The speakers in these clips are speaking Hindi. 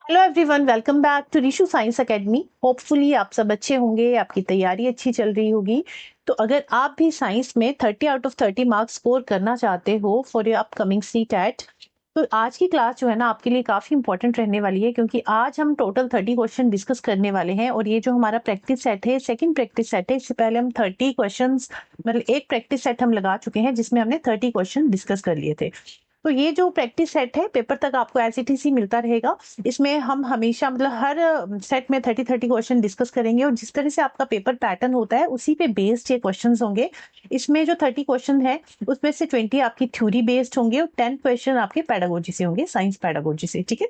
Hello everyone, welcome back to Rishu science academy. Hopefully आप सब अच्छे होंगे, आपकी तैयारी अच्छी चल रही होगी। तो अगर आप भी साइंस में 30 आउट ऑफ 30 मार्क्स स्कोर करना चाहते हो फॉर योर अपकमिंग सीटेट, तो आज की क्लास जो है ना आपके लिए काफी इंपॉर्टेंट रहने वाली है, क्योंकि आज हम टोटल 30 क्वेश्चन डिस्कस करने वाले हैं। और ये जो हमारा प्रैक्टिस सेट है, सेकंड प्रैक्टिस सेट है। इससे पहले हम 30 क्वेश्चंस मतलब एक प्रैक्टिस सेट हम लगा चुके हैं जिसमें हमने 30 क्वेश्चन डिस्कस कर लिए थे। तो ये जो प्रैक्टिस सेट है पेपर तक आपको एज इट इज ही मिलता रहेगा। इसमें हम हमेशा मतलब हर सेट में 30 क्वेश्चन डिस्कस करेंगे, और जिस तरह से आपका पेपर पैटर्न होता है उसी पे बेस्ड ये क्वेश्चंस होंगे। इसमें जो 30 क्वेश्चन है उसमें से 20 आपकी थ्योरी बेस्ड होंगे और 10 क्वेश्चन आपके पेडागोजी से होंगे, साइंस पेडागोजी से। ठीक है,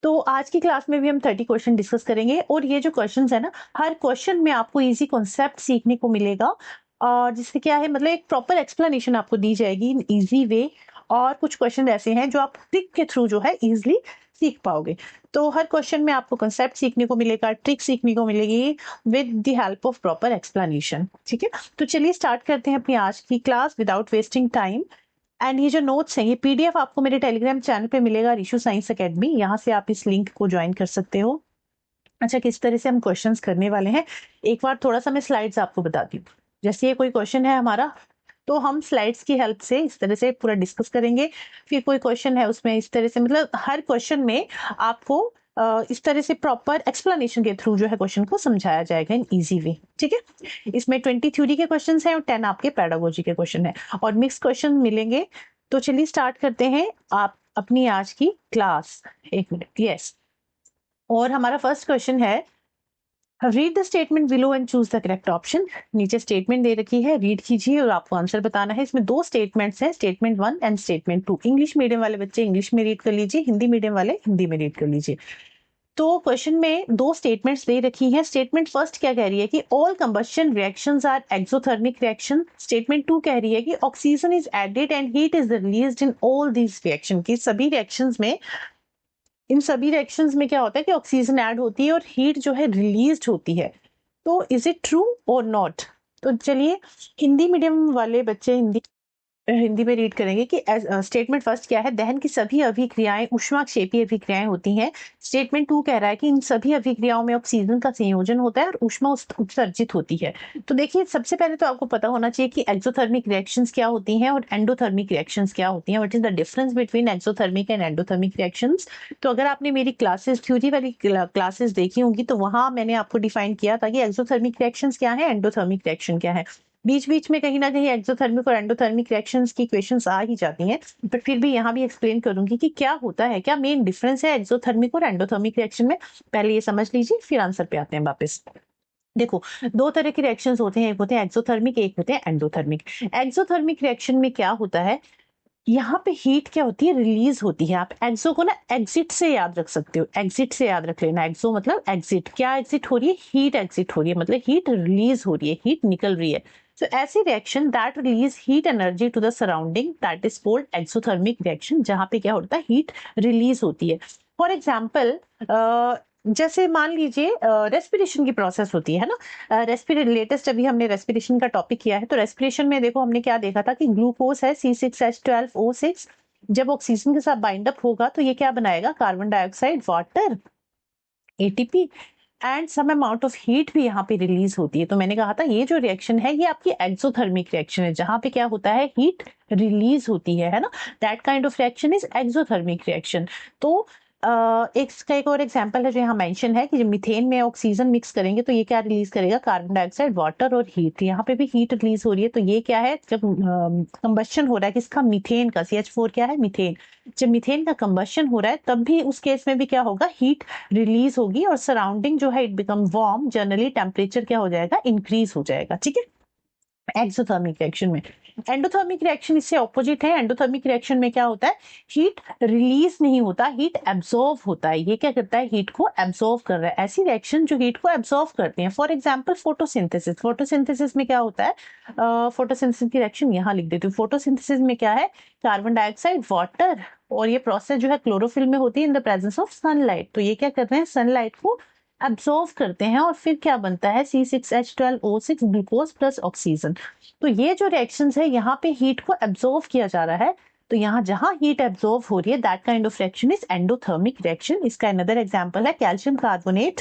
तो आज की क्लास में भी हम 30 क्वेश्चन डिस्कस करेंगे। और ये जो क्वेश्चंस है ना, हर क्वेश्चन में आपको इजी कॉन्सेप्ट सीखने को मिलेगा, और जिससे क्या है मतलब एक प्रॉपर एक्सप्लेनेशन आपको दी जाएगी इन इजी वे। और कुछ क्वेश्चन ऐसे हैं जो आप ट्रिक के थ्रू जो है इजीली सीख पाओगे। तो हर क्वेश्चन में आपको कॉन्सेप्ट सीखने को मिलेगा, ट्रिक सीखने को मिलेगी with the help of proper explanation. ठीक है, तो चलिए स्टार्ट करते हैं अपनी आज की class without wasting time. And ये जो नोट्स हैं, ये पीडीएफ आपको मेरे टेलीग्राम चैनल पे मिलेगा, रिशु साइंस एकेडमी। यहाँ से आप इस लिंक को ज्वाइन कर सकते हो। अच्छा, किस तरह से हम क्वेश्चंस करने वाले हैं, एक बार थोड़ा सा मैं स्लाइड्स आपको बताती हूँ। जैसे ये कोई क्वेश्चन है हमारा, तो हम स्लाइड्स की हेल्प से इस तरह से पूरा डिस्कस करेंगे। फिर कोई क्वेश्चन है उसमें इस तरह से मतलब हर क्वेश्चन में आपको इस तरह से प्रॉपर एक्सप्लेनेशन के थ्रू जो है क्वेश्चन को समझाया जाएगा इन इजी वे। ठीक है, इसमें 20 थ्योरी के क्वेश्चन हैं और 10 आपके पेडागोजी के क्वेश्चन है, और मिक्स क्वेश्चन मिलेंगे। तो चलिए स्टार्ट करते हैं आप अपनी आज की क्लास। एक मिनट, यस। और हमारा फर्स्ट क्वेश्चन है, read the statement below and choose the correct option. नीचे स्टेटमेंट दे रखी है, रीड कीजिए और आपको आंसर बताना है। इसमें दो स्टेटमेंट्स हैं, statement 1 and statement 2। English medium वाले बच्चे इंग्लिश में रीड कर लीजिए, हिंदी मीडियम वाले हिंदी में रीड कर लीजिए। तो क्वेश्चन में दो स्टेटमेंट्स दे रखी हैं। स्टेटमेंट फर्स्ट क्या कह रही है कि all combustion reactions are exothermic reaction. Statement 2 कह रही है कि oxygen is added and heat is released in all these reaction. की सभी रिएक्शंस में, इन सभी रिएक्शंस में क्या होता है कि ऑक्सीजन ऐड होती है और हीट जो है रिलीज्ड होती है। तो इज इट ट्रू और नॉट? तो चलिए हिंदी मीडियम वाले बच्चे हिंदी में रीड करेंगे कि स्टेटमेंट फर्स्ट क्या है, दहन की सभी अभिक्रियाएं ऊष्माक्षेपी अभिक्रियाएं होती हैं। स्टेटमेंट 2 कह रहा है कि इन सभी अभिक्रियाओं में ऑक्सीजन का संयोजन होता है और ऊष्मा उत्सर्जित होती है। तो देखिए, सबसे पहले तो आपको पता होना चाहिए कि एक्सोथर्मिक रिएक्शंस क्या होती हैं और एंडोथर्मिक रिएक्शंस क्या होती हैं। What is the difference between exothermic and endothermic reactions? तो अगर आपने मेरी क्लासेस, थ्योरी वाली क्लासेस देखी होंगी, तो वहां मैंने आपको डिफाइन किया था कि एक्सोथर्मिक रिएक्शंस क्या है, एंडोथर्मिक रिएक्शन क्या है। बीच बीच में कहीं ना कहीं एक्सोथर्मिक और एंडोथर्मिक रिएक्शंस की क्वेश्चंस आ ही जाती हैं, बट फिर भी यहाँ भी एक्सप्लेन करूंगी कि क्या होता है, क्या मेन डिफरेंस है एक्सोथर्मिक और एंडोथर्मिक रिएक्शन में। पहले ये समझ लीजिए, फिर आंसर पे आते हैं वापस। देखो, दो तरह के रिएक्शंस होते हैं, एक होते हैं एक्सोथर्मिक, एक होते हैं एंडोथर्मिक। एक्सोथर्मिक रिएक्शन में क्या होता है, यहाँ पे हीट क्या होती है, रिलीज होती है। आप एक्सो को ना एग्जिट से याद रख सकते हो, एग्जिट से याद रख लेना। एक्सो मतलब एग्जिट, क्या एग्जिट हो रही है, हीट एग्जिट हो रही है, मतलब हीट रिलीज हो रही है, हीट निकल रही है। So ऐसी reaction that release heat energy to the surrounding, that is called exothermic reaction, जहां पे क्या होता है, हीट रिलीज होती है। फॉर एग्जाम्पल, जैसे मान लीजिए रेस्पिरेशन की प्रोसेस होती है ना। रेस्पिरेट लेटेस्ट अभी हमने रेस्पिरेशन का टॉपिक किया है, तो रेस्पिरेशन में देखो हमने क्या देखा था कि ग्लूकोज है C6H12O6, जब ऑक्सीजन के साथ बाइंड अप होगा तो ये क्या बनाएगा, carbon dioxide, water, ATP, and some amount of heat भी यहाँ पे रिलीज होती है। तो मैंने कहा था ये जो रिएक्शन है ये आपकी एक्सोथर्मिक रिएक्शन है, जहां पे क्या होता है, हीट रिलीज होती है ना। That kind of reaction is exothermic reaction. तो इसका एक और एग्जांपल है जो यहाँ मेंशन है कि जब मीथेन में ऑक्सीजन मिक्स करेंगे तो ये क्या रिलीज करेगा, कार्बन डाइऑक्साइड, वाटर और हीट। यहाँ पे भी हीट रिलीज हो रही है। तो ये क्या है, जब कंबशन हो रहा है किसका, मीथेन का, CH4 क्या है, मीथेन। जब मीथेन का कंबशन हो रहा है तब भी उस केस में भी क्या होगा, हीट रिलीज होगी और सराउंडिंग जो है it become warm, generally temperature क्या हो जाएगा, इंक्रीज हो जाएगा। ठीक है, एक्सोथर्मिक रिएक्शन में। एंडोथर्मिक रिएक्शन इससे ऑपोजिट है। एंडोथर्मिक रिएक्शन में क्या होता है, हीट रिलीज नहीं होता, हीट एब्सॉर्ब होता है। ये क्या करता है, हीट को एब्सॉर्ब कर रहा है। ऐसी रिएक्शन जो हीट को एब्सॉर्ब करती हैं, फॉर एग्जांपल फोटोसिंथेसिस। फोटोसिंथेसिस में क्या होता है, फोटोसिंथेसिस की रिएक्शन यहाँ लिख देती हूँ। फोटोसिंथेसिस में क्या है, कार्बन डाइऑक्साइड, वाटर, और ये प्रोसेस जो है क्लोरोफिल में होती है in the presence of sunlight. तो ये क्या कर रहे हैं, सनलाइट को एब्सॉर्ब करते हैं और फिर क्या बनता है, C6H12O6, ग्लूकोज प्लस ऑक्सीजन। तो ये जो रिएक्शंस है यहाँ पे हीट को एब्सॉर्ब किया जा रहा है, तो यहाँ जहां हीट एब्जॉर्ब हो रही है that kind of reaction is endothermic reaction. इसका अनदर एग्जांपल है कैल्शियम कार्बोनेट।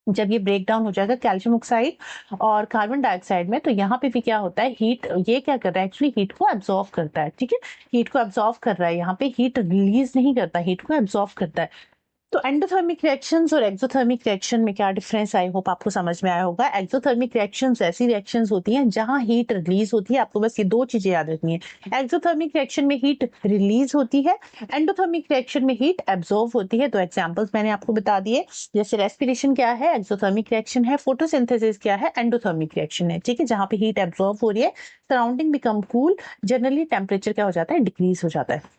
जब ये ब्रेक डाउन हो जाएगा कैल्शियम ऑक्साइड और कार्बन डाइऑक्साइड में, तो यहाँ पे भी क्या होता है, हीट ये क्या कर रहा है, एक्चुअली हीट को एब्जॉर्व करता है। ठीक है, हीट को एब्जॉर्व कर रहा है, यहाँ पे हीट रिलीज नहीं करता, हीट को एब्जॉर्व करता है। तो एंडोथर्मिक रिएक्शंस और एक्सोथर्मिक रिएक्शन में क्या डिफरेंस, आई होप आपको समझ में आया होगा। एक्सोथर्मिक रिएक्शंस ऐसी रिएक्शंस होती हैं जहां हीट रिलीज होती है, आपको बस ये दो चीजें याद रखनी है। एक्सोथर्मिक रिएक्शन में हीट रिलीज होती है, एंडोथर्मिक रिएक्शन में हीट एब्जॉर्व होती है। तो एग्जांपल्स मैंने आपको बता दिए, जैसे रेस्पिरेशन क्या है, एक्सोथर्मिक रिएक्शन है, फोटोसिंथेसिस क्या है, एंडोथर्मिक रिएक्शन है। ठीक है, जहां पे हीट एब्जॉर्व हो रही है, surrounding become cool, generally temperature क्या हो जाता है, डिक्रीज हो जाता है।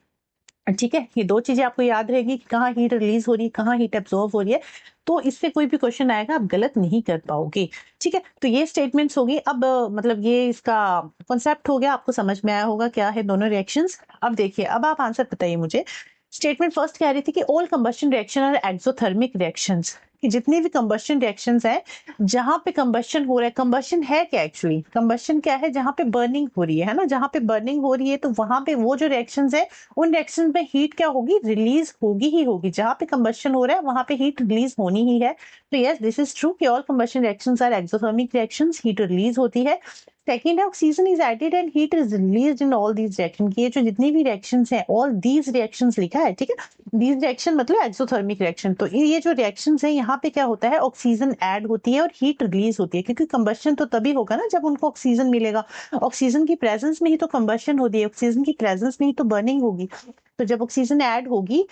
ठीक है, ये दो चीजें आपको याद रहेगी कि कहाँ हीट रिलीज हो रही है, कहाँ हीट एब्जॉर्व हो रही है, तो इससे कोई भी क्वेश्चन आएगा आप गलत नहीं कर पाओगे। ठीक है, तो ये स्टेटमेंट्स होगी। अब मतलब ये इसका कॉन्सेप्ट हो गया, आपको समझ में आया होगा क्या है दोनों रिएक्शंस। अब देखिए, अब आप आंसर बताइए मुझे। स्टेटमेंट फर्स्ट कह रही थी कि all combustion reaction are exothermic reactions, कि जितनी भी कंबशन रिएक्शंस हैं जहां पे कंबशन हो रहा है, कंबशन है क्या, एक्चुअली कंबशन क्या है, जहां पे बर्निंग हो रही है ना, जहां पे बर्निंग हो रही है, तो वहां पे वो जो रिएक्शंस है उन रिएक्शंस में हीट क्या होगी, रिलीज होगी ही होगी। जहां पे कंबशन हो रहा है वहां पे हीट रिलीज होनी ही है। तो यस, दिस इज ट्रू कि all combustion reactions are exothermic reactions, heat release होती है। सेकेंड है oxygen is added and heat is released in all these reaction, ये जो जितनी भी रिएक्शंस हैं, ऑल दीज रिएक्शंस लिखा है। ठीक है, दीज रिएक्शन मतलब एक्सोथर्मिक रिएक्शन। तो ये जो रिएक्शंस है यहाँ पे क्या होता है, ऑक्सीजन ऐड होती है और हीट रिलीज होती है, क्योंकि कंबशन तो तभी होगा ना जब उनको ऑक्सीजन मिलेगा। ऑक्सीजन की प्रेजेंस में ही तो कंबशन होती है, ऑक्सीजन की प्रेजेंस में ही तो बर्निंग होगी। तो जब ऑक्सीजन ऐड होगी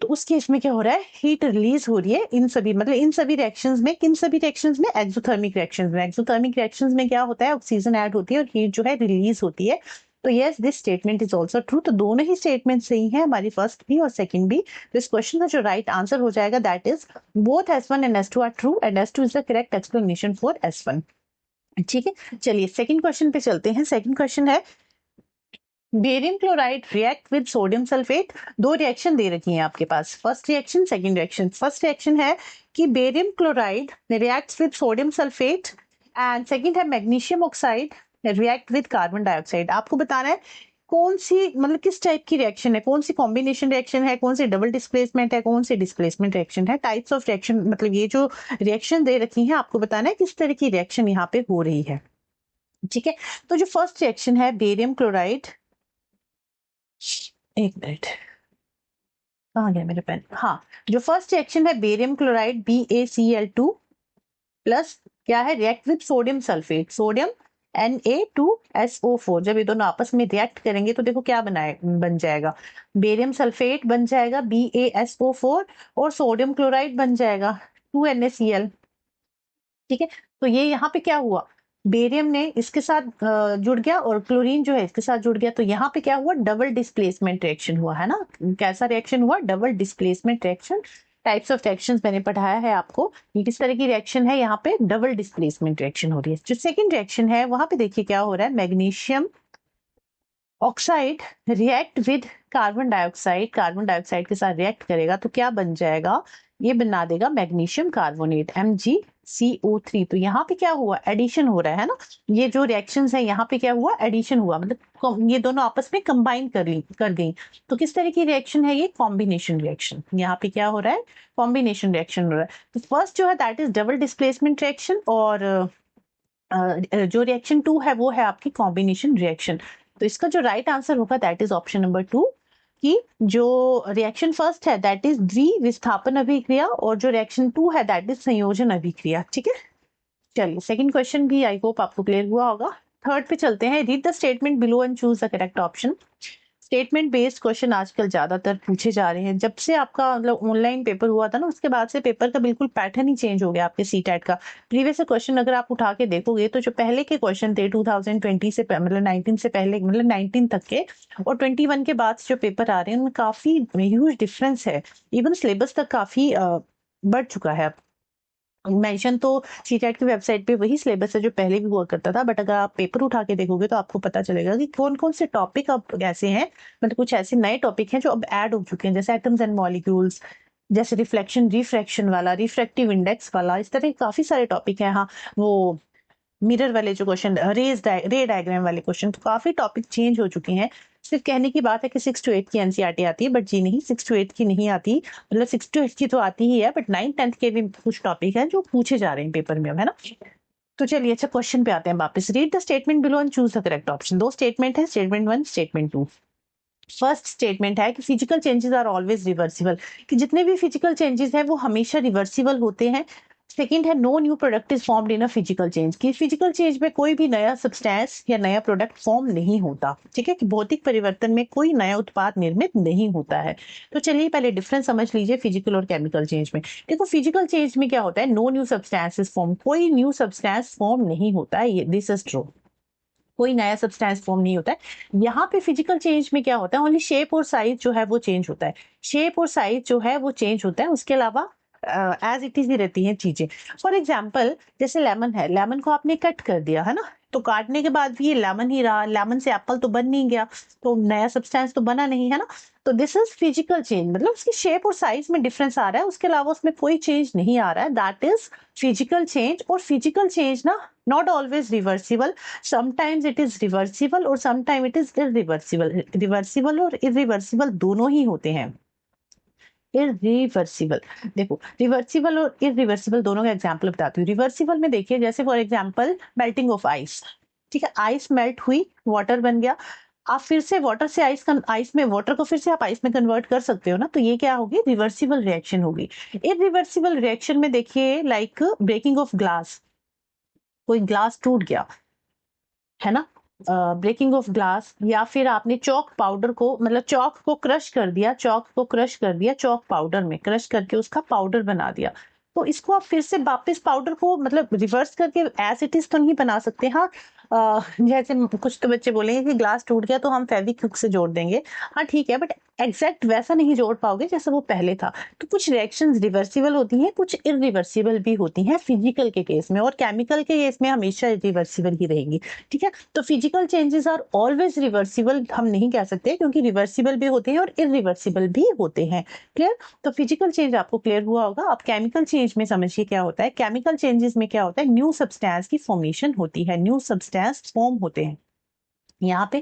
तो उस केस में क्या हो रहा है, हीट रिलीज हो रही है। इन सभी मतलब इन सभी रिएक्शंस में, किन सभी रिएक्शंस में, एक्सोथर्मिक रिएक्शंस में। एक्सोथर्मिक रिएक्शंस में क्या होता है, ऑक्सीजन ऐड होती है और हीट जो है रिलीज होती है। तो yes, this statement is also true. तो दोनों ही स्टेटमेंट सही है, हमारी फर्स्ट भी और सेकंड भी। तो इस क्वेश्चन का जो राइट आंसर हो जाएगा that is both S1 and S2 are true and S2 is the correct explanation for S1। ठीक है, चलिए सेकंड क्वेश्चन पे चलते हैं। सेकंड क्वेश्चन है barium chloride react with sodium sulphate. दो रिएक्शन दे रखी हैं आपके पास, first reaction, second reaction. First reaction है कि barium chloride reacts with sodium sulphate and second है magnesium oxide react with carbon dioxide. आपको बताना है कौन सी, मतलब किस टाइप की रिएक्शन है, कौन सी कॉम्बिनेशन रिएक्शन है, कौन सी डबल डिस्प्लेसमेंट है, कौन सी डिस्प्लेसमेंट रिएक्शन है। टाइप्स ऑफ रिएक्शन मतलब ये जो रिएक्शन दे रखी है आपको बताना है किस तरह की रिएक्शन यहाँ पे हो रही है। ठीक है, तो जो फर्स्ट रिएक्शन है बेरियम क्लोराइड, एक मिनट, कहाँ गया मेरा पेन, हाँ, जो फर्स्ट रिएक्शन है बेरियम क्लोराइड BaCl2 प्लस क्या है, react with sodium sulphate, sodium Na2SO4। जब ये दोनों आपस में रिएक्ट करेंगे तो देखो क्या बन जाएगा, बेरियम सल्फेट बन जाएगा BaSO4 और सोडियम क्लोराइड बन जाएगा 2NaCl। ठीक है, तो ये यहाँ पे क्या हुआ, बेरियम ने इसके साथ जुड़ गया और क्लोरीन जो है इसके साथ जुड़ गया, तो यहाँ पे क्या हुआ, डबल डिस्प्लेसमेंट रिएक्शन हुआ है ना। कैसा रिएक्शन हुआ, double displacement reaction. Types of reactions मैंने पढ़ाया है आपको, ये किस तरह की रिएक्शन है, यहाँ पे डबल डिस्प्लेसमेंट रिएक्शन हो रही है। जो सेकंड रिएक्शन है वहां पे देखिए क्या हो रहा है, magnesium oxide react with carbon dioxide, carbon dioxide के साथ रिएक्ट करेगा तो क्या बन जाएगा, ये बना देगा मैग्नीशियम कार्बोनेट MgCO3। तो यहाँ पे क्या हुआ, एडिशन हो रहा है ना। ये जो रिएक्शंस है यहाँ पे क्या हुआ, एडिशन हुआ, मतलब ये दोनों आपस में कंबाइन कर गई। तो किस तरह की रिएक्शन है ये, कॉम्बिनेशन रिएक्शन। यहाँ पे क्या हो रहा है, कॉम्बिनेशन रिएक्शन हो रहा है। तो फर्स्ट जो है that is double displacement reaction और जो रिएक्शन 2 है वो है आपकी कॉम्बिनेशन रिएक्शन। तो इसका जो राइट आंसर होगा दैट इज ऑप्शन नंबर 2, कि जो रिएक्शन फर्स्ट है दैट इज द्विविस्थापन अभिक्रिया और जो रिएक्शन 2 है दैट इज संयोजन अभिक्रिया। ठीक है, चलिए सेकंड क्वेश्चन भी आई होप आपको क्लियर हुआ होगा। थर्ड पे चलते हैं, read the statement below and choose the correct option. Statement based question आजकल ज्यादातर पूछे जा रहे हैं। जब से आपका मतलब ऑनलाइन पेपर हुआ था ना, उसके बाद से पेपर का बिल्कुल पैटर्न ही चेंज हो गया आपके सीटेट का। प्रीवियस क्वेश्चन अगर आप उठा के देखोगे तो जो पहले के क्वेश्चन थे 2020 से मतलब 19 से पहले, मतलब 19 तक के, और 21 के बाद जो पेपर आ रहे हैं उनमें काफी ह्यूज डिफरेंस है। इवन सिलेबस तक काफी बढ़ चुका है। मेंशन तो सीटेट की वेबसाइट पे वही सिलेबस है जो पहले भी हुआ करता था, बट अगर आप पेपर उठा के देखोगे तो आपको पता चलेगा कि कौन कौन से टॉपिक अब ऐसे हैं, मतलब कुछ ऐसे नए टॉपिक हैं जो अब ऐड हो चुके हैं, जैसे एटम्स एंड मॉलिक्यूल्स, जैसे रिफ्लेक्शन रिफ्रैक्शन वाला, रिफ्रैक्टिव इंडेक्स वाला, इस तरह के काफी सारे टॉपिक हैं। हाँ, वो मिरर वाले जो क्वेश्चन, रे डायग्राम वाले क्वेश्चन, तो काफी टॉपिक चेंज हो चुके हैं। सिर्फ कहने की बात है कि 6 to 8 की एनसीईआरटी आती है, बट जी नहीं, 6 to 8 की नहीं आती, मतलब 6 to 8 की तो आती ही है, बट 9th 10th के भी कुछ टॉपिक है जो पूछे जा रहे हैं पेपर में, है ना। तो चलिए अच्छा क्वेश्चन पे आते हैं वापस। Read the statement below and choose the correct option. दो स्टेटमेंट है, स्टेटमेंट 1, स्टेटमेंट 2। फर्स्ट स्टेटमेंट है कि physical changes are always reversible, कि जितने भी फिजिकल चेंजेस हैं वो हमेशा रिवर्सिबल होते हैं। सेकंड है no new product is formed in a physical change, कि फिजिकल चेंज में कोई भी नया सब्सटेंस या नया प्रोडक्ट फॉर्म नहीं होता, ठीक है, कि भौतिक परिवर्तन में कोई नया उत्पाद निर्मित नहीं होता है। तो चलिए पहले डिफरेंस समझ लीजिए फिजिकल और केमिकल चेंज में। देखो फिजिकल चेंज में क्या होता है, नो न्यू सब्सटेंसेस फॉर्म, कोई न्यू सब्सटेंस फॉर्म नहीं होता है, दिस इज ट्रू, कोई नया सब्सटेंस फॉर्म नहीं होता है। यहाँ पे फिजिकल चेंज में क्या होता है, ओनली शेप और साइज जो है वो चेंज होता है, शेप और साइज जो है वो चेंज होता है, उसके अलावा एज इट इज ही रहती हैं चीजें। फॉर एग्जाम्पल जैसे लेमन है, लेमन को आपने कट कर दिया है ना, तो काटने के बाद भी ये लेमन ही रहा, लेमन से एप्पल तो बन नहीं गया, तो नया सब्सटेंस तो बना नहीं, है ना। तो दिस इज फिजिकल चेंज, मतलब उसकी शेप और साइज में डिफरेंस आ रहा है, उसके अलावा उसमें कोई चेंज नहीं आ रहा है, दैट इज फिजिकल चेंज। और फिजिकल चेंज ना not always reversible, sometimes it is reversible और sometime it is irreversible. Reversible और इरिवर्सिबल दोनों ही होते हैं। इरिवर्सिबल, देखो रिवर्सिबल और इरिवर्सिबल दोनों का एग्जांपल बताती हूँ। रिवर्सिबल में देखिए जैसे for example melting of ice, ठीक है, आइस मेल्ट हुई, वाटर बन गया, आप फिर से वाटर से आइस में, वाटर को फिर से आप आइस में कन्वर्ट कर सकते हो ना, तो ये क्या होगी, रिवर्सिबल रिएक्शन होगी। इरिवर्सिबल रिएक्शन में देखिए लाइक ब्रेकिंग ऑफ ग्लास, कोई ग्लास टूट गया, है ना, ब्रेकिंग ऑफ ग्लास, या फिर आपने चौक पाउडर को, मतलब चौक को क्रश कर दिया, चौक को क्रश कर दिया, चौक पाउडर में क्रश करके उसका पाउडर बना दिया, तो इसको आप फिर से वापस पाउडर को मतलब रिवर्स करके एज इट इज तो नहीं बना सकते। हाँ, जैसे कुछ तो बच्चे बोलेंगे कि ग्लास टूट गया तो हम फेविक्विक से जोड़ देंगे, हाँ ठीक है, बट एग्जैक्ट वैसा नहीं जोड़ पाओगे जैसा वो पहले था। तो कुछ रिएक्शंस रिवर्सिबल होती हैं, कुछ इरिवर्सिबल भी होती हैं फिजिकल के केस में, और केमिकल के केस में हमेशा रिवर्सिबल ही रहेंगी, ठीक है। तो physical changes are always reversible हम नहीं कह सकते, क्योंकि रिवर्सिबल भी होते हैं और इरिवर्सिबल भी होते हैं। क्लियर, तो फिजिकल चेंज आपको क्लियर हुआ होगा। अब केमिकल चेंज में समझिए क्या होता है। केमिकल चेंजेस में क्या होता है, न्यू सब्सटेंस की फॉर्मेशन होती है, न्यू सब्सटेंस फॉर्म होते हैं, यहाँ पे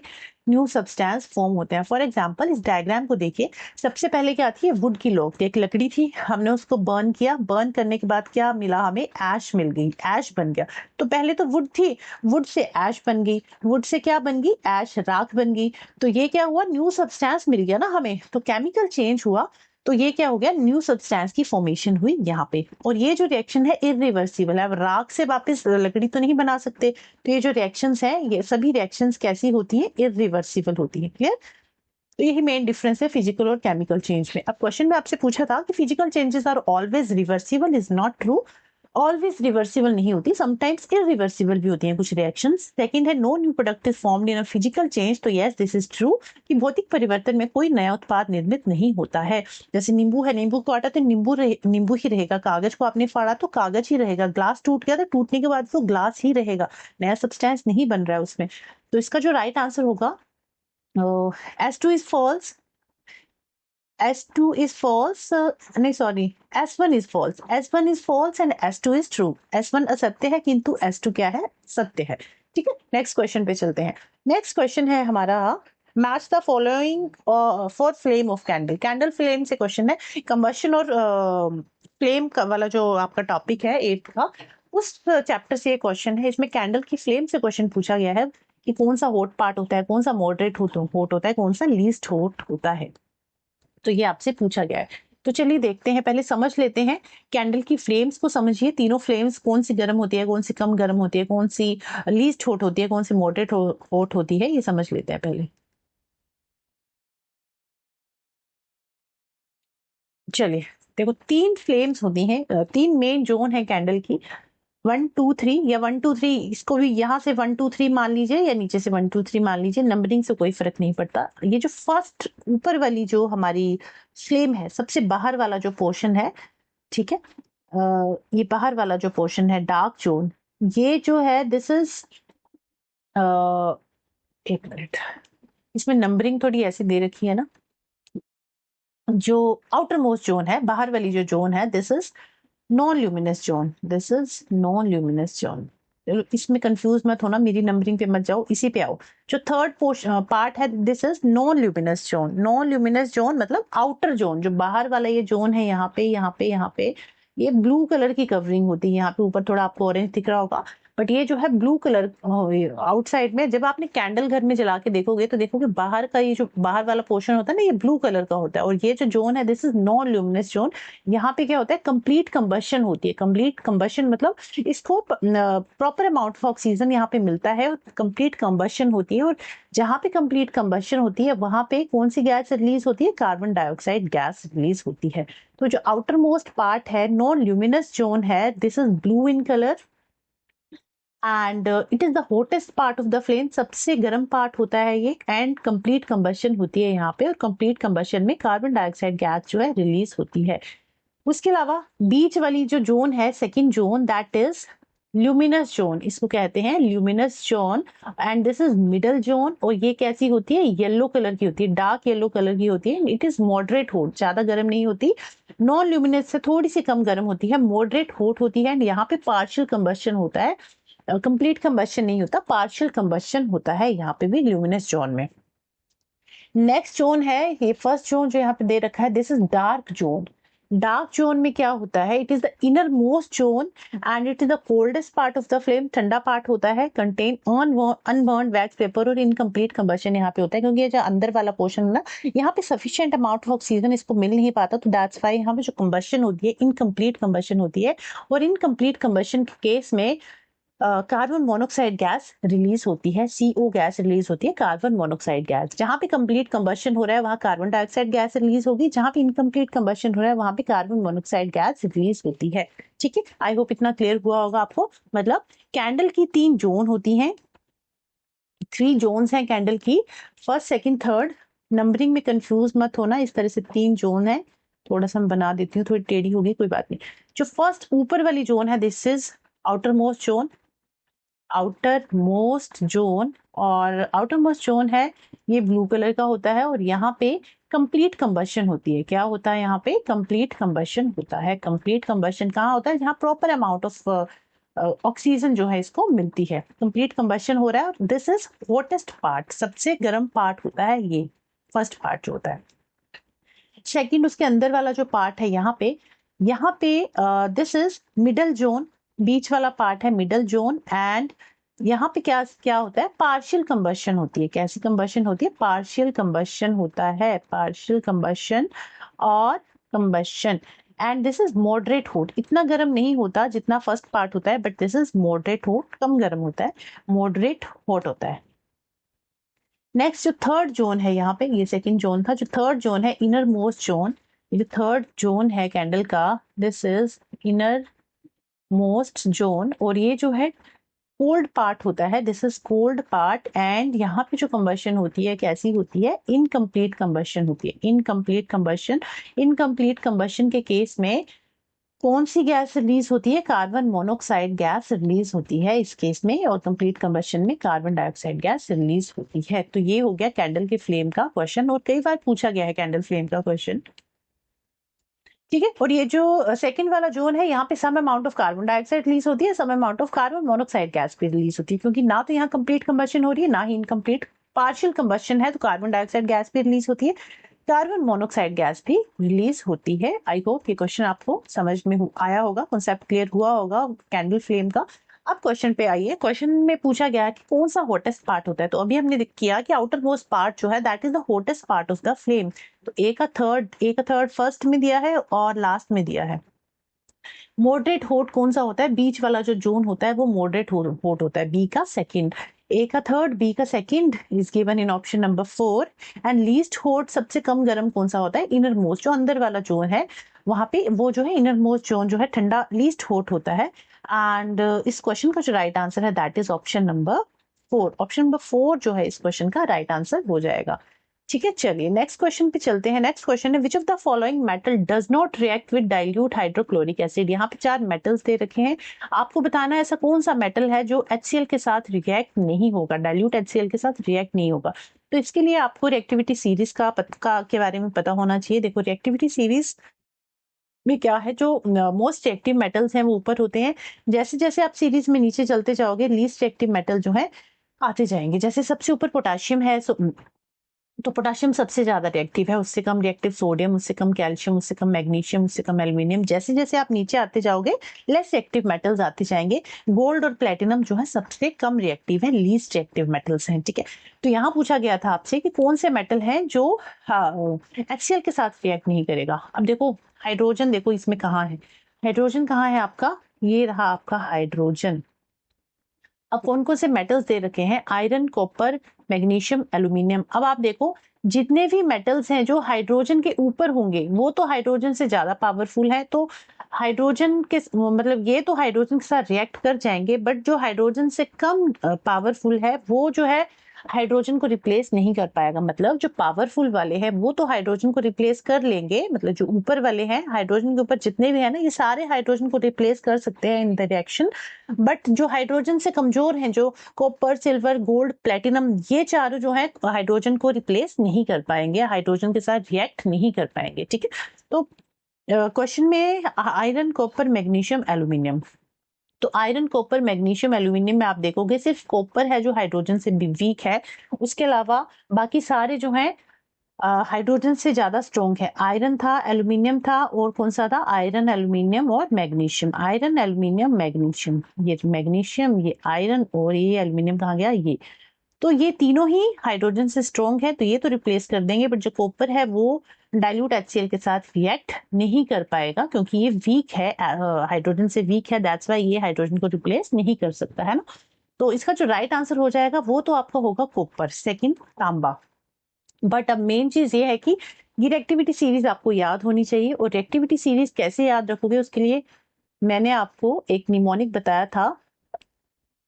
न्यू सब्सटेंस फॉर्म होते हैं। फॉर एग्जांपल इस डायग्राम को देखिए, सबसे पहले क्या आती है, वुड की लॉग, एक लकड़ी थी, हमने उसको बर्न किया, बर्न करने के बाद क्या मिला, हमें ऐश मिल गई, ऐश बन गया। तो पहले तो वुड थी, वुड से ऐश बन गई, वुड से क्या बन गई, ऐश, राख बन गई। तो ये क्या हुआ, न्यू सब्सटेंस मिल गया ना हमें, तो केमिकल चेंज हुआ, तो ये क्या हो गया, न्यू सब्सटेंस की फॉर्मेशन हुई यहाँ पे। और ये जो रिएक्शन है इरिवर्सिबल है, अब राख से वापस लकड़ी तो नहीं बना सकते, तो ये जो रिएक्शंस हैं, ये सभी रिएक्शंस कैसी होती हैं, इरिवर्सिबल होती हैं। क्लियर, तो यही मेन डिफरेंस है फिजिकल और केमिकल चेंज में। अब क्वेश्चन में आपसे पूछा था कि physical changes are always reversible, is not true, always reversible नहीं होती, समटाइम्स इरिवर्सिबल भी होती हैं कुछ रिएक्शंस। सेकंड है no new product is formed in a physical change, तो यस दिस इज ट्रू, कि भौतिक परिवर्तन में कोई नया उत्पाद निर्मित नहीं होता है। जैसे नींबू है, नींबू को काटा तो नींबू ही रहेगा, कागज को आपने फाड़ा तो कागज ही रहेगा, ग्लास टूट गया तो टूटने के बाद वो ग्लास ही रहेगा, नया सब्सटेंस नहीं बन रहा है उसमें। तो इसका जो राइट आंसर होगा, S2 is false, S2 is false, नहीं sorry, S1 is false, S1 is false and S2 is true। S1 असत्य है किंतु S2 क्या है, सत्य है। ठीक है, नेक्स्ट क्वेश्चन पे चलते हैं। नेक्स्ट क्वेश्चन है हमारा, match the following for flame of candle. Candle flame से क्वेश्चन है, कंबशन और फ्लेम वाला जो आपका टॉपिक है 8 का, उस चैप्टर से ये क्वेश्चन है। इसमें कैंडल की फ्लेम से क्वेश्चन पूछा गया है कि कौन सा हॉट पार्ट होता है, कौन सा मॉडरेट हॉट होता है, कौन सा लीस्ट हॉट होता है, तो ये आपसे पूछा गया है। तो चलिए देखते हैं, पहले समझ लेते हैं कैंडल की फ्लेम्स को समझिए। तीनों फ्लेम्स कौन सी गर्म होती है, कौन सी कम गर्म होती है, कौन सी लीस्ट हॉट होती है, कौन सी मॉडरेट हॉट होती है, ये समझ लेते हैं पहले। चलिए देखो, तीन फ्लेम्स होती हैं, तीन मेन जोन है कैंडल की, 1 2 3 या 1 2 3, इसको भी यहाँ से 1 2 3 मान लीजिए या नीचे से 1 2 3 मान लीजिए, नंबरिंग से कोई फर्क नहीं पड़ता। ये जो फर्स्ट ऊपर वाली जो हमारी फ्लेम है, सबसे बाहर वाला जो पोर्शन है, ठीक है, ये बाहर वाला जो पोर्शन है डार्क जोन, ये जो है दिस इज, एक मिनट, इसमें नंबरिंग थोड़ी ऐसी दे रखी है ना, जो आउटर मोस्ट जोन है, बाहर वाली जो जोन है, this is non luminous zone, this is non luminous zone. इसमें कंफ्यूज मत होना, मेरी नंबरिंग पे मत जाओ, इसी पे आओ। जो थर्ड पार्ट है, this is non luminous zone. Non luminous zone मतलब आउटर जोन, जो बाहर वाला ये जोन है, यहाँ पे यहाँ पे यहाँ पे ये ब्लू कलर की कवरिंग होती है। यहाँ पे ऊपर थोड़ा आपको ऑरेंज दिख रहा होगा, बट ये जो है ब्लू कलर आउटसाइड में। जब आपने कैंडल घर में जला के देखोगे तो देखोगे बाहर का ये जो बाहर वाला पोर्शन होता है ना, ये ब्लू कलर का होता है। और ये जो जोन है, this is non luminous zone. यहाँ पे क्या होता है, कंप्लीट कंबशन होती है। कंप्लीट कंबशन मतलब इसको प्रॉपर अमाउंट ऑफ ऑक्सीजन यहाँ पे मिलता है और कंप्लीट कंबशन होती है। और जहाँ पे कंप्लीट कंबशन होती है वहां पे कौन सी गैस रिलीज होती है, कार्बन डाइऑक्साइड गैस रिलीज होती है। तो जो आउटर मोस्ट पार्ट है, नॉन ल्यूमिनस जोन है, this is blue in colour and it is the hottest part of the flame. सबसे गर्म पार्ट होता है ये, एंड कंप्लीट कंबशन होती है यहाँ पे। और कंप्लीट कंबशन में कार्बन डाइऑक्साइड गैस जो है रिलीज होती है। उसके अलावा बीच वाली जो जोन है, second zone, that is luminous zone, इसको कहते हैं luminous zone. And this is middle zone. और ये कैसी होती है, येलो कलर की होती है, डार्क येलो कलर की होती है। इट इज मॉडरेट हॉट, ज्यादा गर्म नहीं होती, नॉन ल्यूमिनस से थोड़ी सी कम गर्म होती है, मॉडरेट हॉट होती है। एंड यहाँ पे पार्शियल कंबशन होता है, कंप्लीट कंबशन नहीं होता, पार्शियल कंबशन होता है यहाँ पे भी ल्यूमिनस जोन में। नेक्स्ट जोन है, ये फर्स्ट जोन जो यहाँ पे दे रखा है, this is dark zone. Dark zone में क्या होता है, it is the inner most zone and it is the coldest part of the flame. ठंडा पार्ट होता है, कंटेन अनबर्न वैक्स पेपर और इनकम्प्लीट कंबशन यहाँ पे होता है। क्योंकि ये जो अंदर वाला पोर्शन है ना, यहाँ पे सफिशिएंट अमाउंट ऑफ ऑक्सीजन इसको मिल नहीं पाता, तो दैट्स व्हाई यहाँ पे जो कंबशन होती है, इनकम्प्लीट कंबशन होती है। और इनकम्प्लीट कंबशन के केस में कार्बन मोनोक्साइड गैस रिलीज होती है, CO गैस रिलीज होती है, कार्बन मोनोक्साइड गैस। जहां पे कंप्लीट कंबशन हो रहा है वहां कार्बन डाइऑक्साइड गैस रिलीज होगी, जहां पे इनकम्प्लीट कंबशन हो रहा है वहां पे कार्बन मोनोक्साइड गैस रिलीज होती है। ठीक है, आई होप इतना क्लियर हुआ होगा आपको। मतलब कैंडल की 3 जोन होती हैं, 3 जोन्स हैं कैंडल की, फर्स्ट सेकंड थर्ड। नंबरिंग में कंफ्यूज मत होना, इस तरह से 3 जोन है। थोड़ा सा मैं बना देती हूँ, थोड़ी टेढ़ी होगी, कोई बात नहीं। जो फर्स्ट ऊपर वाली जोन है, this is outer most zone, outer most zone. और आउटर मोस्ट जोन है, ये ब्लू कलर का होता है। और यहाँ पे कंप्लीट कंबशन होती है। क्या होता है यहाँ पे, कंप्लीट कंबशन होता है। कंप्लीट कंबशन कहाँ होता है, जहाँ प्रॉपर अमाउंट ऑफ ऑक्सीजन जो है इसको मिलती है। कंप्लीट कंबशन हो रहा है। और दिस इज हॉटेस्ट पार्ट, सबसे गर्म पार्ट होता है ये फर्स्ट पार्ट जो होता है। सेकंड, उसके अंदर वाला जो पार्ट है यहाँ पे दिस इज मिडल जोन, बीच वाला पार्ट है मिडल जोन। एंड यहाँ पे क्या क्या होता है, पार्शियल कंबशन होती है। कैसी कंबशन होती है, पार्शियल कंबशन होता है, पार्शियल कंबशन और combustion. And this is moderate hot, इतना गर्म नहीं होता जितना फर्स्ट पार्ट होता है, but this is moderate hot, कम गर्म होता है, मॉडरेट हॉट होता है। नेक्स्ट जो थर्ड जोन है, यहाँ पे ये सेकंड जोन था, जो थर्ड जोन है, इनर मोस्ट जोन। ये जो थर्ड जोन है कैंडल का, this is inner most zone. और ये जो है कोल्ड पार्ट होता है, this is cold part. And यहाँ पे जो कंबशन होती है कैसी होती है, इनकम्प्लीट कंबशन होती है, इनकम्प्लीट कंबशन। इनकम्प्लीट कंबशन के केस में कौन सी गैस रिलीज होती है, कार्बन मोनोक्साइड गैस रिलीज होती है इस केस में। और कंप्लीट कंबशन में कार्बन डाइऑक्साइड गैस रिलीज होती है। तो ये हो गया कैंडल के फ्लेम का क्वेश्चन, और कई बार पूछा गया है कैंडल फ्लेम का क्वेश्चन। ठीक है, और ये जो सेकंड वाला जोन है, यहाँ पे some amount of carbon dioxide release होती है, some amount of carbon monoxide gas भी रिलीज होती है। क्योंकि ना तो यहाँ कंप्लीट कंबशन हो रही है, ना ही इनकम्प्लीट, पार्शियल कंबशन है, तो कार्बन डाइऑक्साइड गैस भी रिलीज होती है, कार्बन मोनोक्साइड गैस भी रिलीज होती है। आई होप ये क्वेश्चन आपको समझ में आया होगा, कॉन्सेप्ट क्लियर हुआ होगा कैंडल फ्लेम का। अब क्वेश्चन पे आइए। क्वेश्चन में पूछा गया कि कौन सा हॉटेस्ट पार्ट होता है। तो अभी हमने किया कि आउटर मोस्ट पार्ट जो है, that is the hottest part of the flame. तो ए का थर्ड फर्स्ट में दिया है और लास्ट में दिया है। मॉडरेट हॉट कौन सा होता है, बीच वाला जो जोन होता है वो मॉडरेट हॉट होता है, बी का सेकंड। ए का थर्ड, बी का second is given in option number 4। And least hot, सबसे कम गर्म कौन सा होता है, इनर मोस्ट, जो अंदर वाला जोन है वहां पे वो जो है इनर मोस्ट जोन जो है ठंडा, लीस्ट हॉट होता है। एंड इस क्वेश्चन का जो राइट आंसर है that is option number 4। Option number 4 जो है इस क्वेश्चन का राइट आंसर हो जाएगा। ठीक है, चलिए नेक्स्ट क्वेश्चन पे चलते हैं। नेक्स्ट क्वेश्चन है, which of the following metal does not react with dilute hydrochloric acid. यहाँ पे 4 मेटल्स दे रखे हैं, आपको बताना है ऐसा कौन सा मेटल है जो HCl के साथ रिएक्ट नहीं होगा, डाइल्यूट HCl के साथ रिएक्ट नहीं होगा। तो इसके लिए आपको रिएक्टिविटी सीरीज के बारे में पता होना चाहिए। देखो रिएक्टिविटी सीरीज में क्या है, जो मोस्ट एक्टिव मेटल्स हैं वो ऊपर होते हैं। जैसे जैसे आप सीरीज में नीचे चलते जाओगे लीस्ट एक्टिव मेटल जो है आते जाएंगे। जैसे सबसे ऊपर पोटाशियम है, तो पोटाशियम सबसे ज्यादा रिएक्टिव है, उससे कम रिएक्टिव सोडियम, उससे कम कैल्शियम, उससे कम मैग्नीशियम, उससे कम एल्यूमिनियम। जैसे जैसे आप नीचे आते जाओगे लेस एक्टिव मेटल्स आते जाएंगे। गोल्ड और प्लेटिनम जो है सबसे कम रिएक्टिव है, लीस्ट रिएक्टिव मेटल्स हैं। ठीक है, तो यहाँ पूछा गया था आपसे कि कौन से मेटल है जो HCl के साथ रिएक्ट नहीं करेगा। अब देखो हाइड्रोजन, देखो इसमें कहाँ है हाइड्रोजन, कहाँ है आपका, ये रहा आपका हाइड्रोजन। अब कौन कौन से मेटल्स दे रखे हैं, आयरन, कॉपर, मैग्नीशियम, एल्यूमिनियम। अब आप देखो जितने भी मेटल्स हैं जो हाइड्रोजन के ऊपर होंगे वो तो हाइड्रोजन से ज्यादा पावरफुल है, तो हाइड्रोजन के मतलब ये तो हाइड्रोजन के साथ रिएक्ट कर जाएंगे, बट जो हाइड्रोजन से कम पावरफुल है वो जो है हाइड्रोजन को रिप्लेस नहीं कर पाएगा। मतलब जो पावरफुल वाले हैं वो तो हाइड्रोजन को रिप्लेस कर लेंगे, मतलब जो ऊपर वाले हैं हाइड्रोजन के ऊपर जितने भी है ना, ये सारे हाइड्रोजन को रिप्लेस कर सकते हैं इन द रिएक्शन। बट जो हाइड्रोजन से कमजोर हैं, जो कॉपर, सिल्वर, गोल्ड, प्लेटिनम, ये चारों जो है हाइड्रोजन को रिप्लेस नहीं कर पाएंगे, हाइड्रोजन के साथ रिएक्ट नहीं कर पाएंगे। ठीक है, तो क्वेश्चन में आयरन, कॉपर, मैग्नीशियम, एल्यूमिनियम। तो आयरन, कॉपर, मैग्नीशियम, एल्यूमिनियम में आप देखोगे सिर्फ कॉपर है जो हाइड्रोजन से वीक है, उसके अलावा बाकी सारे जो हैं हाइड्रोजन से ज्यादा स्ट्रॉन्ग है। आयरन था, एल्यूमिनियम था, और कौन सा था, आयरन, एल्यूमिनियम और मैग्नीशियम। आयरन, एल्यूमिनियम, मैग्नीशियम, ये मैग्नीशियम, ये आयरन और ये एल्यूमिनियम कहाँ गया, ये। तो ये तीनों ही हाइड्रोजन से स्ट्रॉन्ग है, तो ये तो रिप्लेस कर देंगे, बट जो कॉपर है वो डाइल्यूट HCl के साथ रिएक्ट नहीं कर पाएगा क्योंकि ये वीक है, हाइड्रोजन से वीक है, दैट्स वाई ये हाइड्रोजन को रिप्लेस नहीं कर सकता है ना। तो इसका जो राइट आंसर हो जाएगा वो तो आपका होगा कॉपर, सेकंड तांबा। बट अब मेन चीज ये है कि ये रिएक्टिविटी सीरीज आपको याद होनी चाहिए, और रिएक्टिविटी सीरीज कैसे याद रखोगे उसके लिए मैंने आपको एक निमोनिक बताया था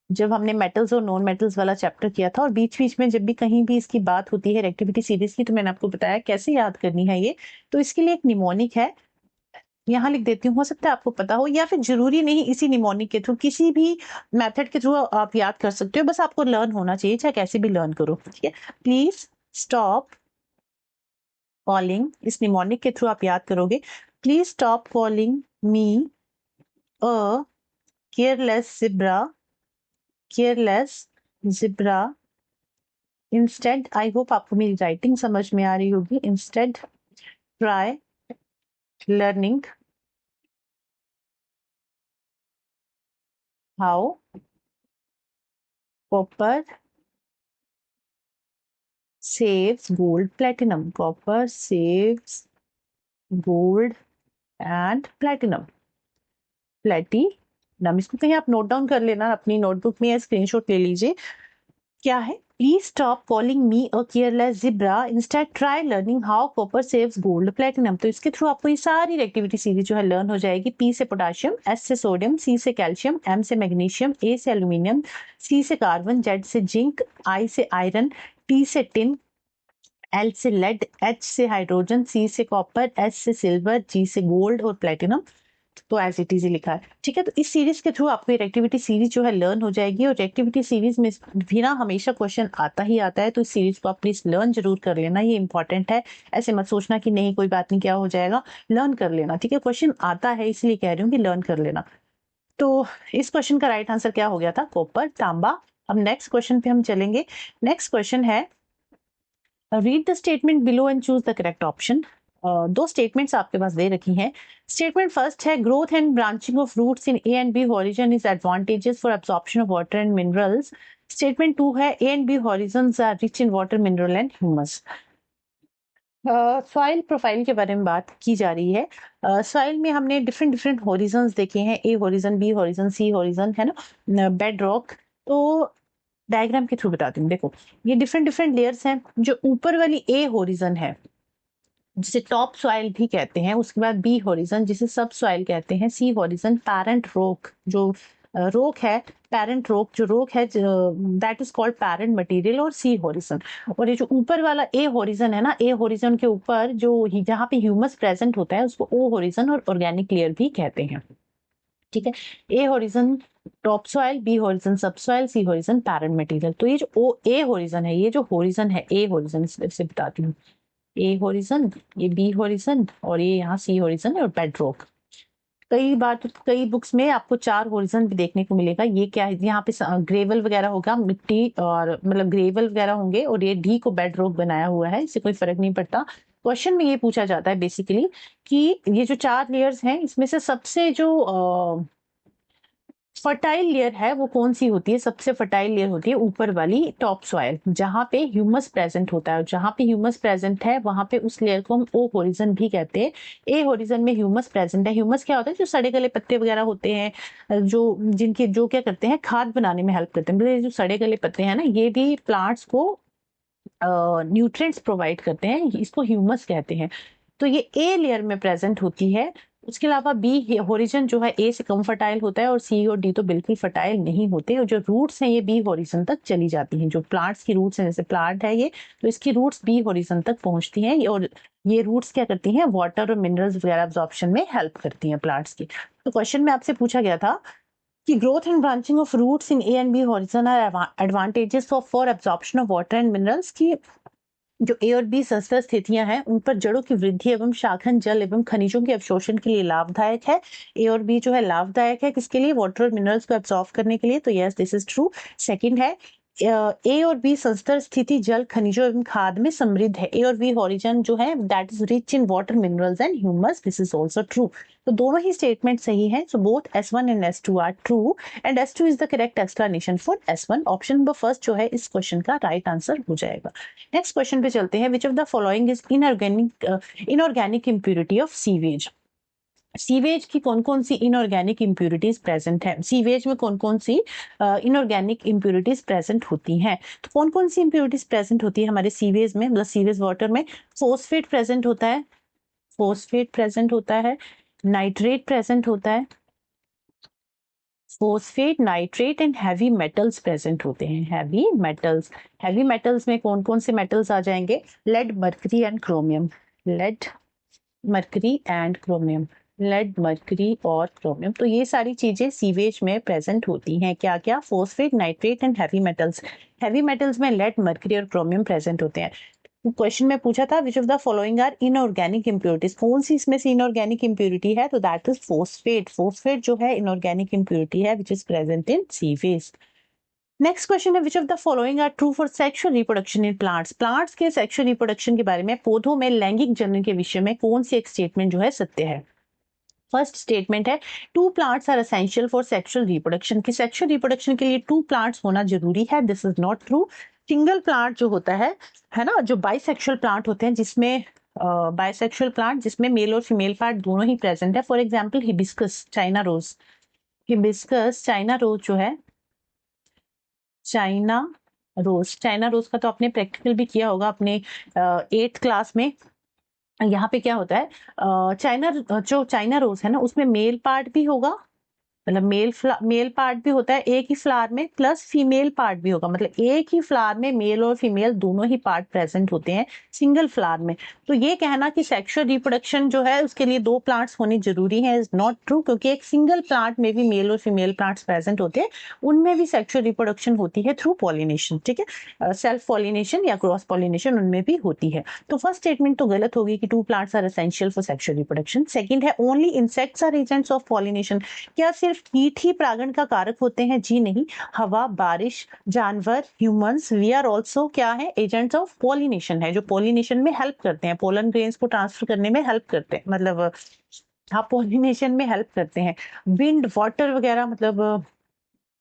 जब हमने मेटल्स और नॉन मेटल्स वाला चैप्टर किया था, और बीच बीच में जब भी कहीं भी इसकी बात होती है रिएक्टिविटी सीरीज की तो मैंने आपको बताया कैसे याद करनी है ये। तो इसके लिए एक निमोनिक है, यहाँ लिख देती हूँ, हो सकता है आपको पता हो, या फिर जरूरी नहीं इसी निमोनिक के थ्रू, किसी भी मेथड के थ्रू आप याद कर सकते हो, बस आपको लर्न होना चाहिए, चाहे कैसे भी लर्न करो। ठीक है, प्लीज स्टॉप कॉलिंग, इस निमोनिक के थ्रू आप याद करोगे, please stop calling me a careless zebra, careless zebra. Instead, I hope आपको मेरी राइटिंग समझ में आ रही होगी, instead try learning how copper saves gold platinum, copper saves gold and platinum, इसको कहीं आप नोट डाउन कर लेना अपनी नोटबुक में या स्क्रीनशॉट ले लीजिए। क्या है, please stop calling me a careless zebra, instead try learning how copper saves gold platinum. तो इसके थ्रू आपको ये सारी एक्टिविटी सीरीज जो है लर्न हो जाएगी। पी से पोटाशियम, एस से सोडियम, सी से कैल्शियम, एम से मैग्नीशियम, ए से एल्यूमिनियम, सी से कार्बन, जेड से जिंक, आई से आयरन, टी से टिन, एल से लेड, एच से हाइड्रोजन, सी से कॉपर, एस से सिल्वर, जी से गोल्ड और प्लेटिनम। तो एज इट इज लिखा है। ठीक है, तो इस सीरीज के थ्रू आपको एक्टिविटी सीरीज जो है लर्न हो जाएगी, और एक्टिविटी सीरीज में भी ना हमेशा क्वेश्चन आता ही आता है, तो इस सीरीज को आप प्लीज लर्न जरूर कर लेना, ये इंपॉर्टेंट है। ऐसे मत सोचना कि नहीं कोई बात नहीं क्या हो जाएगा, लर्न कर लेना। ठीक है, क्वेश्चन आता है इसलिए कह रही हूँ कि लर्न कर लेना। तो इस क्वेश्चन का राइट आंसर क्या हो गया था, कॉपर, तांबा। अब नेक्स्ट क्वेश्चन पे हम चलेंगे। नेक्स्ट क्वेश्चन है, read the statement below and choose the correct option. दो स्टेटमेंट्स आपके पास दे रखी हैं। स्टेटमेंट फर्स्ट है, growth and branching of roots in A and B horizon is advantages for absorption of water and minerals. Statement two है, A and B horizons are rich in water, mineral and humus. Soil profile के बारे में बात की जा रही है। सॉइल में हमने डिफरेंट डिफरेंट हॉरिजन्स देखे हैं, ए हॉरिजन, बी हॉरिजन, सी हॉरिजन, है ना, बेड रॉक। तो डायग्राम के थ्रू बताती हूँ, देखो ये डिफरेंट डिफरेंट लेयर्स हैं। जो ऊपर वाली ए हॉरिजन है जिसे टॉप सॉइल भी कहते हैं, उसके बाद बी हॉरिजन जिसे सब सॉइल कहते हैं, सी हॉरिजन पैरेंट रॉक, जो रोक है, पेरेंट रोक जो रोक है, that is called parent material, और सी हॉरिजन। और ये जो ऊपर वाला ए हॉरिजन है ना, ए हॉरिजन के ऊपर जो जहाँ पे ह्यूमस प्रेजेंट होता है उसको ओ हॉरिजन और ऑर्गेनिक लेयर भी कहते हैं। ठीक है, A horizon top soil, B horizon sub soil, C horizon parent material. तो ये जो ओ ए हॉरिजन है, ये जो हॉरिजन है ए हॉरिजन, इसे बताती हूँ, ए हॉरिजन, ये बी हॉरिजन और ये यहाँ सी हॉरिजन और बेडरॉक। कई बार तो कई बुक्स में आपको 4 हॉरिजन भी देखने को मिलेगा। ये क्या है, यहाँ पे ग्रेवल वगैरह होगा, मिट्टी और मतलब ग्रेवल वगैरह होंगे, और ये डी को बेड रॉक बनाया हुआ है, इससे कोई फर्क नहीं पड़ता। क्वेश्चन में ये पूछा जाता है बेसिकली कि ये जो 4 लेयर्स हैं इसमें से सबसे जो फर्टाइल लेयर है वो कौन सी होती है। सबसे फर्टाइल लेयर होती है ऊपर वाली टॉप सॉइल, जहाँ पे ह्यूमस प्रेजेंट होता है, और जहाँ पे ह्यूमस प्रेजेंट है वहां पे उस लेयर को हम ओ होरिजन भी कहते हैं। ए होरिजन में ह्यूमस प्रेजेंट है। ह्यूमस क्या होता है, जो सड़े गले पत्ते वगैरह होते हैं, जो जिनके जो क्या करते हैं, खाद बनाने में हेल्प करते हैं। मतलब जो सड़े गले पत्ते हैं ना, ये भी प्लांट्स को न्यूट्रिएंट्स प्रोवाइड करते हैं, इसको ह्यूमस कहते हैं। तो ये ए लेयर में प्रेजेंट होती है। उसके अलावा बी होरिजन जो है ए से कम फर्टाइल होता है, और सी और डी तो बिल्कुल फर्टाइल नहीं होते। और जो रूट्स हैं ये बी होरिजन तक चली जाती हैं। जो प्लांट्स की रूट्स हैं, जैसे प्लांट है ये, तो इसकी रूट्स बी होरिजन तक पहुंचती हैं, और ये रूट्स क्या करती हैं, वाटर और मिनरल्स वगैरह अब्जॉर्प्शन में हेल्प करती हैं प्लांट्स की। तो क्वेश्चन में आपसे पूछा गया था कि growth and branching of roots in A and B horizon are advantages for absorption of water and minerals, की जो ए और बी संस्था स्थितियां हैं उन पर जड़ों की वृद्धि एवं शाखन जल एवं खनिजों के अवशोषण के लिए लाभदायक है। ए और बी जो है लाभदायक है किसके लिए, वाटर और मिनरल्स को एब्जॉर्ब करने के लिए। तो yes, this is true. Second है, ए और बी संस्तर स्थिति जल खनिजों एवं खाद में समृद्ध है। ए और बी हॉरिजन जो है that is rich in water minerals and humus, this is also true. तो दोनों ही स्टेटमेंट सही हैं। So both S1 and S2 are true, and S2 is the correct explanation for S1। Option number first जो है इस क्वेश्चन का राइट आंसर हो जाएगा। नेक्स्ट क्वेश्चन पे चलते हैं। विच of the following is inorganic impurity of sewage. Sewage की कौन कौन सी इनऑर्गेनिक इम्प्यूरिटीज प्रेजेंट है, सीवेज में कौन कौन सी इनऑर्गेनिक इम्प्यूरिटीज प्रेजेंट होती हैं। तो कौन कौन सी इम्प्यूरिटीज प्रेजेंट होती है हमारे सीवेज में, मतलब सीवेज वाटर में। फोस्फेट प्रेजेंट होता है, फोस्फेट प्रेजेंट होता है, नाइट्रेट प्रेजेंट होता है, phosphate, nitrate and heavy metals present होते हैं। हैवी मेटल्स, हैवी मेटल्स में कौन कौन से मेटल्स आ जाएंगे, lead, mercury and chromium. Lead, mercury and chromium, lead, mercury और क्रोमियम। तो ये सारी चीजें सीवेज में प्रेजेंट होती हैं। क्या क्या, phosphate, nitrate and heavy metals. Heavy metals में लेड, मरकरी और क्रोमियम प्रेजेंट होते हैं। क्वेश्चन में पूछा था which of the following are inorganic impurities, कौन सी इसमें से इनऑर्गेनिक इम्प्योरिटी है, तो दैट इज फोस्फेट। फोस्फेट जो है इनऑर्गेनिक इम्प्योरिटी है which is present in sewage. Next question है which of the following are true for sexual reproduction in plants. Plants के सेक्सुअल रिप्रोडक्शन के बारे में, पौधों में लैंगिक जनन के विषय में कौन सी एक स्टेटमेंट जो है सत्य है। फर्स्ट स्टेटमेंट है, two plants are essential for sexual reproduction, की सेक्सुअल रिप्रोडक्शन के लिए टू प्लांट्स होना जरूरी है। This is not true. Single plant जो होता है ना, जो बाइसेक्सुअल प्लांट होते हैं, जिसमें बाइसेक्सुअल प्लांट जिसमें मेल और फीमेल पार्ट दोनों ही प्रेजेंट है। For example hibiscus, China rose. Hibiscus, China rose जो है, चाइना रोज, चाइना रोज का तो आपने प्रैक्टिकल भी किया होगा अपने 8th क्लास में। यहाँ पे क्या होता है, जो चाइना रोज है ना, उसमें मेल पार्ट भी होगा, मतलब मेल पार्ट भी होता है एक ही फ्लावर में, प्लस फीमेल पार्ट भी होगा। मतलब एक ही फ्लावर में मेल और फीमेल दोनों ही पार्ट प्रेजेंट होते हैं सिंगल फ्लावर में। तो ये कहना कि सेक्सुअल रिप्रोडक्शन जो है उसके लिए 2 प्लांट्स होने जरूरी है इज नॉट ट्रू, क्योंकि एक सिंगल प्लांट में भी मेल और फीमेल प्लांट्स प्रेजेंट होते हैं, उनमें भी सेक्सुअल रिप्रोडक्शन होती है थ्रू पॉलिनेशन। ठीक है, सेल्फ पॉलिनेशन या क्रॉस पॉलिनेशन उनमें भी होती है। तो फर्स्ट स्टेटमेंट तो गलत होगी कि 2 plants are essential for sexual reproduction. Second है, only insects are agents of pollination. क्या सिर्फ कीट ही परागण का कारक होते हैं? जी नहीं, हवा, बारिश, जानवर, ह्यूमंस, वी आर ऑल्सो क्या है, एजेंट्स ऑफ पॉलिनेशन है, जो पॉलिनेशन में हेल्प करते हैं, पोलन ग्रेन्स को ट्रांसफर करने में हेल्प करते हैं, मतलब हाँ पॉलिनेशन में हेल्प करते हैं। विंड, वाटर वगैरह, मतलब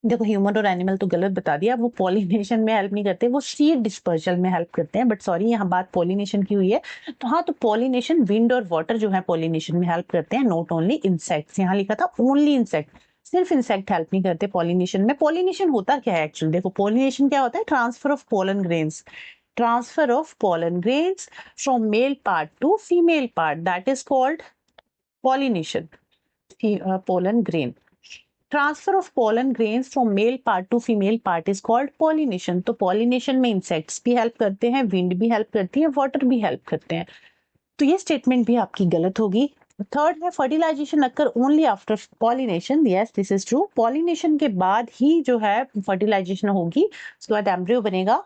देखो ह्यूमन और एनिमल तो गलत बता दिया, वो पॉलिनेशन में हेल्प नहीं करते, वो सीड डिस्पर्सल में हेल्प करते हैं। बट सॉरी, यहाँ बात पॉलिनेशन की हुई है। तो हाँ, तो पॉलिनेशन, विंड और वाटर जो है पॉलिनेशन में हेल्प करते हैं, नॉट ओनली इंसेक्ट्स। यहाँ लिखा था ओनली इंसेक्ट, सिर्फ इंसेक्ट हेल्प नहीं करते पॉलिनेशन में। पॉलिनेशन होता क्या है एक्चुअली, देखो पॉलिनेशन क्या होता है, transfer of pollen grains, transfer of pollen grains from male part two female part, that is called pollination. Pollen grain, transfer of pollen grains from male part two female part is called pollination. तो पॉलिनेशन में इंसेक्ट्स भी हेल्प करते हैं, विंड भी हेल्प करती है, वाटर भी हेल्प करते हैं। तो ये स्टेटमेंट भी आपकी गलत होगी। थर्ड है, fertilization occur only after pollination. Yes, this is true. Pollination के बाद ही जो है फर्टिलाइजेशन होगी, उसके बाद एम्ब्रियो बनेगा।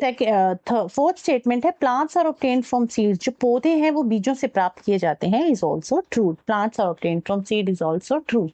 फोर्थ स्टेटमेंट है plants are obtained from seeds, जो पौधे हैं वो बीजों से प्राप्त किए जाते हैं, is also true. Plants are obtained from seed is also true.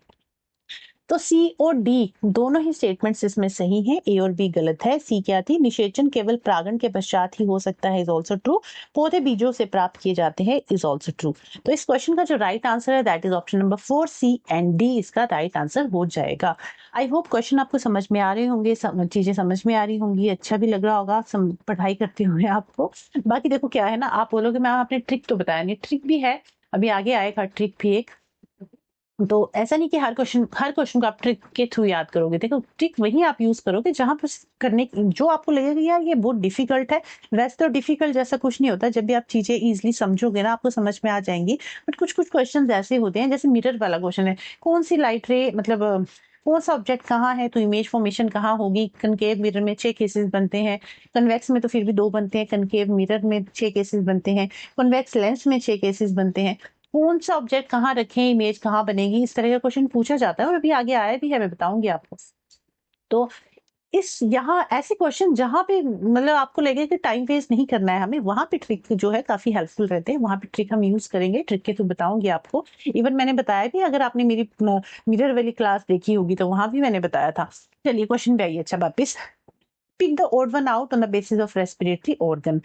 तो सी और डी दोनों ही स्टेटमेंट्स इसमें सही हैं, ए और बी गलत है। सी क्या थी, निषेचन केवल परागण के पश्चात ही हो सकता है, इज ऑल्सो ट्रू। पौधे बीजों से प्राप्त किए जाते हैं, इज ऑल्सो ट्रू। तो इस क्वेश्चन का जो राइट आंसर है that is option number 4, C and D इसका राइट आंसर हो जाएगा। आई होप क्वेश्चन आपको समझ में आ रहे होंगे, चीजें समझ में आ रही होंगी, अच्छा भी लग रहा होगा पढ़ाई करते हुए आपको। बाकी देखो क्या है ना, आप बोलोगे मैम आपने ट्रिक तो बताया नहीं, ट्रिक भी है, अभी आगे आएगा ट्रिक भी एक। तो ऐसा नहीं कि हर क्वेश्चन को आप ट्रिक के थ्रू याद करोगे। देखो ट्रिक वही आप यूज करोगे जहां पर करने जो आपको लगेगा यार ये बहुत डिफिकल्ट है। वैसे तो डिफिकल्ट जैसा कुछ नहीं होता, जब भी आप चीजें इजीली समझोगे ना आपको समझ में आ जाएंगी। बट कुछ कुछ क्वेश्चन ऐसे होते हैं, जैसे मिरर वाला क्वेश्चन है, कौन सी लाइट रे मतलब कौन सा ऑब्जेक्ट कहाँ है तो इमेज फॉर्मेशन कहाँ होगी। कनकेव मिरर में 6 केसेस बनते हैं, कन्वेक्स में तो फिर भी 2 बनते हैं, कनकेव मिरर में 6 केसेस बनते हैं, कन्वेक्स लेंस में 6 केसेस बनते हैं। कौन सा ऑब्जेक्ट कहाँ रखें, इमेज कहाँ बनेगी, इस तरह का क्वेश्चन पूछा जाता है और अभी आगे आया भी है, मैं बताऊंगी आपको। तो इस यहाँ ऐसे क्वेश्चन जहां पे मतलब आपको लगे कि टाइम वेस्ट नहीं करना है हमें, वहां पे ट्रिक जो है काफी हेल्पफुल रहते हैं, वहां पे ट्रिक हम यूज करेंगे, ट्रिक के तो बताऊंगी आपको। इवन मैंने बताया भी, अगर आपने मेरी मिरर वाली क्लास देखी होगी तो वहां भी मैंने बताया था। चलिए क्वेश्चन पे आइए। अच्छा वापिस, pick the odd one out on the basis of respiratory organ.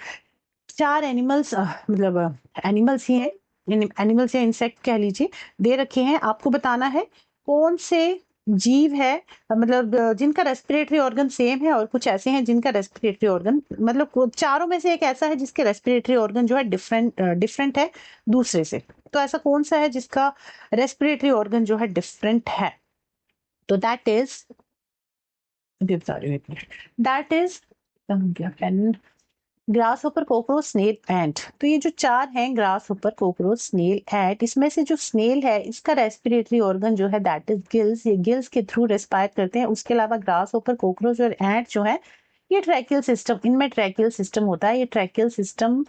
4 animals मतलब एनिमल्स ही हैं, एनिमल्स या इंसेक्ट कह लीजिए, दे रखे हैं, आपको बताना है कौन से जीव है मतलब जिनका रेस्पिरेटरी ऑर्गन सेम है, और कुछ ऐसे हैं जिनका रेस्पिरेटरी ऑर्गन मतलब चारों में से एक ऐसा है जिसके रेस्पिरेटरी ऑर्गन जो है डिफरेंट है दूसरे से। तो ऐसा कौन सा है जिसका रेस्पिरेटरी ऑर्गन जो है डिफरेंट है? तो that is pen, grasshopper, cockroach, snail, ant. तो ये जो 4 हैं, grasshopper, cockroach, snail, ant, इसमें से जो स्नेल है इसका रेस्पिरेटरी ऑर्गन जो है दैट इज गिल्स, ये गिल्स के थ्रू रेस्पायर करते हैं। उसके अलावा ग्रास होपर, कॉकरोच और एंट जो है ये ट्रैकियल सिस्टम, इनमें ट्रैकियल सिस्टम होता है, ये ट्रैकियल सिस्टम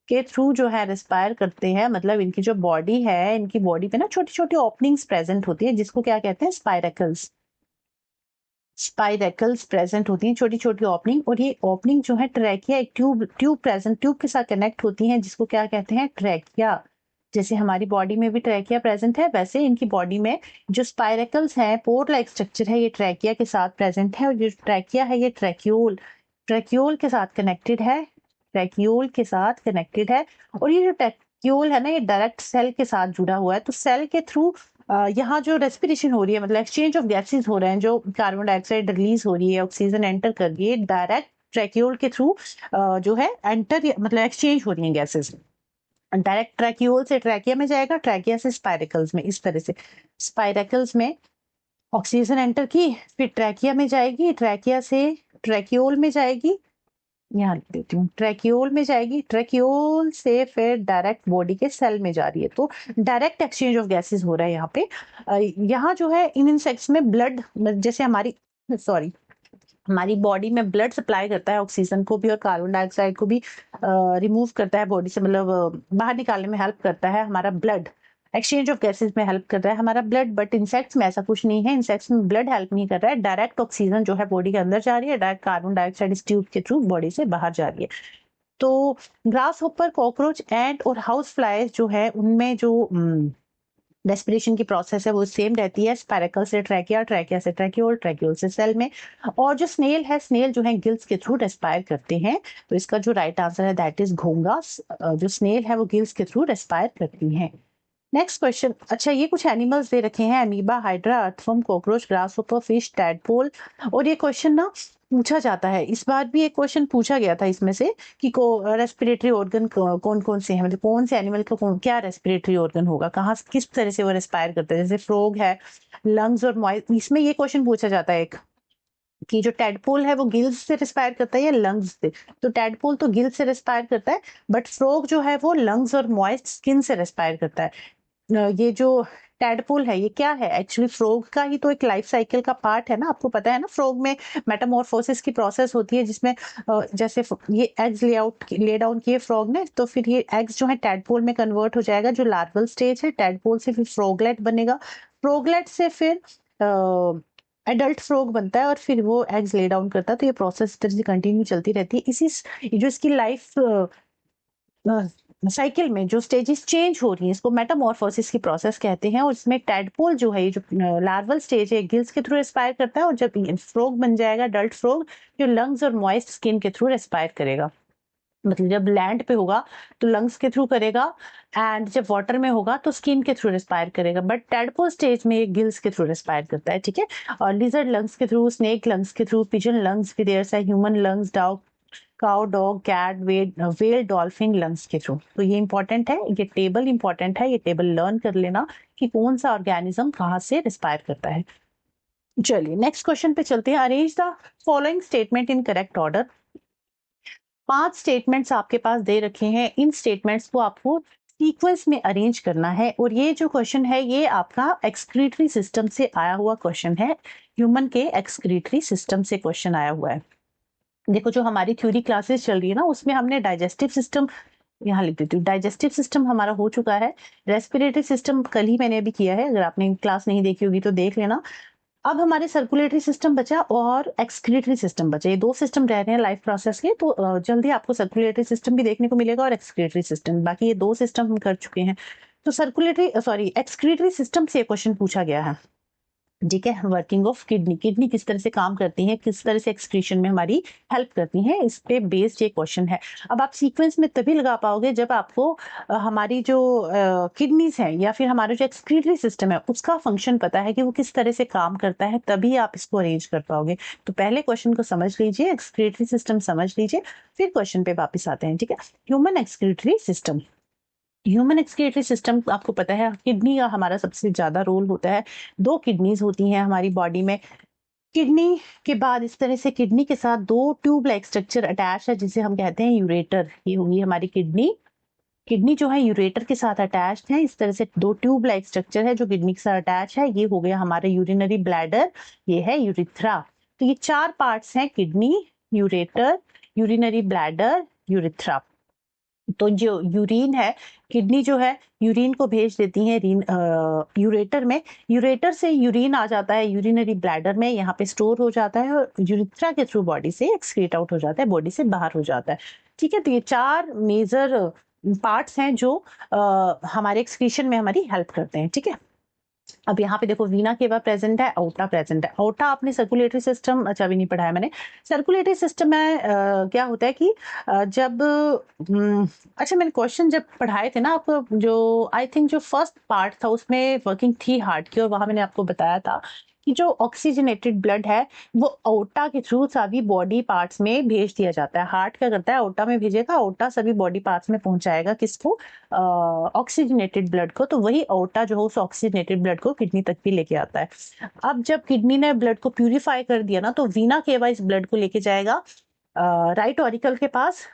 के थ्रू जो है रेस्पायर करते हैं। मतलब इनकी जो बॉडी है, इनकी बॉडी पे ना छोटी छोटी ओपनिंग्स प्रेजेंट होती है, जिसको क्या कहते हैं, स्पाइरेकल्स। स्पाइरेकल्स प्रेजेंट होती हैं, छोटी छोटी ओपनिंग, और ये ओपनिंग जो है ट्रैकिया, एक ट्यूब प्रेजेंट, ट्यूब के साथ कनेक्ट होती हैं, जिसको क्या कहते हैं, ट्रैकिया। जैसे हमारी बॉडी में भी ट्रैकिया प्रेजेंट है, वैसे इनकी बॉडी में जो स्पाइरेकल्स हैं, पोर लाइक स्ट्रक्चर है, ये ट्रैकिया के साथ प्रेजेंट है। और जो ट्रैकिया है ये ट्रैक्यूल, ट्रैक्यूल के साथ कनेक्टेड है, ट्रैक्यूल के साथ कनेक्टेड है। और ये जो ट्रैक्यूल है ना, ये डायरेक्ट सेल के साथ जुड़ा हुआ है। तो सेल के थ्रू यहाँ जो रेस्पिरेशन हो रही है, मतलब एक्सचेंज ऑफ गैसेस हो रहे हैं, जो कार्बन डाइऑक्साइड रिलीज हो रही है, ऑक्सीजन एंटर कर रही है, डायरेक्ट ट्रैक्यूल के थ्रू जो है एंटर मतलब एक्सचेंज हो रही है गैसेस। डायरेक्ट ट्रैक्यूल से ट्रैकिया में जाएगा, ट्रैकिया से स्पाइरेकल्स में, इस तरह से स्पाइरेकल्स में ऑक्सीजन एंटर की, फिर ट्रैकिया में जाएगी, ट्रैकिया से ट्रैक्यूल में जाएगी, यहाँ लिख देती हूँ, ट्रैक्यूल में जाएगी, ट्रैक्यूल से फिर डायरेक्ट बॉडी के सेल में जा रही है। तो डायरेक्ट एक्सचेंज ऑफ गैसेस हो रहा है यहाँ पे। यहाँ जो है इन इंसेक्ट्स में ब्लड, जैसे हमारी बॉडी में ब्लड सप्लाई करता है ऑक्सीजन को भी और कार्बन डाइऑक्साइड को भी रिमूव करता है बॉडी से, मतलब बाहर निकालने में हेल्प करता है हमारा ब्लड, एक्सचेंज ऑफ गैसेस में हेल्प कर रहा है हमारा ब्लड। बट इंसेक्ट्स में ऐसा कुछ नहीं है, इंसेक्ट्स में ब्लड हेल्प नहीं कर रहा है, डायरेक्ट ऑक्सीजन जो है बॉडी के अंदर जा रही है, डायरेक्ट कार्बन डाइऑक्साइड इस ट्यूब के थ्रू बॉडी से बाहर जा रही है। तो ग्रास होपर, कॉकरोच, एंट और हाउस फ्लाइज जो है उनमें जो रेस्पिरेशन की प्रोसेस है वो सेम रहती है, स्पाइरेकल से ट्रैकिया, ट्रैकिया से ट्रैक्यूल, ट्रैक्यूल से सेल में। और जो स्नेल है, स्नेल जो है गिल्स के थ्रू रेस्पायर करते हैं। तो इसका जो राइट आंसर है दैट इज घोंगा, जो स्नेल है वो गिल्स के थ्रू रेस्पायर करती हैं। नेक्स्ट क्वेश्चन, अच्छा ये कुछ एनिमल्स दे रखे हैं, amoeba, hydra, earthworm, cockroach, grasshopper, fish, tadpole. और ये क्वेश्चन ना पूछा जाता है, इस बार भी एक क्वेश्चन पूछा गया था इसमें से कि रेस्पिरेटरी ऑर्गन कौन कौन से हैं, मतलब कौन से एनिमल का क्या रेस्पिरेटरी ऑर्गन होगा, कहाँ किस तरह से वो रेस्पायर करते हैं। जैसे फ्रॉग है, लंग्स और मॉइस, इसमें ये क्वेश्चन पूछा जाता है एक कि जो टैडपोल है वो गिल्स से रेस्पायर करता है या लंग्स से। तो टैडपोल तो गिल्स से रेस्पायर करता है, बट फ्रॉग जो है वो लंग्स और मॉइस्ट स्किन से रेस्पायर करता है। ये जो टैडपोल है ये क्या है, एक्चुअली फ्रॉग का ही तो एक लाइफ साइकिल का पार्ट है ना, आपको पता है ना, फ्रॉग में मेटामॉर्फोसिस की प्रोसेस होती है, जिसमें जैसे ये एग्स ले डाउन किए फ्रॉग ने, तो फिर ये एग्स जो है टैडपोल में कन्वर्ट हो जाएगा, जो लार्वल स्टेज है, टैडपोल से फिर फ्रॉगलेट बनेगा, फ्रॉगलेट से फिर एडल्ट फ्रॉग बनता है और फिर वो एग्स ले डाउन करता है। तो ये प्रोसेस तरह से कंटिन्यू चलती रहती है। इसी जो इसकी लाइफ साइकिल में जो स्टेजेस चेंज हो रही है, इसको मेटामॉर्फोसिस की प्रोसेस कहते हैं। और इसमें टैडपोल जो है, ये जो लार्वल स्टेज है, गिल्स के थ्रू रेस्पायर करता है, और जब फ्रॉग बन जाएगा अडल्ट फ्रॉग, जो लंग्स और मॉइस्ट स्किन के थ्रू रेस्पायर करेगा। मतलब जब लैंड पे होगा तो लंग्स के थ्रू करेगा, एंड जब वाटर में होगा तो स्किन के थ्रू रेस्पायर करेगा। बट टैडपोल स्टेज में ये गिल्स के थ्रू रेस्पायर करता है, ठीक है। और लिजर्ड लंग्स के थ्रू, स्नेक लंग्स के थ्रू, पिजन लंग्स भी देयर से, human lungs, cow, dog, cat, whale, dolphin lungs के थ्रू। तो ये इंपॉर्टेंट है, ये टेबल इंपॉर्टेंट है, ये टेबल लर्न कर लेना कि कौन सा ऑर्गेनिज्म कहाँ से रेस्पायर करता है। चलिए नेक्स्ट क्वेश्चन पे चलते हैं। Arrange the following statement in correct order. 5 statements आपके पास दे रखे हैं, इन स्टेटमेंट्स को आपको सीक्वेंस में अरेंज करना है। और ये जो क्वेश्चन है ये आपका एक्सक्रीटरी सिस्टम से आया हुआ क्वेश्चन है, ह्यूमन के एक्सक्रीटरी सिस्टम से क्वेश्चन आया हुआ है। देखो जो हमारी थ्योरी क्लासेस चल रही है ना, उसमें हमने डाइजेस्टिव सिस्टम, यहाँ लिख देती हूँ, डाइजेस्टिव सिस्टम हमारा हो चुका है। रेस्पिरेटरी सिस्टम कल ही मैंने अभी किया है, अगर आपने क्लास नहीं देखी होगी तो देख लेना। अब हमारे सर्कुलेटरी सिस्टम बचा और एक्सक्रीटरी सिस्टम बचा, ये 2 सिस्टम रह रहे हैं लाइफ प्रोसेस के। तो जल्दी आपको सर्कुलेटरी सिस्टम भी देखने को मिलेगा और एक्सक्रीटरी सिस्टम, बाकी ये 2 सिस्टम हम कर चुके हैं। तो एक्सक्रीटरी सिस्टम से क्वेश्चन पूछा गया है, ठीक है। वर्किंग ऑफ किडनी, किडनी किस तरह से काम करती है, किस तरह से एक्सक्रीशन में हमारी हेल्प करती है, इस पे बेस्ड ये क्वेश्चन है। अब आप सीक्वेंस में तभी लगा पाओगे जब आपको हमारी जो किडनीज है या फिर हमारा जो एक्सक्रीटरी सिस्टम है उसका फंक्शन पता है कि वो किस तरह से काम करता है, तभी आप इसको अरेंज कर पाओगे। तो पहले क्वेश्चन को समझ लीजिए, एक्सक्रीटरी सिस्टम समझ लीजिए, फिर क्वेश्चन पे वापिस आते हैं, ठीक है। Human excretory system, human excretory system आपको पता है किडनी का हमारा सबसे ज्यादा रोल होता है। 2 किडनीज होती हैं हमारी बॉडी में। किडनी के बाद इस तरह से किडनी के साथ 2 ट्यूब लाइक स्ट्रक्चर अटैच है, जिसे हम कहते हैं यूरेटर। ये होगी हमारी किडनी। किडनी जो है यूरेटर के साथ अटैच है, इस तरह से 2 ट्यूब लाइक स्ट्रक्चर है जो किडनी के साथ अटैच है। ये हो गया हमारा यूरिनरी ब्लैडर, ये है यूरिथ्रा। तो ये 4 पार्ट्स हैं, kidney, ureter, urinary bladder, urethra. तो जो यूरिन है, किडनी जो है यूरिन को भेज देती है यूरेटर में, यूरेटर से यूरिन आ जाता है यूरिनरी ब्लैडर में, यहाँ पे स्टोर हो जाता है और यूरिथ्रा के थ्रू बॉडी से एक्सक्रीट आउट हो जाता है, बॉडी से बाहर हो जाता है, ठीक है। तो ये 4 मेजर पार्ट्स हैं जो हमारे एक्सक्रीशन में हमारी हेल्प करते हैं, ठीक है। अब यहाँ पे देखो वीना केवा प्रेजेंट है, ओटा प्रेजेंट है। ओटा आपने सर्कुलेटरी सिस्टम, अच्छा अभी नहीं पढ़ाया मैंने। सर्कुलेटरी सिस्टम में क्या होता है कि जब अच्छा मैंने क्वेश्चन जब पढ़ाए थे ना आपको, जो आई थिंक जो फर्स्ट पार्ट था उसमें वर्किंग थी हार्ट की, और वहां मैंने आपको बताया था कि जो ऑक्सीजनेटेड ब्लड है वो ओटा के थ्रू सभी बॉडी पार्ट्स में भेज दिया जाता है। हार्ट क्या करता है, ओटा में भेजेगा, ओटा सभी बॉडी पार्ट्स में पहुंचाएगा किसको, ऑक्सीजनेटेड ब्लड को। तो वही ओटा जो है उस ऑक्सीजनेटेड ब्लड को किडनी तक भी लेके आता है। अब जब किडनी ने ब्लड को प्यूरिफाई कर दिया ना, तो वीना केवा इस ब्लड को लेके जाएगा राइट ऑरिकल के पास,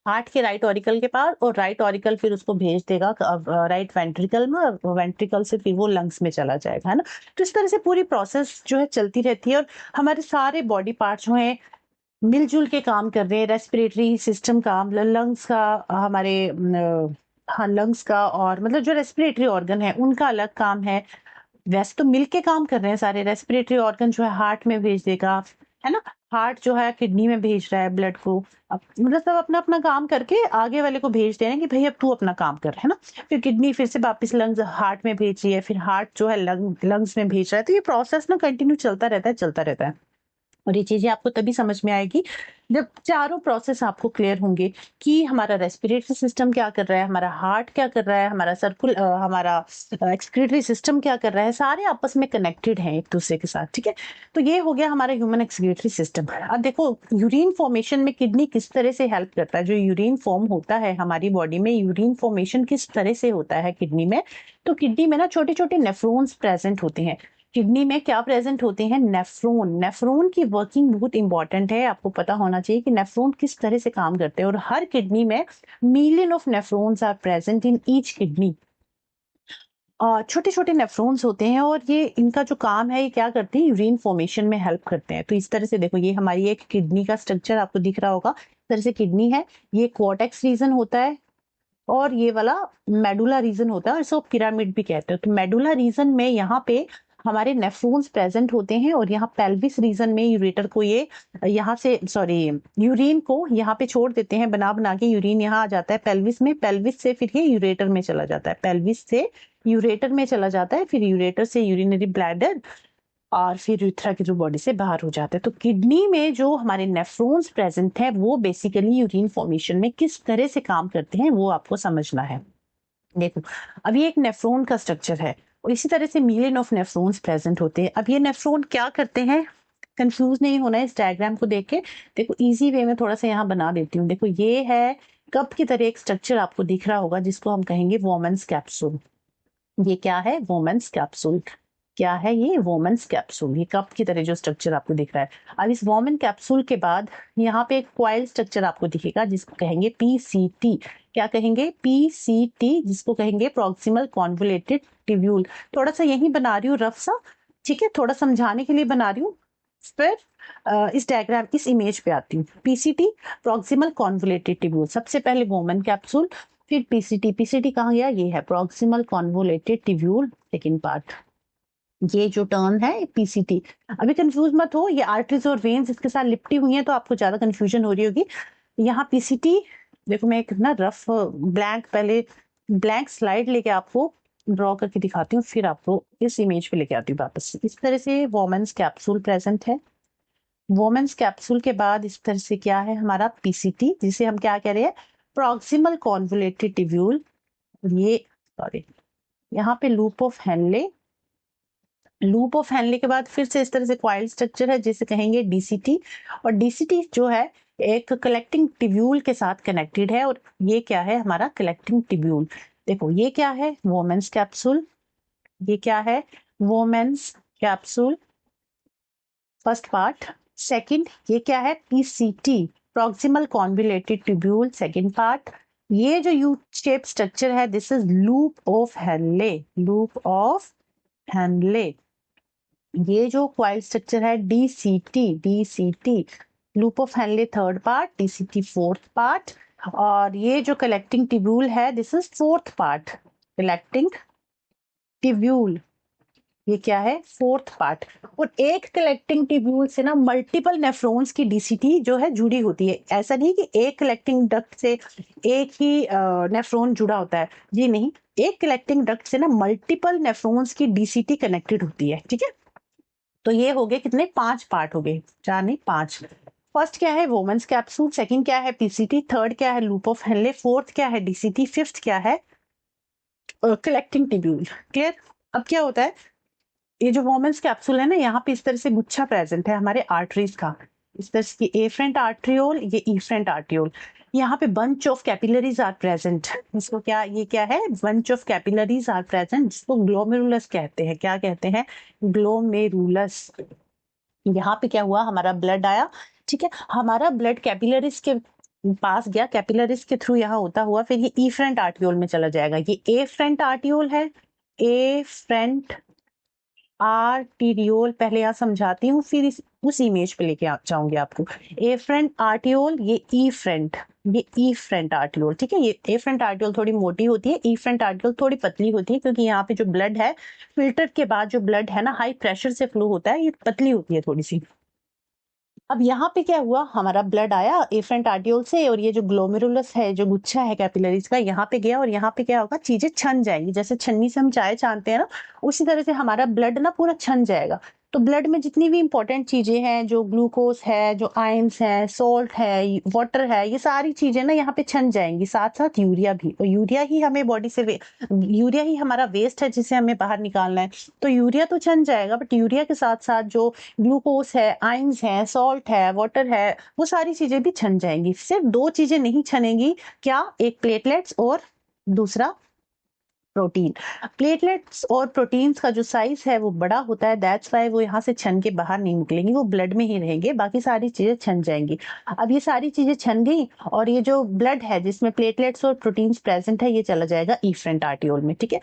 हार्ट के राइट ऑरिकल के पास, और राइट ऑरिकल फिर उसको भेज देगा राइट वेंट्रिकल में, और वेंट्रिकल से फिर वो लंग्स में चला जाएगा, है ना। तो इस तरह से पूरी प्रोसेस जो है चलती रहती है, और हमारे सारे बॉडी पार्ट जो है मिलजुल के काम कर रहे हैं। रेस्पिरेटरी सिस्टम का, लंग्स का, हमारे हाँ लंग्स का, और मतलब जो रेस्पिरेटरी ऑर्गन है उनका अलग काम है। वैसे तो मिलके काम कर रहे हैं सारे। रेस्पिरेटरी ऑर्गन जो है हार्ट में भेज देगा, है ना, हार्ट जो है किडनी में भेज रहा है ब्लड को। अब मतलब सब अपना अपना काम करके आगे वाले को भेज दे रहे हैं कि भाई अब तू अपना काम कर, है ना। फिर किडनी फिर से वापस लंग्स हार्ट में भेज रही है, फिर हार्ट जो है लंग्स में भेज रहा है। तो ये प्रोसेस ना कंटिन्यू चलता रहता है, चलता रहता है। और ये चीजें आपको तभी समझ में आएगी जब चारों प्रोसेस आपको क्लियर होंगे कि हमारा रेस्पिरेटरी सिस्टम क्या कर रहा है, हमारा हार्ट क्या कर रहा है, हमारा एक्सक्रीटरी सिस्टम क्या कर रहा है, सारे आपस में कनेक्टेड हैं एक दूसरे के साथ, ठीक है। तो ये हो गया हमारा ह्यूमन एक्सक्रीटरी सिस्टम। अब देखो यूरिन फॉर्मेशन में किडनी किस तरह से हेल्प करता है। जो यूरिन फॉर्म होता है हमारी बॉडी में, यूरिन फॉर्मेशन किस तरह से होता है किडनी में। तो किडनी में ना छोटे छोटे नेफ्रॉन्स प्रेजेंट होते हैं। किडनी में क्या प्रेजेंट होते हैं, नेफ्रॉन। नेफ्रॉन की वर्किंग बहुत इंपॉर्टेंट है, आपको पता होना चाहिए कि नेफ्रॉन किस तरह से काम करते हैं। और हर किडनी में million of nephrons are present in each kidney. छोटे छोटे नेफ्रॉन्स होते हैं, और ये इनका जो काम है, ये क्या करते हैं, यूरिन फॉर्मेशन में हेल्प करते हैं। तो इस तरह से देखो, ये हमारी एक किडनी का स्ट्रक्चर आपको दिख रहा होगा, इस तरह से किडनी है, ये क्वार्टेक्स रीजन होता है, और ये वाला मेडुला रीजन होता है, और इसको पिरामिड भी कहते हैं। तो मेडुला रीजन में यहाँ पे हमारे नेफ्रॉन्स प्रेजेंट होते हैं और यहाँ पेल्विस रीजन में यूरेटर को ये यहाँ से सॉरी यूरिन को यहाँ पे छोड़ देते हैं, बना बना के यूरिन यहाँ आ जाता है पेल्विस में, पेल्विस से फिर ये यूरेटर में चला जाता है, पेल्विस से यूरेटर में चला जाता है, फिर यूरेटर से यूरिनरी ब्लैडर और फिर यूरेथ्रा के जो बॉडी से बाहर हो जाता है। तो किडनी में जो हमारे नेफ्रॉन्स प्रेजेंट है वो बेसिकली यूरिन फॉर्मेशन में किस तरह से काम करते हैं वो आपको समझना है। देखो अब ये एक नेफ्रॉन का स्ट्रक्चर है और इसी तरह से मिलियन ऑफ नेफ्रॉन्स प्रेजेंट होते हैं। अब ये नेफ्रॉन क्या करते हैं, कंफ्यूज नहीं होना है इस डायग्राम को देख के। देखो इजी वे में थोड़ा सा यहाँ बना देती हूँ। देखो ये है कप की तरह एक स्ट्रक्चर आपको दिख रहा होगा जिसको हम कहेंगे वोमेंस कैप्सूल। ये क्या है, वोमेंस कैप्सूल। क्या है ये, वोमेंस कैप्सूल। ये कप की तरह जो स्ट्रक्चर आपको दिख रहा है। अब इस वोमेन कैप्सूल के बाद यहाँ पे एक क्वाइल स्ट्रक्चर आपको दिखेगा जिसको कहेंगे पीसीटी। क्या कहेंगे, पीसीटी, जिसको कहेंगे प्रॉक्सिमल कॉन्वोलेटेड ट्यूब्यूल। थोड़ा सा यही बना रही हूँ रफ सा, ठीक है, थोड़ा समझाने के लिए बना रही हूँ। फिर इस डायग्राम इस इमेज पे आती हूँ। पीसीटी प्रॉक्सिमल कॉन्वोलेटेड ट्यूब्यूल, सबसे पहले वोमेन कैप्सूल, फिर पीसीटी। पीसीटी कहाँ गया, ये है proximal convoluted tubule second part. ये जो टर्म है पीसीटी। अभी कंफ्यूज मत हो, ये आर्टरीज और वेन्स इसके साथ लिपटी हुई हैं तो आपको ज्यादा कंफ्यूजन हो रही होगी। यहाँ पीसीटी, देखो मैं एक ना रफ ब्लैंक पहले ब्लैंक स्लाइड लेके आपको ड्रॉ करके दिखाती हूँ, फिर आपको इस इमेज पे लेके आती हूँ वापस। इस तरह से वोमेंस कैप्सूल प्रेजेंट है। वोमेंस कैप्सूल के बाद इस तरह से क्या है हमारा पीसीटी, जिसे हम क्या कह रहे हैं, प्रॉक्सिमल कॉन्वोलेटेड ट्यूब्यूल। ये सॉरी यहाँ पे loop of Henle, loop of Henley के बाद फिर से इस तरह से क्वाइल स्ट्रक्चर है जिसे कहेंगे डीसीटी। और डीसीटी जो है एक कलेक्टिंग ट्यूब्यूल के साथ कनेक्टेड है और ये क्या है हमारा कलेक्टिंग ट्यूब्यूल। देखो ये क्या है, वोमेंस कैप्सूल। ये क्या है, Bowman's capsule first part. Second ये क्या है, PCT proximal convoluted tubule second part. ये जो यू शेप स्ट्रक्चर है this is loop of Henle, loop of Henle. ये जो क्वाइल स्ट्रक्चर है DCT, DCT loop of Henle third part, DCT fourth part. और ये जो कलेक्टिंग ट्यूब्यूल है this is fourth part, collecting tubule. ये क्या है, फोर्थ पार्ट। और एक कलेक्टिंग ट्यूब्यूल से ना मल्टीपल नेफ्रॉन्स की डीसीटी जो है जुड़ी होती है। ऐसा नहीं कि एक कलेक्टिंग डक्ट से एक ही नेफ्रॉन जुड़ा होता है, जी नहीं, एक कलेक्टिंग डक्ट से ना मल्टीपल नेफ्रॉन्स की डीसीटी कनेक्टेड होती है, ठीक है। तो ये हो गए कितने, 5 पार्ट हो गए, 4 नहीं 5। फर्स्ट क्या है वोमेंस कैप्सूल, सेकंड क्या है पीसीटी, थर्ड क्या है लूप ऑफ हेनले, फोर्थ क्या है डीसीटी, फिफ्थ क्या है कलेक्टिंग ट्यूब्यूल। क्लियर। अब क्या होता है, ये जो वोमेंस कैप्सूल है ना, यहाँ पे इस तरह से गुच्छा प्रेजेंट है हमारे आर्टरीज का। इस तरह से एफ्रेंट आर्ट्रियोल, ये इफ्रेंट आर्ट्रियोल। यहाँ पे bunch of capillaries are present. इसको क्या, ये क्या है, bunch of capillaries are present, जिसको ग्लोमेरुलस कहते हैं। क्या कहते हैं, ग्लोमेरुलस। यहाँ पे क्या हुआ, हमारा ब्लड आया, ठीक है, हमारा ब्लड कैपिलरीज के पास गया, कैपिलरीज के थ्रू यहाँ होता हुआ फिर ये इफ्रेंट आर्टियोल में चला जाएगा। ये एफ्रेंट आर्टियोल है, एफ्रेंट आर्टीरियोल पहले यहाँ समझाती हूँ, फिर उस इमेज पे लेके जाऊंगी आपको। एफ्रेंट आर्टियोल, ये इफ्रेंट, ये इफ्रेंट आर्टियोल, ठीक है। ये एफ्रेंट आर्टियोल थोड़ी मोटी होती है, इफ्रेंट आर्टियोल थोड़ी पतली होती है, क्योंकि यहाँ पे जो ब्लड है फिल्टर के बाद जो ब्लड है ना हाई प्रेशर से फ्लो होता है, ये पतली होती है थोड़ी सी। अब यहाँ पे क्या हुआ, हमारा ब्लड आया एफ्रेंट आर्टियोल से और ये जो ग्लोमेरुलस है, जो गुच्छा है कैपिलरीज का, यहाँ पे गया और यहाँ पे क्या होगा, चीजें छन जाएंगी। जैसे छन्नी से हम चाय छानते हैं ना, उसी तरह से हमारा ब्लड ना पूरा छन जाएगा। तो ब्लड में जितनी भी इंपॉर्टेंट चीजें हैं, जो ग्लूकोज है, जो आयंस है, सोल्ट है, वाटर है, ये सारी चीजें ना यहाँ पे छन जाएंगी, साथ साथ यूरिया भी। और यूरिया ही हमें बॉडी से यूरिया ही हमारा वेस्ट है जिसे हमें बाहर निकालना है। तो यूरिया तो छन जाएगा, बट यूरिया के साथ साथ जो ग्लूकोज है, आयंस है, सॉल्ट है, वाटर है, वो सारी चीजें भी छन जाएंगी। सिर्फ 2 चीजें नहीं छनेंगी, क्या, एक प्लेटलेट्स और दूसरा प्रोटीन। प्लेटलेट्स और प्रोटीन्स का जो साइज है वो बड़ा होता है, दैट्स वाई वो यहाँ से छन के बाहर नहीं निकलेंगी, वो ब्लड में ही रहेंगे, बाकी सारी चीजें छन जाएंगी। अब ये सारी चीजें छन गई और ये जो ब्लड है जिसमें प्लेटलेट्स और प्रोटीन्स प्रेजेंट है, ये चला जाएगा इफ्रेंट आर्टियोल में, ठीक है।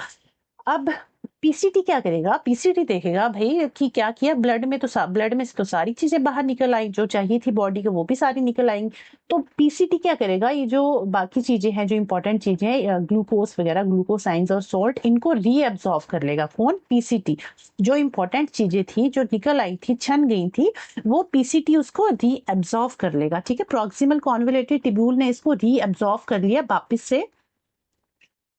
अब पीसीटी क्या करेगा, पीसीटी देखेगा भाई कि क्या किया ब्लड में, तो ब्लड में से तो सारी चीजें बाहर निकल आई जो चाहिए थी बॉडी को, वो भी सारी निकल आएंगी। तो पीसीटी क्या करेगा, ये जो बाकी चीजें हैं, जो इंपॉर्टेंट चीजें हैं, ग्लूकोज वगैरह, ग्लूकोसाइंस और सॉल्ट, इनको रीएब्सॉर्ब कर लेगा। कौन? पीसीटी। जो इंपॉर्टेंट चीजें थी, जो निकल आई थी, छन गई थी, वो पीसीटी उसको रीएब्सॉर्ब कर लेगा। ठीक है, प्रॉक्सिमल कॉन्वोल्यूटेड ट्यूब्यूल ने इसको रीएब्सॉर्ब कर लिया वापिस से,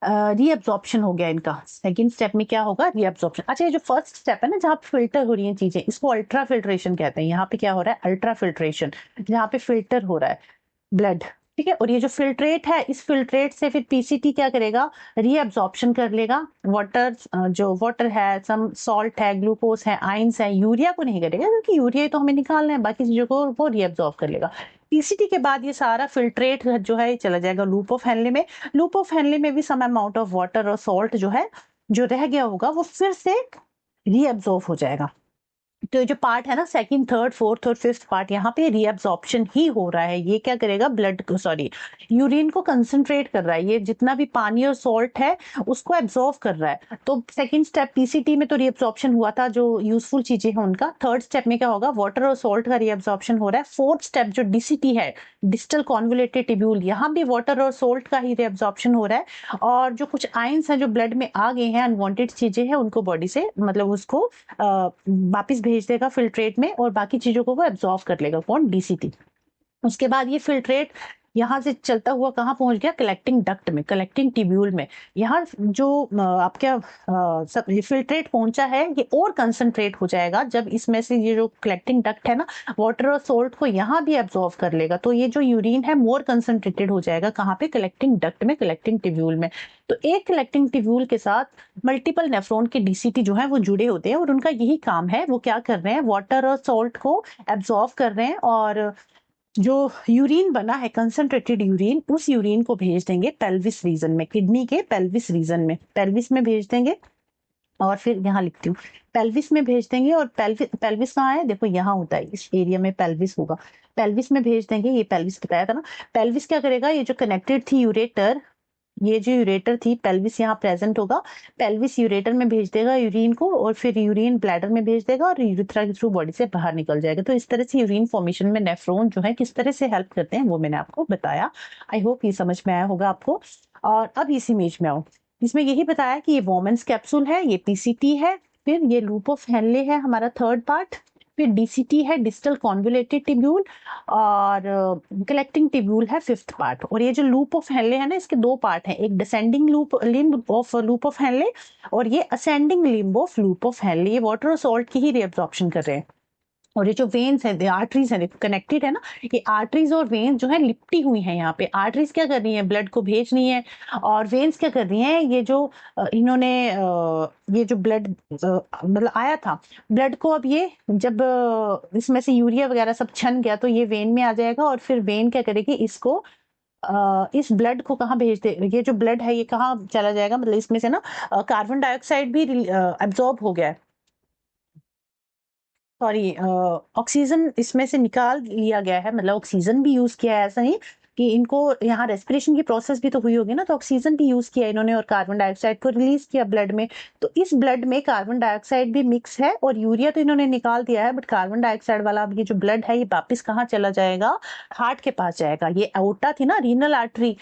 रीअब्जॉर्प्शन हो गया इनका। सेकंड स्टेप में क्या होगा? रीअब्जॉर्प्शन। अच्छा, ये जो फर्स्ट स्टेप है ना, जहाँ फिल्टर हो रही हैं चीजें, इसको अल्ट्रा फिल्ट्रेशन कहते हैं। यहाँ पे क्या हो रहा है? अल्ट्रा फिल्ट्रेशन, जहाँ पे फिल्टर हो रहा है ब्लड। ठीक है, और ये जो फिल्ट्रेट है, इस फिल्ट्रेट से फिर पीसीटी क्या करेगा? रीअब्जॉर्प्शन कर लेगा। वाटर, जो वाटर है, सम सॉल्ट है, ग्लूकोज है, आयंस है, यूरिया को नहीं करेगा क्योंकि यूरिया तो हमें निकालना है, बाकी चीजों को वो रीअब्जॉर्ब कर लेगा। पीसीटी के बाद ये सारा फिल्ट्रेट जो है चला जाएगा लूप ऑफ हेनले में। लूप ऑफ हेनले में भी सम अमाउंट ऑफ वाटर और सॉल्ट जो है, जो रह गया होगा, वो फिर से रीअब्जॉर्ब हो जाएगा। तो ये जो पार्ट है ना, सेकंड, थर्ड, फोर्थ और फिफ्थ पार्ट, यहाँ पे रीअब्जॉर्प्शन ही हो रहा है। ये क्या करेगा? ब्लड को, सॉरी, यूरिन को कंसंट्रेट कर रहा है। ये जितना भी पानी और सॉल्ट है उसको एब्जॉर्ब कर रहा है। तो सेकंड स्टेप पीसीटी में तो रीअब्जॉर्प्शन हुआ था, जो यूजफुल चीजें हैं उनका। थर्ड स्टेप में क्या होगा? वाटर और सॉल्ट का रीअब्जॉर्प्शन हो रहा है। फोर्थ स्टेप जो डीसीटी है, डिस्टल कॉन्वोल्यूटेड ट्यूब्यूल, यहाँ भी वाटर और सॉल्ट का ही रीअब्जॉर्प्शन हो रहा है। और जो कुछ आयंस हैं जो ब्लड में आ गए हैं, अनवांटेड चीजें हैं, उनको बॉडी से, मतलब उसको वापिस भेज देगा फिल्ट्रेट में, और बाकी चीजों को वो एब्जॉर्ब कर लेगा। कौन? डीसीटी। उसके बाद ये फिल्ट्रेट यहाँ से चलता हुआ कहाँ पहुंच गया? कलेक्टिंग डक्ट में, कलेक्टिंग ट्यूब्यूल में। यहाँ जो आपका फिल्ट्रेट पहुंचा है, ये और कंसंट्रेट हो जाएगा जब इसमें से ये जो कलेक्टिंग डक्ट है ना, वाटर और सोल्ट को यहाँ भी एब्जॉर्ब कर लेगा। तो ये जो यूरिन है मोर कंसंट्रेटेड हो जाएगा। कहाँ पे? कलेक्टिंग डक्ट में, कलेक्टिंग ट्यूब्यूल में। तो एक कलेक्टिंग ट्यूब्यूल के साथ मल्टीपल नेफ्रॉन के डीसीटी जो है वो जुड़े होते हैं, और उनका यही काम है। वो क्या कर रहे हैं? वाटर और सॉल्ट को एब्जॉर्ब कर रहे हैं, और जो यूरिन बना है, कंसंट्रेटेड यूरिन, उस यूरिन को भेज देंगे पेल्विस रीजन में, किडनी के पेल्विस रीजन में, पेल्विस में भेज देंगे। और फिर यहाँ लिखती हूँ, पेल्विस में भेज देंगे। और पेल्विस कहाँ है? देखो यहाँ होता है, इस एरिया में पेल्विस होगा। पेल्विस में भेज देंगे। ये पेल्विस बताया था ना। पेल्विस क्या करेगा? ये जो कनेक्टेड थी यूरेटर, ये जो यूरेटर थी, पेल्विस यहाँ प्रेजेंट होगा। पेल्विस यूरेटर में भेज देगा यूरिन को, और फिर यूरिन ब्लैडर में भेज देगा, और यूरिथ्रा के थ्रू बॉडी से बाहर निकल जाएगा। तो इस तरह से यूरिन फॉर्मेशन में नेफ्रॉन जो है किस तरह से हेल्प करते हैं, वो मैंने आपको बताया। आई होप ये समझ में आया होगा आपको। और अब इस इमेज में आओ, इसमें यही बताया कि ये वोमेंस कैप्सूल है, ये पीसीटी है, फिर ये लूप ऑफ हेनले है हमारा थर्ड पार्ट, फिर डीसीटी है, डिस्टल कॉन्वोल्यूटेड ट्यूब्यूल, और कलेक्टिंग ट्यूब्यूल है फिफ्थ पार्ट। और ये जो लूप ऑफ हेनले है ना, इसके दो पार्ट हैं, एक descending limb of loop of Henley, और ये ascending limb of loop of Henle. ये वाटर और सॉल्ट की ही रीअब्जॉर्प्शन कर रहे हैं। और ये जो वेन्स है, आर्टरीज है, कनेक्टेड है ना, ये आर्टरीज और वेन्स जो है लिपटी हुई हैं। यहाँ पे आर्टरीज क्या कर रही है? ब्लड को भेज रही है। और वेन्स क्या कर रही हैं? ये जो इन्होंने ये जो ब्लड मतलब आया था ब्लड को, अब ये जब इसमें से यूरिया वगैरह सब छन गया, तो ये वेन में आ जाएगा। और फिर वेन क्या करेगी? इसको इस ब्लड को कहाँ भेज दे? ये जो ब्लड है ये कहाँ चला जाएगा? मतलब इसमें से ना कार्बन डाइऑक्साइड भी एब्जॉर्ब हो गया है, सॉरी, ऑक्सीजन इसमें से निकाल लिया गया है, मतलब ऑक्सीजन भी यूज किया है। ऐसा नहीं कि इनको यहाँ रेस्पिरेशन की प्रोसेस भी तो हुई होगी ना, तो ऑक्सीजन भी यूज किया इन्होंने, और कार्बन डाइऑक्साइड को रिलीज किया ब्लड में। तो इस ब्लड में कार्बन डाइऑक्साइड भी मिक्स है, और यूरिया तो इन्होंने निकाल दिया है, बट कार्बन डाइऑक्साइड वाला अब ये जो ब्लड है ये वापिस कहाँ चला जाएगा? हार्ट के पास जाएगा। ये एओर्टा थी ना, रीनल आर्टरी,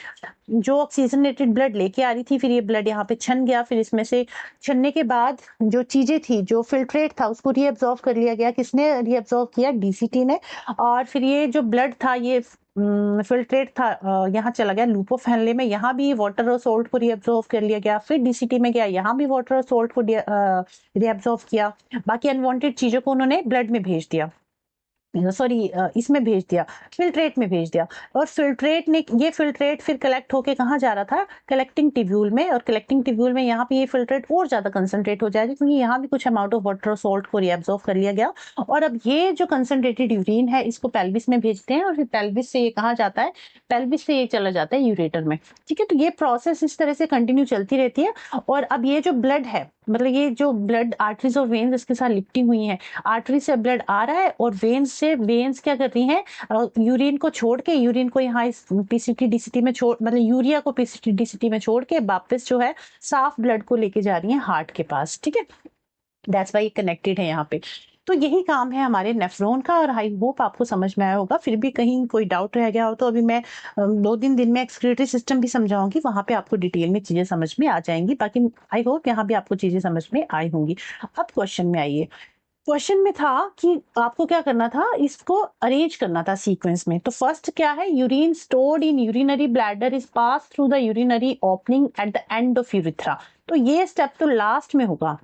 जो ऑक्सीजनेटेड ब्लड लेके आ रही थी, फिर ये ब्लड यहाँ पे छन गया। फिर इसमें से छनने के बाद जो चीजें थी, जो फिल्ट्रेट था, उसको रीअब्सॉर्ब कर लिया गया। किसने रीअब्सॉर्ब किया? डीसीटी ने। और फिर ये जो ब्लड था, ये फिल्ट्रेट था, यहाँ चला गया लूप ऑफ हेनले में। यहाँ भी वाटर और सोल्ट को रीअब्सॉर्ब कर लिया गया। फिर डीसीटी में गया, यहाँ भी वाटर और सोल्ट को रीअब्सॉर्ब किया। बाकी अनवांटेड चीजों को उन्होंने ब्लड में भेज दिया, सॉरी इसमें भेज दिया, फिल्ट्रेट में भेज दिया। और फिल्ट्रेट ने, ये फिल्ट्रेट फिर कलेक्ट होके कहाँ जा रहा था? कलेक्टिंग ट्यूब्यूल में। और कलेक्टिंग ट्यूब्यूल में यहाँ पे ये फिल्ट्रेट और ज्यादा कंसंट्रेट हो जाएगा, क्योंकि यहाँ भी कुछ अमाउंट ऑफ वाटर और सॉल्ट को रीअब्सॉर्ब कर लिया गया। और अब ये जो कंसंट्रेटेड यूरिन है, इसको पेल्विस में भेजते हैं, और फिर पेल्विस से ये कहाँ जाता है? पेल्विस से ये चला जाता है यूरेटर में। ठीक है, तो ये प्रोसेस इस तरह से कंटिन्यू चलती रहती है। और अब ये जो ब्लड है, मतलब ये जो ब्लड आर्टरीज और वेन्स इसके साथ लिपटी हुई है, आर्टरी से ब्लड आ रहा है और वेन्स से वेन्स क्या कर रही हैं, यूरिन को छोड़ के, यूरिन को यहाँ इस पीसीटी डीसीटी में छोड़, मतलब यूरिया को पीसीटी डीसीटी में छोड़ के वापस जो है साफ ब्लड को लेके जा रही हैं हार्ट के पास, ठीक है। दैट्स वाई कनेक्टेड है यहाँ पे। तो यही काम है हमारे नेफ्रॉन का, और आई होप आपको समझ में आया होगा। फिर भी कहीं कोई डाउट रह गया हो तो अभी मैं 2-3 दिन में एक्सक्रीटरी सिस्टम भी समझाऊंगी, वहां पे आपको डिटेल में चीजें समझ में आ जाएंगी। बाकी आई होप यहाँ भी आपको चीजें समझ में आई होंगी। अब क्वेश्चन में आइए। क्वेश्चन में था कि आपको क्या करना था, इसको अरेंज करना था सीक्वेंस में। तो फर्स्ट क्या है, urine stored in urinary bladder is pass through the urinary opening at the end of urethra. तो ये स्टेप तो लास्ट में होगा,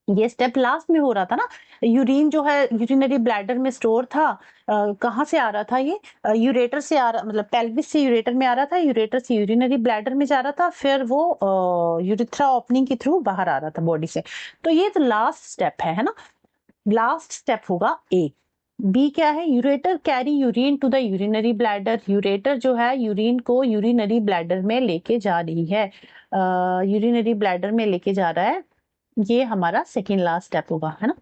ये स्टेप लास्ट में हो रहा था ना। यूरिन जो है यूरिनरी ब्लैडर में स्टोर था, कहाँ से आ रहा था ये, यूरेटर से आ रहा, मतलब पेल्विस से यूरेटर में आ रहा था, यूरेटर से यूरिनरी ब्लैडर में जा रहा था, फिर वो यूरिथ्रा ओपनिंग के थ्रू बाहर आ रहा था बॉडी से। तो ये तो लास्ट स्टेप है ना, लास्ट स्टेप होगा ए। बी क्या है, ureter carry urine to the urinary bladder. Ureter जो है यूरिन को यूरिनरी ब्लैडर में लेके जा रही है, यूरिनरी ब्लैडर में लेके जा रहा है। ये हमारा सेकेंड लास्ट स्टेप होगा, है ना।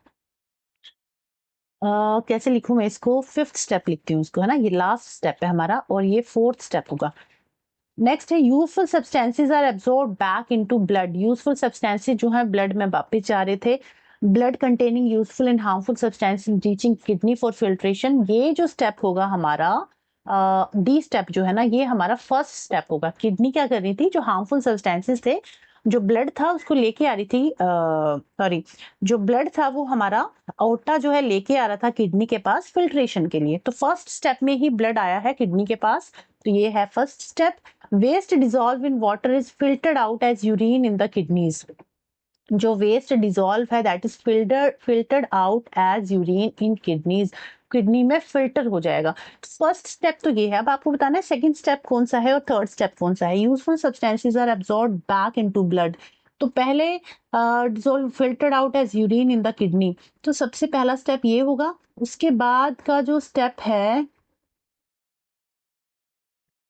कैसे लिखूं मैं इसको, फिफ्थ स्टेप लिखती हूँ इसको, है ना। ये लास्ट स्टेप है हमारा और ये फोर्थ स्टेप होगा। नेक्स्ट है useful substances are absorb back into blood. Useful substances जो है ब्लड में वापस जा रहे थे। Blood containing useful and harmful substances reaching kidney for filtration. ये जो स्टेप होगा हमारा डी स्टेप जो है ना, ये हमारा फर्स्ट स्टेप होगा। किडनी क्या कर रही थी, जो हार्मफुल सब्सटेंसेस थे, जो ब्लड था उसको लेके आ रही थी, सॉरी, जो ब्लड था वो हमारा आउटा जो है लेके आ रहा था किडनी के पास फिल्ट्रेशन के लिए। तो फर्स्ट स्टेप में ही ब्लड आया है किडनी के पास, तो ये है first step. Waste dissolve in water is filtered out as urine in the kidneys. जो वेस्ट डिजॉल्व है that is filtered out as urine in kidneys, kidney में फिल्टर हो जाएगा। फर्स्ट स्टेप तो ये है। अब आपको बताना है सेकंड स्टेप कौन सा है और थर्ड स्टेप कौन सा है। Useful substances are absorbed back into blood. तो पहले dissolve filtered out as urine in the kidney, तो सबसे पहला स्टेप ये होगा। उसके बाद का जो स्टेप है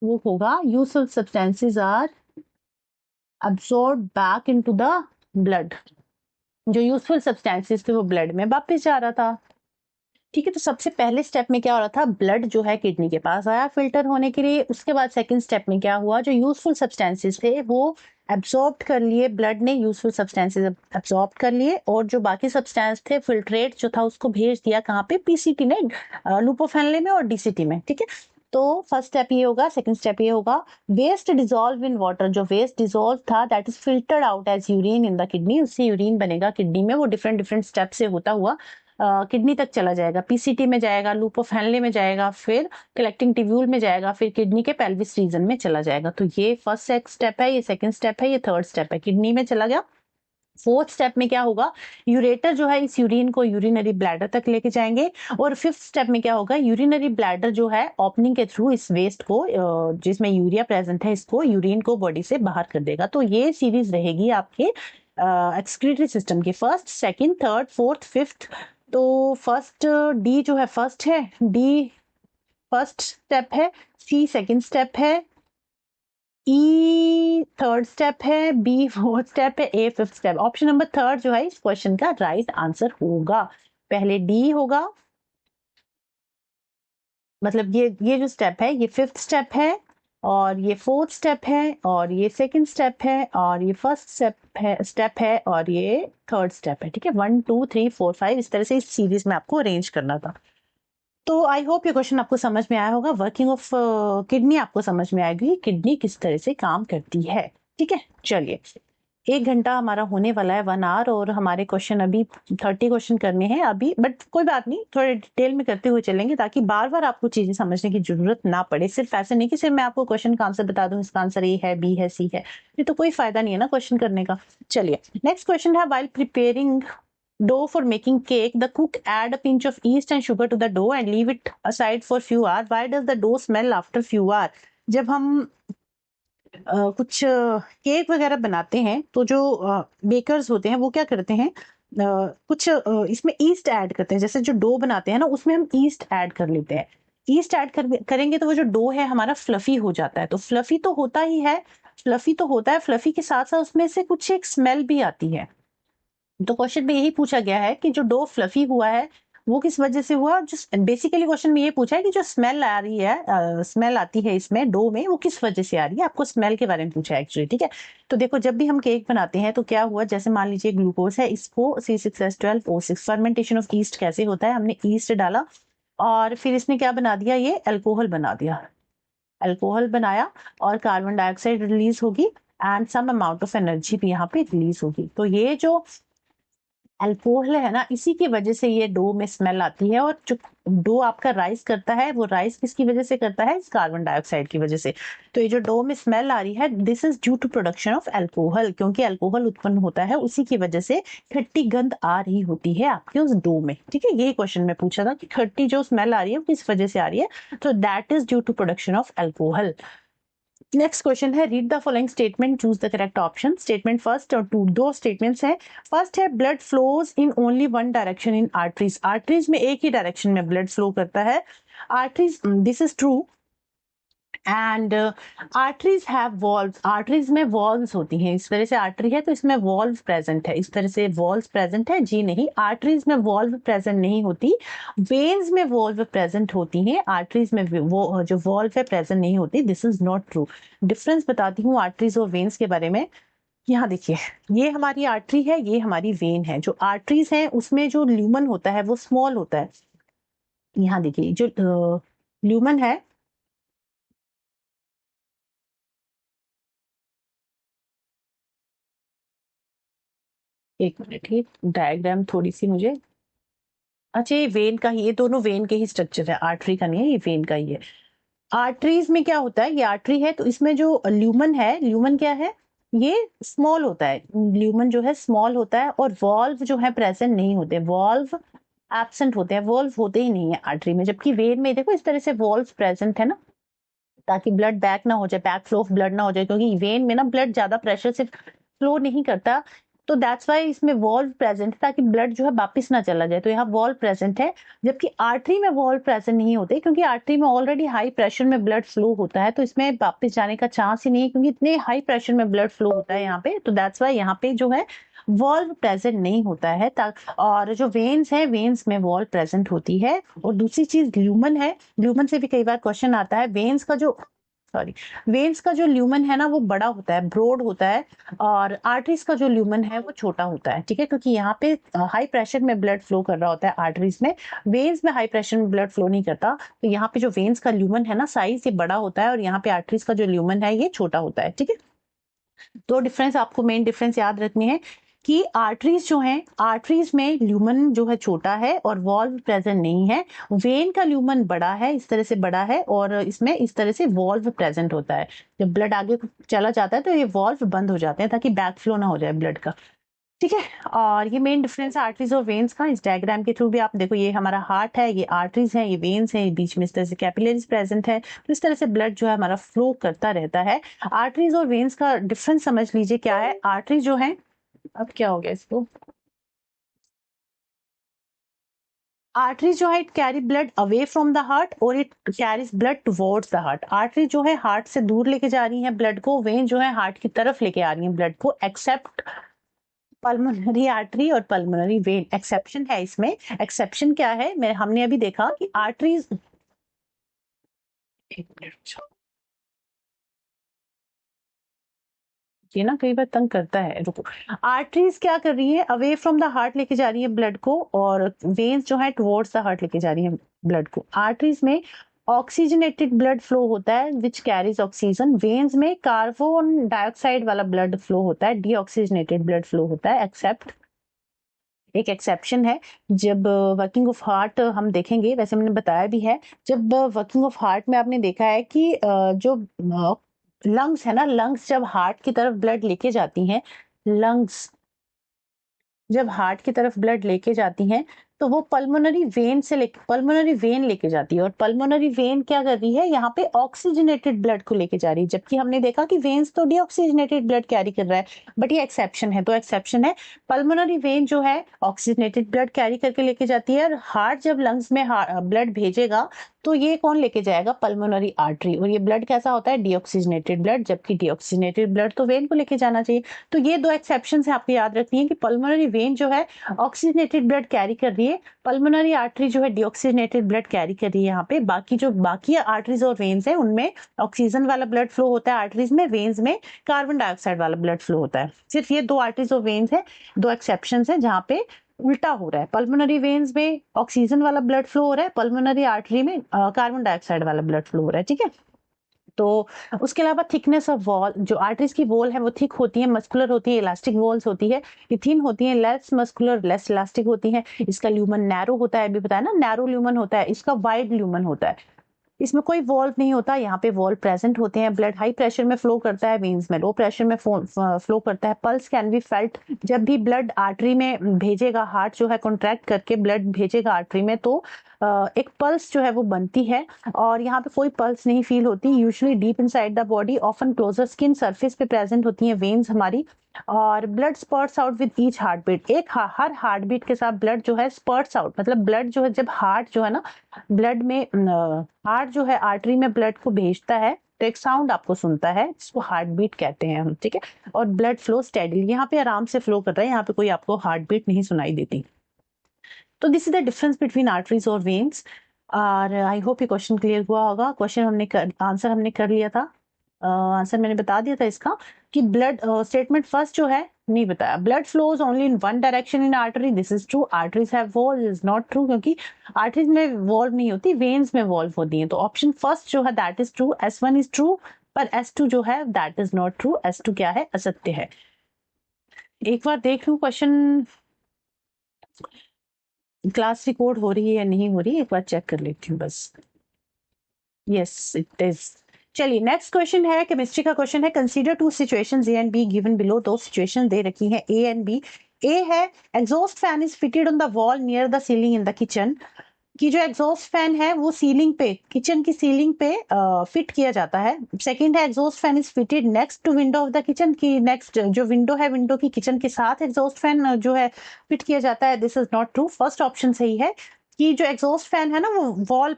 वो होगा useful substances are absorbed back into the blood. जो यूजफुल सब्सटेंसेस थे वो ब्लड में वापस जा रहा था, ठीक है। तो सबसे पहले स्टेप में क्या हो रहा था, ब्लड जो है किडनी के पास आया फिल्टर होने के लिए। उसके बाद सेकंड स्टेप में क्या हुआ, जो यूजफुल सब्सटेंसेस थे वो एब्सॉर्ब कर लिए, ब्लड ने यूजफुल सब्सटेंसेस एब्सॉर्ब कर लिए, और जो बाकी सब्सटेंस थे फिल्ट्रेट जो था उसको भेज दिया कहाँ पे, पीसीटी ने, लुपोफेनले में और डीसीटी में, ठीक है। तो फर्स्ट स्टेप ये होगा, सेकंड स्टेप ये होगा। वेस्ट डिजॉल्व इन वाटर, जो वेस्ट डिजॉल्व था that is filtered out as urine in the kidney, उससे यूरिन बनेगा किडनी में। वो डिफरेंट डिफरेंट स्टेप से होता हुआ किडनी तक चला जाएगा, पीसीटी में जाएगा, लूप ऑफ हेनले में जाएगा, फिर कलेक्टिंग टिब्यूल में जाएगा, फिर किडनी के पेल्विस रीजन में चला जाएगा। तो ये फर्स्ट स्टेप है, ये सेकंड स्टेप है, ये थर्ड स्टेप है, किडनी में चला गया। फोर्थ स्टेप में क्या होगा, यूरेटर जो है इस यूरिन को यूरिनरी ब्लैडर तक लेके जाएंगे। और फिफ्थ स्टेप में क्या होगा, यूरिनरी ब्लैडर जो है ओपनिंग के थ्रू इस वेस्ट को, जिसमें यूरिया प्रेजेंट है, इसको यूरिन को बॉडी से बाहर कर देगा। तो ये सीरीज रहेगी आपके एक्सक्रीटरी सिस्टम की, first, second, third, fourth, fifth. तो फर्स्ट डी जो है फर्स्ट है, डी फर्स्ट स्टेप है, सी सेकंड स्टेप है, ई थर्ड स्टेप है, बी फोर्थ स्टेप है, A fifth step. Option number third जो है इस क्वेश्चन का राइट आंसर होगा। पहले डी होगा, मतलब ये जो स्टेप है ये फिफ्थ स्टेप है, और ये फोर्थ स्टेप है, और ये सेकंड स्टेप है, और ये फर्स्ट स्टेप है, और ये थर्ड स्टेप है, ठीक है। 1 2 3 4 5 इस तरह से इस सीरीज में आपको अरेंज करना था। तो आई होप ये क्वेश्चन आपको समझ में आया होगा। वर्किंग ऑफ किडनी आपको समझ में आएगी, किडनी किस तरह से काम करती है, ठीक है। चलिए, 1 घंटा हमारा होने वाला है, 1 आवर, और हमारे क्वेश्चन अभी 30 क्वेश्चन करने हैं अभी, बट कोई बात नहीं, थोड़े डिटेल में करते हुए चलेंगे ताकि बार बार आपको चीजें समझने की जरूरत ना पड़े। सिर्फ ऐसे नहीं कि सिर्फ मैं आपको क्वेश्चन का आंसर बता दूं, इसका आंसर ए है, बी है, सी है, ये तो कोई फायदा नहीं है ना क्वेश्चन करने का। चलिए, नेक्स्ट क्वेश्चन है, while preparing dough for making cake, the cook add a pinch of yeast and sugar to the dough and leave it aside for few hours. Why does the dough smell after few hours? जब हम कुछ केक वगैरह बनाते हैं तो जो बेकर्स होते हैं वो क्या करते हैं, कुछ इसमें ईस्ट ऐड करते हैं। जैसे जो डो बनाते हैं ना उसमें हम ईस्ट ऐड कर लेते हैं। ईस्ट ऐड करेंगे तो वो जो डो है हमारा फ्लफी हो जाता है। तो फ्लफी तो होता ही है, फ्लफी तो होता है, फ्लफी के साथ साथ उसमें से कुछ एक स्मेल भी आती है। तो क्वेश्चन में यही पूछा गया है कि जो डो फ्लफी हुआ है वो किस वजह से हुआ? जो बेसिकली क्वेश्चन में ये पूछा है कि जो स्मेल आ रही है, स्मेल आती है इसमें डो में, वो किस वजह से आ रही है, आपको स्मेल के बारे में पूछा है एक्चुअली, ठीक है। तो देखो जब भी हम केक बनाते हैं तो क्या हुआ, जैसे मान लीजिए ग्लूकोज है, इसको C6H12O6 फर्मेंटेशन ऑफ ईस्ट कैसे होता है, हमने ईस्ट डाला और फिर इसने क्या बना दिया, ये अल्कोहल बना दिया, अल्कोहल बनाया और कार्बन डाइऑक्साइड रिलीज होगी and some amount of energy भी यहाँ पे रिलीज होगी। तो ये जो अल्कोहल है ना, इसी की वजह से ये डो में स्मेल आती है। और जो डो आपका राइस करता है, वो राइस किसकी वजह से करता है, इस कार्बन डाइऑक्साइड की वजह से। तो ये जो डो में स्मेल आ रही है, this is due to production of alcohol, क्योंकि अल्कोहल उत्पन्न होता है, उसी की वजह से खट्टी गंध आ रही होती है आपके उस डो में, ठीक है। यही क्वेश्चन में पूछा था कि खट्टी जो स्मेल आ रही है वो किस वजह से आ रही है, तो that is due to production of alcohol. Next question है, read the following statement, choose the correct option. Statement first और टू, दो स्टेटमेंट्स हैं। फर्स्ट है, blood flows in only one direction in arteries, arteries में एक ही डायरेक्शन में ब्लड फ्लो करता है। Arteries, this is true. And arteries have valves, arteries में वॉल्व्स होती हैं, इस तरह से आर्टरी है तो इसमें वॉल्व प्रेजेंट है, इस तरह से वॉल्व प्रेजेंट है, जी नहीं, आर्टरीज में वॉल्व प्रेजेंट नहीं होती, वेन्स में वॉल्व प्रेजेंट होती हैं, आर्टरीज में वो जो वॉल्व है प्रेजेंट नहीं होती, this is not true. Difference बताती हूँ आर्टरीज और वेन्स के बारे में। यहाँ देखिए, ये हमारी आर्टरी है, ये हमारी वेन है। जो आर्टरीज है उसमें जो ल्यूमन होता है वो स्मॉल होता है। यहाँ देखिए जो ल्यूमन है, एक मिनट, ये डायग्राम थोड़ी सी मुझे, अच्छा ये वेन का ही, ये दोनों वेन के ही स्ट्रक्चर है, आर्टरी का नहीं है, ये वेन का ही है। आर्टरीज में क्या होता है, ये आर्टरी है तो इसमें जो ल्यूमन है, ल्यूमन क्या है, ये स्मॉल होता है, ल्यूमन जो है स्मॉल होता है, और वॉल्व जो है प्रेजेंट नहीं होते, वॉल्व एब्सेंट होते हैं, वॉल्व होते ही नहीं है आर्टरी में। जबकि वेन में देखो इस तरह से वॉल्व प्रेजेंट है ना, ताकि ब्लड बैक ना हो जाए, बैक फ्लो ऑफ ब्लड ना हो जाए, क्योंकि वेन में ना ब्लड ज्यादा प्रेशर से फ्लो नहीं करता, तो दैट्स वाई इसमें वॉल्व प्रेजेंट है, ताकि ब्लड जो है वापिस ना चला जाए, तो यहाँ वॉल्व प्रेजेंट है। जबकि आर्टरी में वॉल्व प्रेजेंट नहीं होते, क्योंकि आर्टरी में ऑलरेडी हाई प्रेशर में ब्लड फ्लो होता है, तो इसमें वापिस जाने का चांस ही नहीं है, क्योंकि इतने हाई प्रेशर में ब्लड फ्लो होता है यहाँ पे, तो दैट्स वाई यहाँ पे जो है वॉल्व प्रेजेंट नहीं होता है। और जो वेन्स है, वेन्स में वॉल्व प्रेजेंट होती है। और दूसरी चीज ल्यूमन है, ल्यूमन से भी कई बार क्वेश्चन आता है, वेन्स का जो, सॉरी, वेन्स का जो ल्यूमन है ना वो बड़ा होता है, ब्रॉड होता है, और आर्टरीज का जो ल्यूमन है वो छोटा होता है, ठीक है, क्योंकि यहाँ पे हाई प्रेशर में ब्लड फ्लो कर रहा होता है आर्टरीज में, वेन्स में हाई प्रेशर में ब्लड फ्लो नहीं करता, तो यहाँ पे जो वेन्स का ल्यूमन है ना साइज ये बड़ा होता है, और यहाँ पे आर्टरीज का जो ल्यूमन है ये छोटा होता है, ठीक है। दो डिफरेंस आपको, मेन डिफरेंस याद रखनी है कि आर्टरीज जो हैं, आर्टरीज में ल्यूमन जो है छोटा है और वॉल्व प्रेजेंट नहीं है, वेन का ल्यूमन बड़ा है, इस तरह से बड़ा है, और इसमें इस तरह से वॉल्व प्रेजेंट होता है। जब ब्लड आगे चला जाता है तो ये वॉल्व बंद हो जाते हैं, ताकि बैक फ्लो ना हो जाए ब्लड का, ठीक है। और ये मेन डिफरेंस है आर्टरीज और वेन्स का। इस डायग्राम के थ्रू भी आप देखो, ये हमारा हार्ट है, ये आर्टरीज है, ये वेन्स है, ये बीच में इस तरह से कैपिलरीज प्रेजेंट है, तो इस तरह से ब्लड जो है हमारा फ्लो करता रहता है। आर्टरीज और वेन्स का डिफरेंस समझ लीजिए क्या है। आर्टरी जो है, अब क्या हो गया इसको, आर्टरी जो है it carry blood away from the heart और it carries blood towards the heart. Artery जो है हार्ट से दूर लेके जा रही है ब्लड को, वेन जो है हार्ट की तरफ लेके आ रही है ब्लड को, एक्सेप्ट पल्मोनरी आर्टरी और पल्मोनरी वेन। एक्सेप्शन है इसमें, एक्सेप्शन क्या है, मैं हमने अभी देखा कि आर्टरीज, एक मिनट, ये ना कई बार तंग करता है, रुको। आर्टरीज क्या कर रही है, अवे फ्रॉम द हार्ट लेके जा रही है ब्लड को, और वेन्स जो है टुवर्ड्स द हार्ट लेके जा रही है ब्लड को। आर्टरीज में ऑक्सीजनेटेड ब्लड फ्लो होता है विच कैरीज ऑक्सीजन, वेन्स में कार्बन डाइऑक्साइड वाला ब्लड फ्लो होता है, डीऑक्सीजनेटेड ब्लड फ्लो होता है। एक्सेप्ट, एक एक्सेप्शन है, जब वर्किंग ऑफ हार्ट हम देखेंगे, वैसे मैंने बताया भी है, जब वर्किंग ऑफ हार्ट में आपने देखा है कि जो लंग्स है ना, लंग्स जब हार्ट की तरफ ब्लड लेके जाती हैं, लंग्स जब हार्ट की तरफ ब्लड लेके जाती हैं, तो वो पल्मोनरी वेन से लेके, पल्मोनरी वेन लेके जाती है, और पल्मोनरी वेन क्या कर रही है, यहाँ पे ऑक्सीजनेटेड ब्लड को लेके जा रही है, जबकि हमने देखा कि वेन्स तो डीऑक्सीजनेटेड ब्लड कैरी कर रहा है, बट ये एक्सेप्शन है। तो एक्सेप्शन है, पल्मोनरी वेन जो है ऑक्सीजनेटेड ब्लड कैरी करके लेके जाती है, और हार्ट जब लंग्स में ब्लड भेजेगा तो ये कौन लेके जाएगा, पल्मोनरी आर्टरी, और ये ब्लड कैसा होता है, डीऑक्सीजनेटेड ब्लड, जबकि डीऑक्सीजनेटेड ब्लड तो वेन को लेके जाना चाहिए। तो ये दो एक्सेप्शन है आपको याद रखनी है कि पल्मोनरी वेन जो है ऑक्सीजनेटेड ब्लड कैरी कर रही है लिए पल्मोनरी आर्टरी जो है डीऑक्सीजनेटेड ब्लड कैरी कर रही है यहाँ पे, बाकी आर्टरीज और वेन्स है उनमें ऑक्सीजन वाला ब्लड फ्लो होता है आर्टरीज में, वेन्स में कार्बन डाइऑक्साइड वाला ब्लड फ्लो होता है। सिर्फ ये 2 आर्टरीज और वेन्स है, 2 एक्सेप्शन है जहाँ पे उल्टा हो रहा है, पल्मोनरी वेन्स में ऑक्सीजन वाला ब्लड फ्लो हो रहा है, पल्मोनरी आर्टरी में कार्बन डाइऑक्साइड वाला ब्लड फ्लो हो रहा है, ठीक है। तो उसके अलावा थिकनेस ऑफ वॉल, जो आर्टरीज की वॉल है वो थिक होती है, मस्कुलर होती है, इलास्टिक वॉल्स होती है, ये थिन होती है, लेस मस्कुलर लेस इलास्टिक होती है। इसका ल्यूमन नैरो होता है, अभी बताया ना, नैरो ल्यूमन होता है, इसका वाइड ल्यूमन होता है। इसमें कोई वॉल्व नहीं होता, यहाँ पे वॉल्व प्रेजेंट होते हैं। ब्लड हाई प्रेशर में फ्लो करता है, वेन्स में लो प्रेशर में फ्लो करता है। पल्स कैन बी फेल्ट, जब भी ब्लड आर्टरी में भेजेगा, हार्ट जो है कॉन्ट्रैक्ट करके ब्लड भेजेगा आर्टरी में, तो एक पल्स जो है वो बनती है, और यहाँ पे कोई पल्स नहीं फील होती। Usually deep inside the body, often closer skin surface पे प्रेजेंट होती हैं वेन्स हमारी। और blood spurts out with each heart beat, हर हार्ट बीट के साथ ब्लड जो है स्पर्ट्स आउट, मतलब ब्लड जो है, जब हार्ट जो है ना, ब्लड में हार्ट जो है आर्टरी में ब्लड को भेजता है तो एक साउंड आपको सुनता है जिसको हार्ट बीट कहते हैं हम, ठीक है। और ब्लड फ्लो स्टेडीली यहाँ पे आराम से फ्लो कर रहा है, यहाँ पे कोई आपको हार्ट बीट नहीं सुनाई देती। तो this is the difference between arteries और वेन्स। और आई होप ये क्वेश्चन क्लियर हुआ होगा। क्वेश्चन आंसर हमने कर लिया था, आंसर मैंने बता दिया था इसका कि ब्लड स्टेटमेंट फर्स्ट जो है नहीं बताया, blood flows only in one direction in artery, this is true. Arteries have valve, is not true, क्योंकि आर्टरीज में वॉल्व नहीं होती, वेन्स में वॉल्व होती है। तो ऑप्शन फर्स्ट जो है that is true, S1 is true, पर S2 जो है that is not true, S2 क्या है, असत्य है। एक बार देख लूं क्वेश्चन क्लास रिकॉर्ड हो रही है या नहीं हो रही, एक बार चेक कर लेती हूँ बस। Yes it is. चलिए नेक्स्ट क्वेश्चन है, केमिस्ट्री का क्वेश्चन है। Consider 2 situations A and B given below. 2 situation दे रखी हैं ए एंड बी। ए है exhaust fan is fitted on the wall near the ceiling in the kitchen, कि जो एग्जॉस्ट फैन है वो सीलिंग पे, किचन की सीलिंग पे फिट किया जाता है। सेकंड है exhaust fan is fitted next to window of the kitchen, की नेक्स्ट जो विंडो है, विंडो की किचन के साथ एग्जॉस्ट फैन जो है फिट किया जाता है। This is not true, first option सही है कि जो एग्जॉस्ट फैन है ना वो वॉल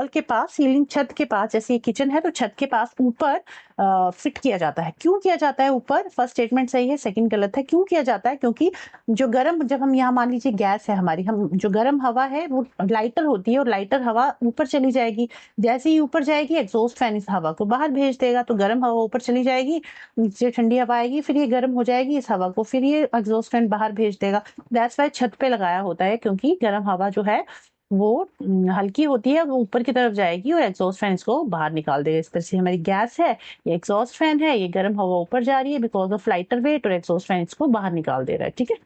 के पास, सीलिंग छत के पास, जैसे ये किचन है तो छत के पास ऊपर फिट किया जाता है। क्यों किया जाता है ऊपर, फर्स्ट स्टेटमेंट सही है, सेकंड गलत है। क्यों किया जाता है, क्योंकि जो गर्म, जब हम यहाँ मान लीजिए गैस है हमारी, हम जो गर्म हवा है वो लाइटर होती है और लाइटर हवा ऊपर चली जाएगी, जैसे ही ऊपर जाएगी एग्जॉस्ट फैन इस हवा को बाहर भेज देगा, तो गर्म हवा ऊपर चली जाएगी, नीचे ठंडी हवा आएगी, फिर ये गर्म हो जाएगी इस हवा को, फिर ये एग्जॉस्ट फैन बाहर भेज देगा। दैट्स वाई छत पे लगाया होता है, क्योंकि गर्म हवा जो है वो हल्की होती है, वो ऊपर की तरफ जाएगी और एग्जॉस्ट फैन इसको बाहर निकाल देगा। इस तरह से हमारी गैस है, ये एग्जॉस्ट फैन है, ये गर्म हवा ऊपर जा रही है बिकॉज ऑफ लाइटर वेट, और एग्जॉस्ट फैन इसको बाहर निकाल दे रहा है, ठीक है।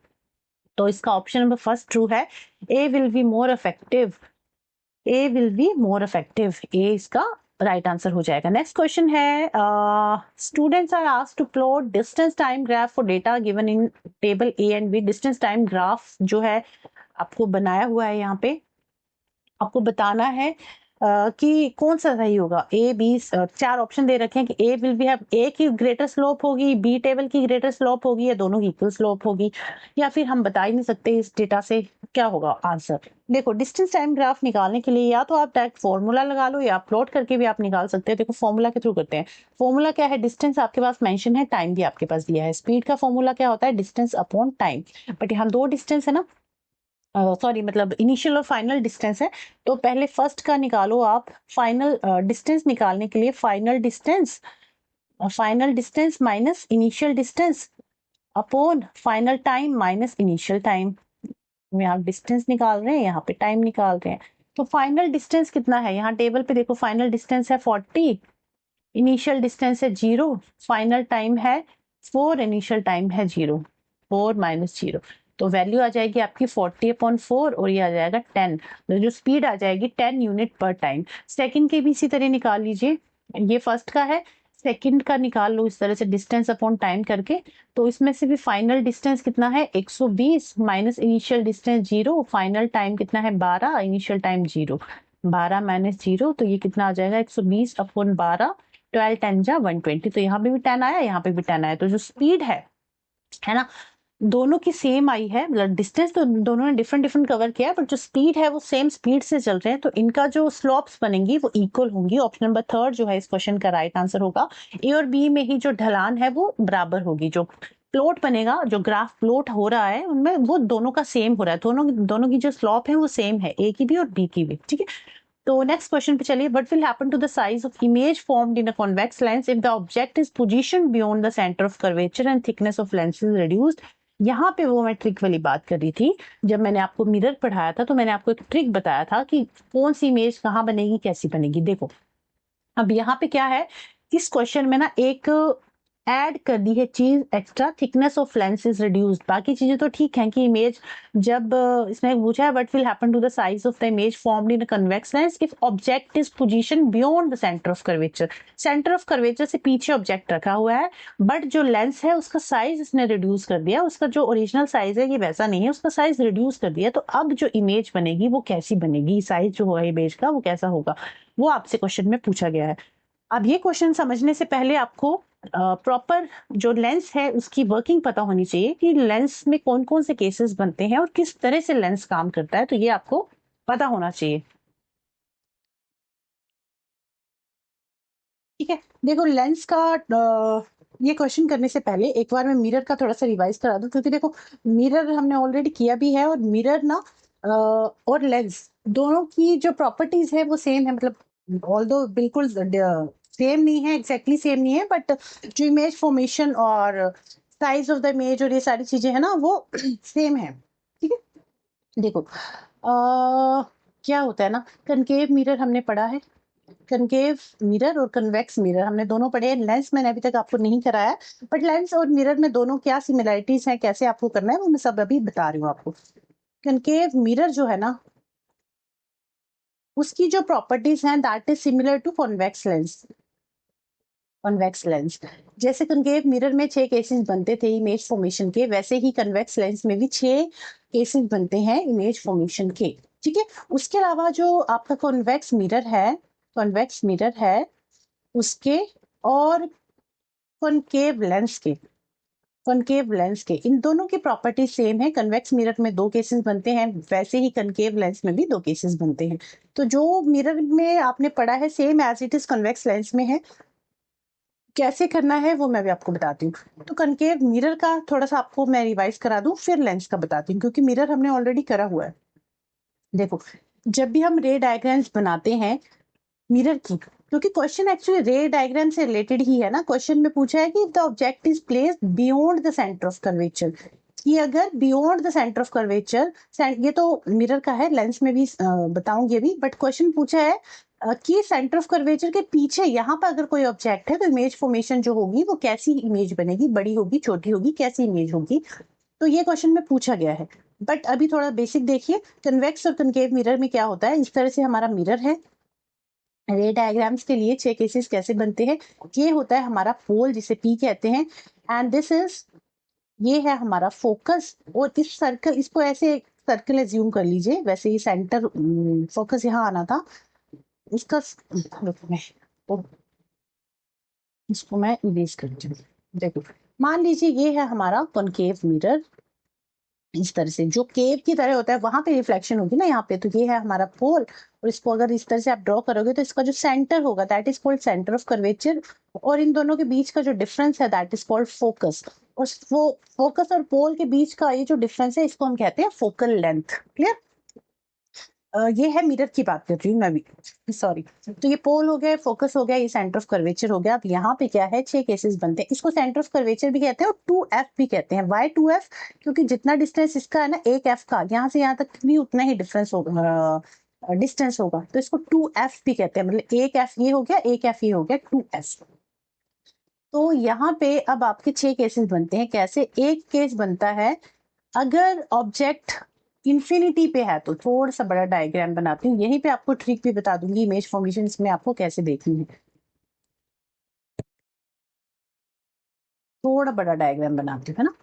तो इसका ऑप्शन नंबर फर्स्ट ट्रू है, A will be more effective, A will be more effective, A इसका राइट आंसर हो जाएगा। नेक्स्ट क्वेश्चन है, students are asked to plot distance time graph for data given in table A and B. Distance time graph जो है आपको बनाया हुआ है, यहाँ पे आपको बताना है कि कौन सा सही होगा। ए बी, 4 ऑप्शन दे रखे हैं कि ए विल बी हैव, ए की ग्रेटर स्लोप होगी, बी टेबल की ग्रेटर स्लोप होगी, या दोनों की इक्वल स्लोप होगी, या फिर हम बता ही नहीं सकते इस डेटा से क्या होगा आंसर। देखो डिस्टेंस टाइम ग्राफ निकालने के लिए या तो आप डायरेक्ट फॉर्मूला लगा लो, या प्लॉट करके भी आप निकाल सकते हो। देखो फॉर्मूला के थ्रू करते हैं। फॉर्मूला क्या है, डिस्टेंस आपके पास मेंशन है, टाइम भी आपके पास दिया है। स्पीड का फॉर्मूला क्या होता है, डिस्टेंस अपॉन टाइम, बट यहाँ 2 डिस्टेंस है ना, सॉरी मतलब इनिशियल और फाइनल डिस्टेंस है, तो पहले फर्स्ट का निकालो आप। फाइनल डिस्टेंस निकालने के लिए final distance minus initial distance upon final time minus initial time. यहाँ डिस्टेंस निकाल रहे हैं, यहाँ पे टाइम निकाल रहे हैं। तो फाइनल डिस्टेंस कितना है, यहाँ टेबल पे देखो, फाइनल डिस्टेंस है 40, इनिशियल डिस्टेंस है 0, फाइनल टाइम है 4, इनिशियल टाइम है 0, 4 माइनस 0, तो वैल्यू आ जाएगी आपकी 40/4 और ये आ जाएगा 10। तो जो स्पीड आ जाएगी 10 यूनिट पर टाइम। सेकंड के भी इसी तरह निकाल लीजिए, ये फर्स्ट का है, सेकंड का निकाल लो इस तरह से डिस्टेंस अपॉन टाइम करके। तो इसमें से भी फाइनल डिस्टेंस कितना है 120 minus initial distance 0, final time कितना है 12, इनिशियल टाइम 0, 12 माइनस 0, तो ये कितना आ जाएगा 120/12, 12 10 जा 120। तो यहाँ पे भी 10 आया, यहाँ पे भी 10 आया। तो जो स्पीड है ना, दोनों की सेम आई है, मतलब डिस्टेंस तो दोनों ने डिफरेंट कवर किया है, बट जो स्पीड है वो सेम स्पीड से चल रहे हैं, तो इनका जो स्लोप्स बनेंगी वो इक्वल होंगी। ऑप्शन नंबर थर्ड जो है इस क्वेश्चन का राइट आंसर होगा। ए और बी में ही जो ढलान है वो बराबर होगी, जो प्लॉट बनेगा, जो ग्राफ प्लॉट हो रहा है उनमें वो दोनों का सेम हो रहा है, दोनों की जो स्लोप है वो सेम है, ए की भी और बी की भी, ठीक है। तो नेक्स्ट क्वेश्चन पे चलिए, what will happen to the size of image formed in a convex lens if the object is positioned beyond the centre of curvature and thickness of lens is reduced. यहाँ पे वो मैं ट्रिक वाली बात कर रही थी, जब मैंने आपको मिरर पढ़ाया था तो मैंने आपको एक ट्रिक बताया था कि कौन सी इमेज कहाँ बनेगी, कैसी बनेगी। देखो अब यहाँ पे क्या है, इस क्वेश्चन में ना एक ऐड कर दी है चीज extra, thickness of lens is reduced. बाकी चीजें तो ठीक है कि इमेज जब इसमें पूछा है what will happen to the size of the image formed in a convex lens if object is position beyond the centre of curvature. Centre of curvature से पीछे ऑब्जेक्ट रखा हुआ है, बट जो लेंस है उसका साइज इसने रिड्यूस कर दिया, उसका जो ओरिजिनल साइज है ये वैसा नहीं है, उसका साइज रिड्यूस कर दिया। तो अब जो इमेज बनेगी वो कैसी बनेगी, साइज जो होगा इमेज का वो कैसा होगा, वो आपसे क्वेश्चन में पूछा गया है। अब ये क्वेश्चन समझने से पहले आपको प्रॉपर जो लेंस है उसकी वर्किंग पता होनी चाहिए कि लेंस में कौन कौन से केसेस बनते हैं और किस तरह से लेंस काम करता है, तो ये आपको पता होना चाहिए, ठीक है। देखो लेंस का ये क्वेश्चन करने से पहले एक बार मैं मिरर का थोड़ा सा रिवाइज करा दूं, क्योंकि देखो मिरर हमने ऑलरेडी किया भी है, और मिरर ना और लेंस दोनों की जो प्रॉपर्टीज है वो सेम है, मतलब ऑल्दो बिल्कुल सेम नहीं है, एग्जैक्टली सेम नहीं है, बट जो इमेज फॉर्मेशन और साइज ऑफ द इमेज और ये सारी चीजें है ना वो सेम है, ठीक है। देखो क्या होता है ना, कनकेव मिरर हमने पढ़ा है, कनकेव मिरर और कन्वेक्स मिरर हमने दोनों पढ़े हैं। लेंस मैंने अभी तक आपको नहीं कराया, बट लेंस और मिरर में दोनों क्या सिमिलरिटीज हैं, कैसे आपको करना है वो मैं सब अभी बता रही हूँ आपको। कनकेव मिरर जो है ना उसकी जो प्रॉपर्टीज हैं that is similar to convex lens. Convex lens जैसे कनकेव मिरर में 6 केसेस बनते थे इमेज फॉर्मेशन के, वैसे ही कन्वेक्स लेंस में भी 6 केसेस बनते हैं इमेज फॉर्मेशन के, ठीक है। उसके अलावा जो आपका कॉन्वेक्स मिरर है, कॉन्वेक्स मिरर है उसके और कॉनकेव लेंस के, कॉनकेव लेंस के इन दोनों की प्रॉपर्टी सेम है। कन्वेक्स मिरर में 2 केसेस बनते हैं, वैसे ही कनकेव लेंस में भी 2 केसेस बनते हैं। तो जो मिरर में आपने पढ़ा है same as it is convex lens में है, कैसे करना है वो मैं भी आपको बताती हूँ। तो कनकेव मिरर का थोड़ा सा आपको मैं रिवाइज करा दूं, फिर लेंस का बताती हूँ, क्योंकि मिरर हमने ऑलरेडी करा हुआ है। देखो जब भी हम रे डायग्राम्स बनाते हैं मिरर की, क्योंकि क्वेश्चन एक्चुअली रे डायग्राम से रिलेटेड ही है ना, क्वेश्चन में पूछा है कि the object is placed beyond the centre of curvature, कि अगर beyond the centre of curvature, ये तो मिरर का है, लेंस में भी बताऊंगी अभी, बट क्वेश्चन पूछा है कि सेंटर ऑफ कर्वेचर के पीछे यहाँ पर अगर कोई ऑब्जेक्ट है तो इमेज फॉर्मेशन जो होगी वो कैसी इमेज बनेगी, बड़ी होगी छोटी होगी, कैसी इमेज होगी, तो ये क्वेश्चन में पूछा गया है। बट अभी थोड़ा बेसिक देखिए, कन्वेक्स और कनकेव मिरर में क्या होता है, इस तरह से हमारा मिरर है, रे डायग्राम्स के लिए 6 केसेस कैसे बनते हैं, ये होता है हमारा पोल जिसे पी कहते हैं, एंड दिस इज, ये है हमारा फोकस, और इस सर्कल, इसको ऐसे सर्कल एज्यूम कर लीजिए, वैसे ही सेंटर फोकस यहाँ आना था इसका, रुको मैं इसको मैं इरेज करती हूँ। देखो मान लीजिए ये है हमारा कॉनकेव मिरर, इस तरह से जो केव की तरह होता है वहां पे रिफ्लेक्शन होगी ना यहाँ पे, तो ये है हमारा पोल, और इसको अगर इस तरह से आप ड्रॉ करोगे तो इसका जो सेंटर होगा that is called centre of curvature, और इन दोनों के बीच का जो डिफरेंस है दैट इज कॉल्ड फोकस, और वो फोकस और पोल के बीच का ये जो डिफरेंस है इसको हम कहते हैं फोकल लेंथ। क्लियर? ये है मिरर की बात कर रही हूँ मैं भी, सॉरी। तो ये पोल हो गया, फोकस हो गया, ये सेंटर ऑफ कर्वेचर हो गया। अब यहाँ पे क्या है, 6 केसेस बनते हैं, इसको सेंटर ऑफ कर्वेचर भी कहते हैं और 2f भी कहते हैं। Y 2f? क्योंकि जितना डिस्टेंस इसका है ना 1f का, यहाँ से यहाँ तक भी उतना ही डिफरेंस होगा, डिस्टेंस होगा, तो इसको 2f भी कहते हैं, मतलब 1f ये हो गया, 1f ये हो गया, 2f। तो यहाँ पे अब आपके 6 केसेस बनते हैं। कैसे? एक केस बनता है अगर ऑब्जेक्ट इंफिनिटी पे है, तो थोड़ा सा बड़ा डायग्राम बनाती हूँ, यहीं पे आपको ट्रिक भी बता दूंगी इमेज फॉर्मेशन में आपको कैसे देखनी है। थोड़ा बड़ा डायग्राम बनाती हूँ, है ना।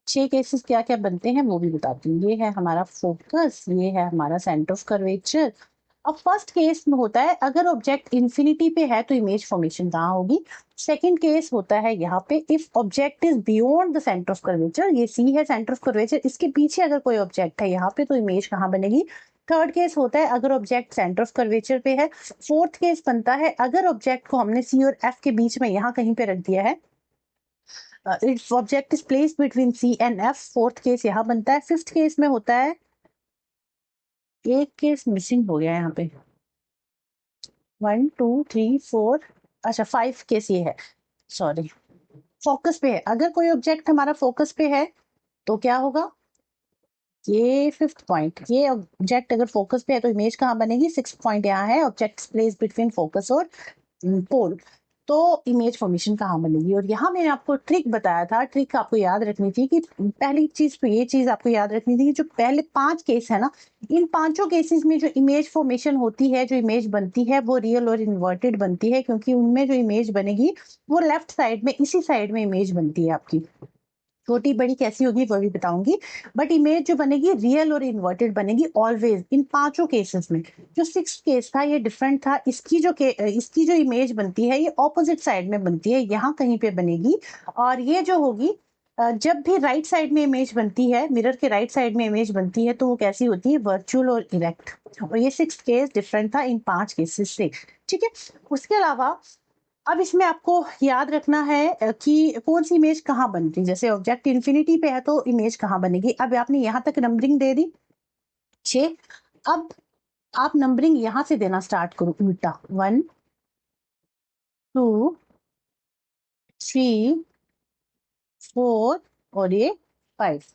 6 केसेस क्या क्या बनते हैं वो भी बताती हूँ। ये है हमारा फोकस, ये है हमारा सेंटर ऑफ कर्वेचर। अब फर्स्ट केस में होता है अगर ऑब्जेक्ट इंफिनिटी पे है तो इमेज फॉर्मेशन कहाँ होगी। सेकंड केस होता है यहाँ पे if object is beyond the centre of curvature, ये सी है सेंटर ऑफ कर्वेचर, इसके पीछे अगर कोई ऑब्जेक्ट है यहाँ पे तो इमेज कहाँ बनेगी। थर्ड केस होता है अगर ऑब्जेक्ट सेंटर ऑफ कर्वेचर पे है। फोर्थ केस बनता है अगर ऑब्जेक्ट को हमने सी और एफ के बीच में यहाँ कहीं पे रख दिया है, if object is placed between C and F, fourth case यहाँ बनता है। फिफ्थ केस में होता है, एक केस मिसिंग हो गया यहाँ पे, 1 2 3 4, अच्छा 5 केस ये है, सॉरी। फोकस पे है, अगर कोई ऑब्जेक्ट हमारा फोकस पे है तो क्या होगा, ये फिफ्थ पॉइंट, ये ऑब्जेक्ट अगर फोकस पे है तो इमेज कहाँ बनेगी, सिक्स पॉइंट यहाँ है, ऑब्जेक्ट प्लेस बिटवीन फोकस और पोल, तो इमेज फॉर्मेशन कहाँ बनेगी। और यहाँ मैंने आपको ट्रिक बताया था, ट्रिक आपको याद रखनी थी कि पहली चीज तो ये चीज आपको याद रखनी थी कि जो पहले 5 केस है ना, इन पांचों केसेस में जो इमेज फॉर्मेशन होती है, जो इमेज बनती है वो रियल और इन्वर्टेड बनती है, क्योंकि उनमें जो इमेज बनेगी वो लेफ्ट साइड में, इसी साइड में इमेज बनती है आपकी। छोटी बड़ी कैसी होगी वो भी बताऊंगी, बट इमेज जो बनेगी रियल और इन्वर्टेड बनेगी ऑलवेज इन पांचों केसेस में। जो सिक्स केस था ये डिफरेंट था, इसकी जो इमेज बनती है ये ऑपोजिट साइड में बनती है, यहाँ कहीं पे बनेगी। और ये जो होगी, जब भी राइट साइड में इमेज बनती है, मिरर के राइट साइड में इमेज बनती है, तो वो कैसी होती है, वर्चुअल और इरेक्ट। और ये सिक्स केस डिफरेंट था इन 5 केसेस से, ठीक है। उसके अलावा अब इसमें आपको याद रखना है कि कौन सी इमेज कहाँ बन रही है। जैसे ऑब्जेक्ट इन्फिनिटी पे है तो इमेज कहाँ बनेगी, अब आपने यहाँ तक नंबरिंग दे दी 6, अब आप नंबरिंग यहाँ से देना स्टार्ट करो उल्टा, 1 2 3 4 और ये 5,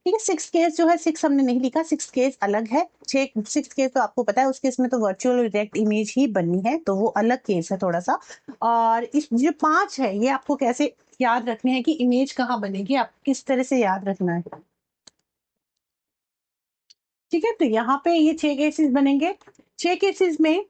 ठीक है। सिक्स केस जो है, सिक्स हमने नहीं लिखा, सिक्स केस अलग है। छह सिक्स केस तो आपको पता है, उस केस में तो वर्चुअल डायरेक्ट इमेज ही बननी है, तो वो अलग केस है थोड़ा सा। और इस जो 5 है ये आपको कैसे याद रखने हैं कि इमेज कहाँ बनेगी, आप किस तरह से याद रखना है, ठीक है। तो यहाँ पे ये 6 केसेस बनेंगे। 6 केसेस में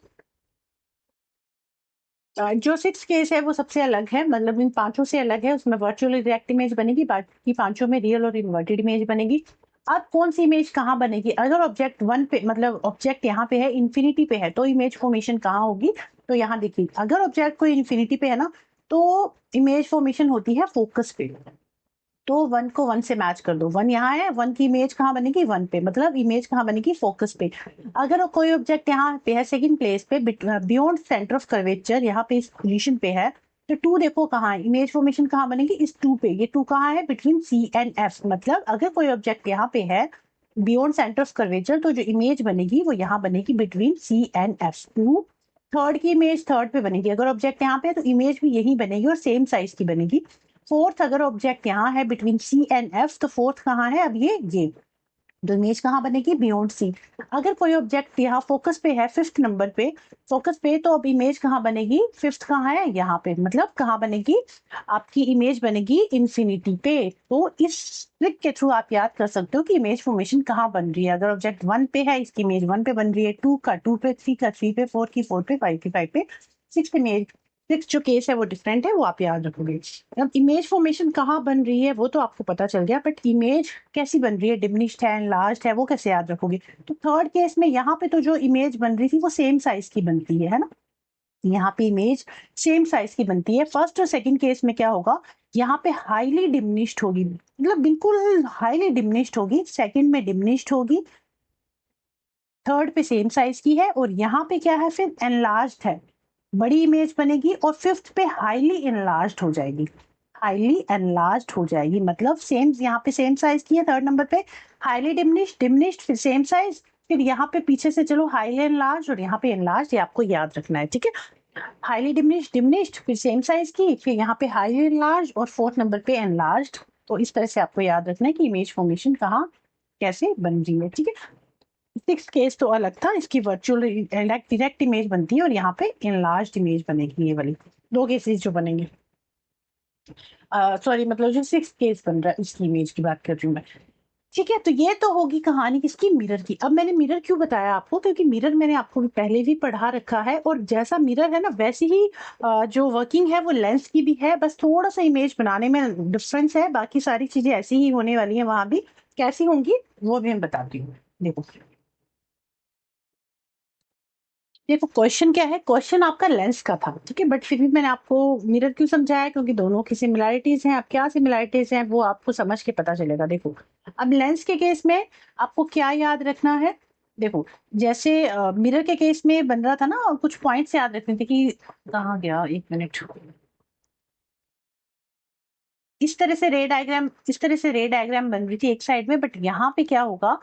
जो सिक्स केस है वो सबसे अलग है, मतलब इन पांचों से अलग है, उसमें वर्चुअल डायरेक्ट इमेज बनेगी, बाकी पांचों में रियल और इन्वर्टेड इमेज बनेगी। अब कौन सी इमेज कहाँ बनेगी, अगर ऑब्जेक्ट 1 पे, मतलब ऑब्जेक्ट यहाँ पे है, इन्फिनिटी पे है, तो इमेज फॉर्मेशन कहाँ होगी। तो यहाँ देखिए, अगर ऑब्जेक्ट कोई इन्फिनिटी पे है ना, तो इमेज फॉर्मेशन होती है फोकस पे, तो 1 को 1 से मैच कर दो, 1 यहाँ है, 1 की इमेज कहाँ बनेगी, 1 पे, मतलब इमेज कहाँ बनेगी, फोकस पे। अगर कोई ऑब्जेक्ट यहाँ पे है सेकंड प्लेस पे, बियॉन्ड सेंटर ऑफ कर्वेचर, यहाँ पे इस पोजीशन पे है, तो 2 देखो कहाँ है, इमेज फॉर्मेशन कहाँ बनेगी, इस 2 पे। ये 2 कहाँ है, बिटवीन सी एंड एफ, मतलब अगर कोई ऑब्जेक्ट यहाँ पे है बियॉन्ड सेंटर ऑफ कर्वेचर, तो जो इमेज बनेगी वो यहाँ बनेगी between C and F. 2 third की इमेज थर्ड पे बनेगी, अगर ऑब्जेक्ट यहाँ पे है तो इमेज भी यही बनेगी और सेम साइज की बनेगी। फोर्थ, अगर ऑब्जेक्ट यहाँ है बिटवीन सी एंड एफ, तो फोर्थ कहाँ है, अब ये तो इमेज कहाँ बनेगी, बियॉन्ड सी। अगर कोई ऑब्जेक्ट यहाँ फोकस पे है, फिफ्थ नंबर पे फोकस पे, तो अब इमेज कहाँ बनेगी, फिफ्थ कहाँ है, यहाँ पे, मतलब कहाँ बनेगी, आपकी इमेज बनेगी इन्फिनिटी पे। तो इस ट्रिक के थ्रू आप याद कर सकते हो कि इमेज फॉर्मेशन कहाँ बन रही है। अगर ऑब्जेक्ट 1 पे है, इसकी इमेज 1 पे बन रही है, 2 का 2 पे, 3 का 3 पे, 4 की 4 पे, 5 की 5 पे, 6 इमेज, 6 जो केस है वो डिफरेंट है, वो आप याद रखोगे। अब इमेज फॉर्मेशन कहाँ बन रही है वो तो आपको पता चल गया, बट इमेज कैसी बन रही है, डिमिनिश्ड है, एनलार्ज्ड है, वो कैसे याद रखोगे। तो थर्ड केस में यहाँ पे तो जो इमेज बन रही थी वो सेम साइज की बनती है ना, यहाँ पे इमेज सेम साइज की बनती है। फर्स्ट और सेकंड केस में क्या होगा, यहाँ पे हाईली डिमिनिश्ड होगी, मतलब बिल्कुल हाईली डिमिनिश्ड होगी, सेकंड में डिमिनिश्ड होगी, थर्ड पे सेम साइज की है, और यहाँ पे क्या है, फिर एनलार्ज्ड है, बड़ी इमेज बनेगी, और फिफ्थ पे हाईली एनलार्ज्ड हो जाएगी, हाईली एनलार्ज्ड हो जाएगी, मतलब सेम, यहाँ पे सेम साइज की है, थर्ड नंबर पे हाईली डिमिनिश्ड, डिमिनिश्ड फिर सेम साइज, फिर यहाँ पे पीछे से चलो हाईली एनलार्ज और यहाँ पे एनलार्ज, ये आपको याद रखना है, ठीक है। हाईली डिमिनिश्ड, डिमिनिश्ड फिर सेम साइज की, फिर यहाँ पे हाईली एनलार्ज और फोर्थ नंबर पे एनलार्ज्ड। तो इस तरह से आपको याद रखना है कि इमेज फॉर्मेशन कहाँ कैसे बन रही है, ठीक है। सिक्स केस तो अलग था, इसकी वर्चुअल डायरेक्ट इमेज बनती है और यहाँ पे इनलार्ज्ड इमेज बनेगी, ये वाली दो केसेस जो बनेंगे, सॉरी मतलब जो सिक्स केस बन रहा है उसकी इमेज की बात कर रही हूँ मैं, ठीक है। तो ये तो होगी कहानी किसकी, मिरर की। अब मैंने मिरर क्यों बताया आपको, क्योंकि मिरर मैंने आपको पहले भी पढ़ा रखा है, और जैसा मिरर है ना वैसी ही जो वर्किंग है वो लेंस की भी है, बस थोड़ा सा इमेज बनाने में डिफरेंस है, बाकी सारी चीजें ऐसी ही होने वाली है वहां भी। कैसी होंगी वो भी मैं बताती हूँ, देखो। देखो क्वेश्चन क्या है, क्वेश्चन आपका लेंस का था, ठीक है, बट फिर भी मैंने आपको मिरर क्यों समझाया, क्योंकि दोनों की सिमिलरिटीज हैं। अब क्या सिमिलरिटीज हैं वो आपको समझ के पता चलेगा। देखो अब लेंस के केस में आपको क्या याद रखना है, देखो जैसे मिरर के केस में बन रहा था ना, और कुछ पॉइंट्स याद रखने थे कि कहाँ गया, एक मिनट, इस तरह से रे डायग्राम बन रही थी एक साइड में, बट यहाँ पे क्या होगा,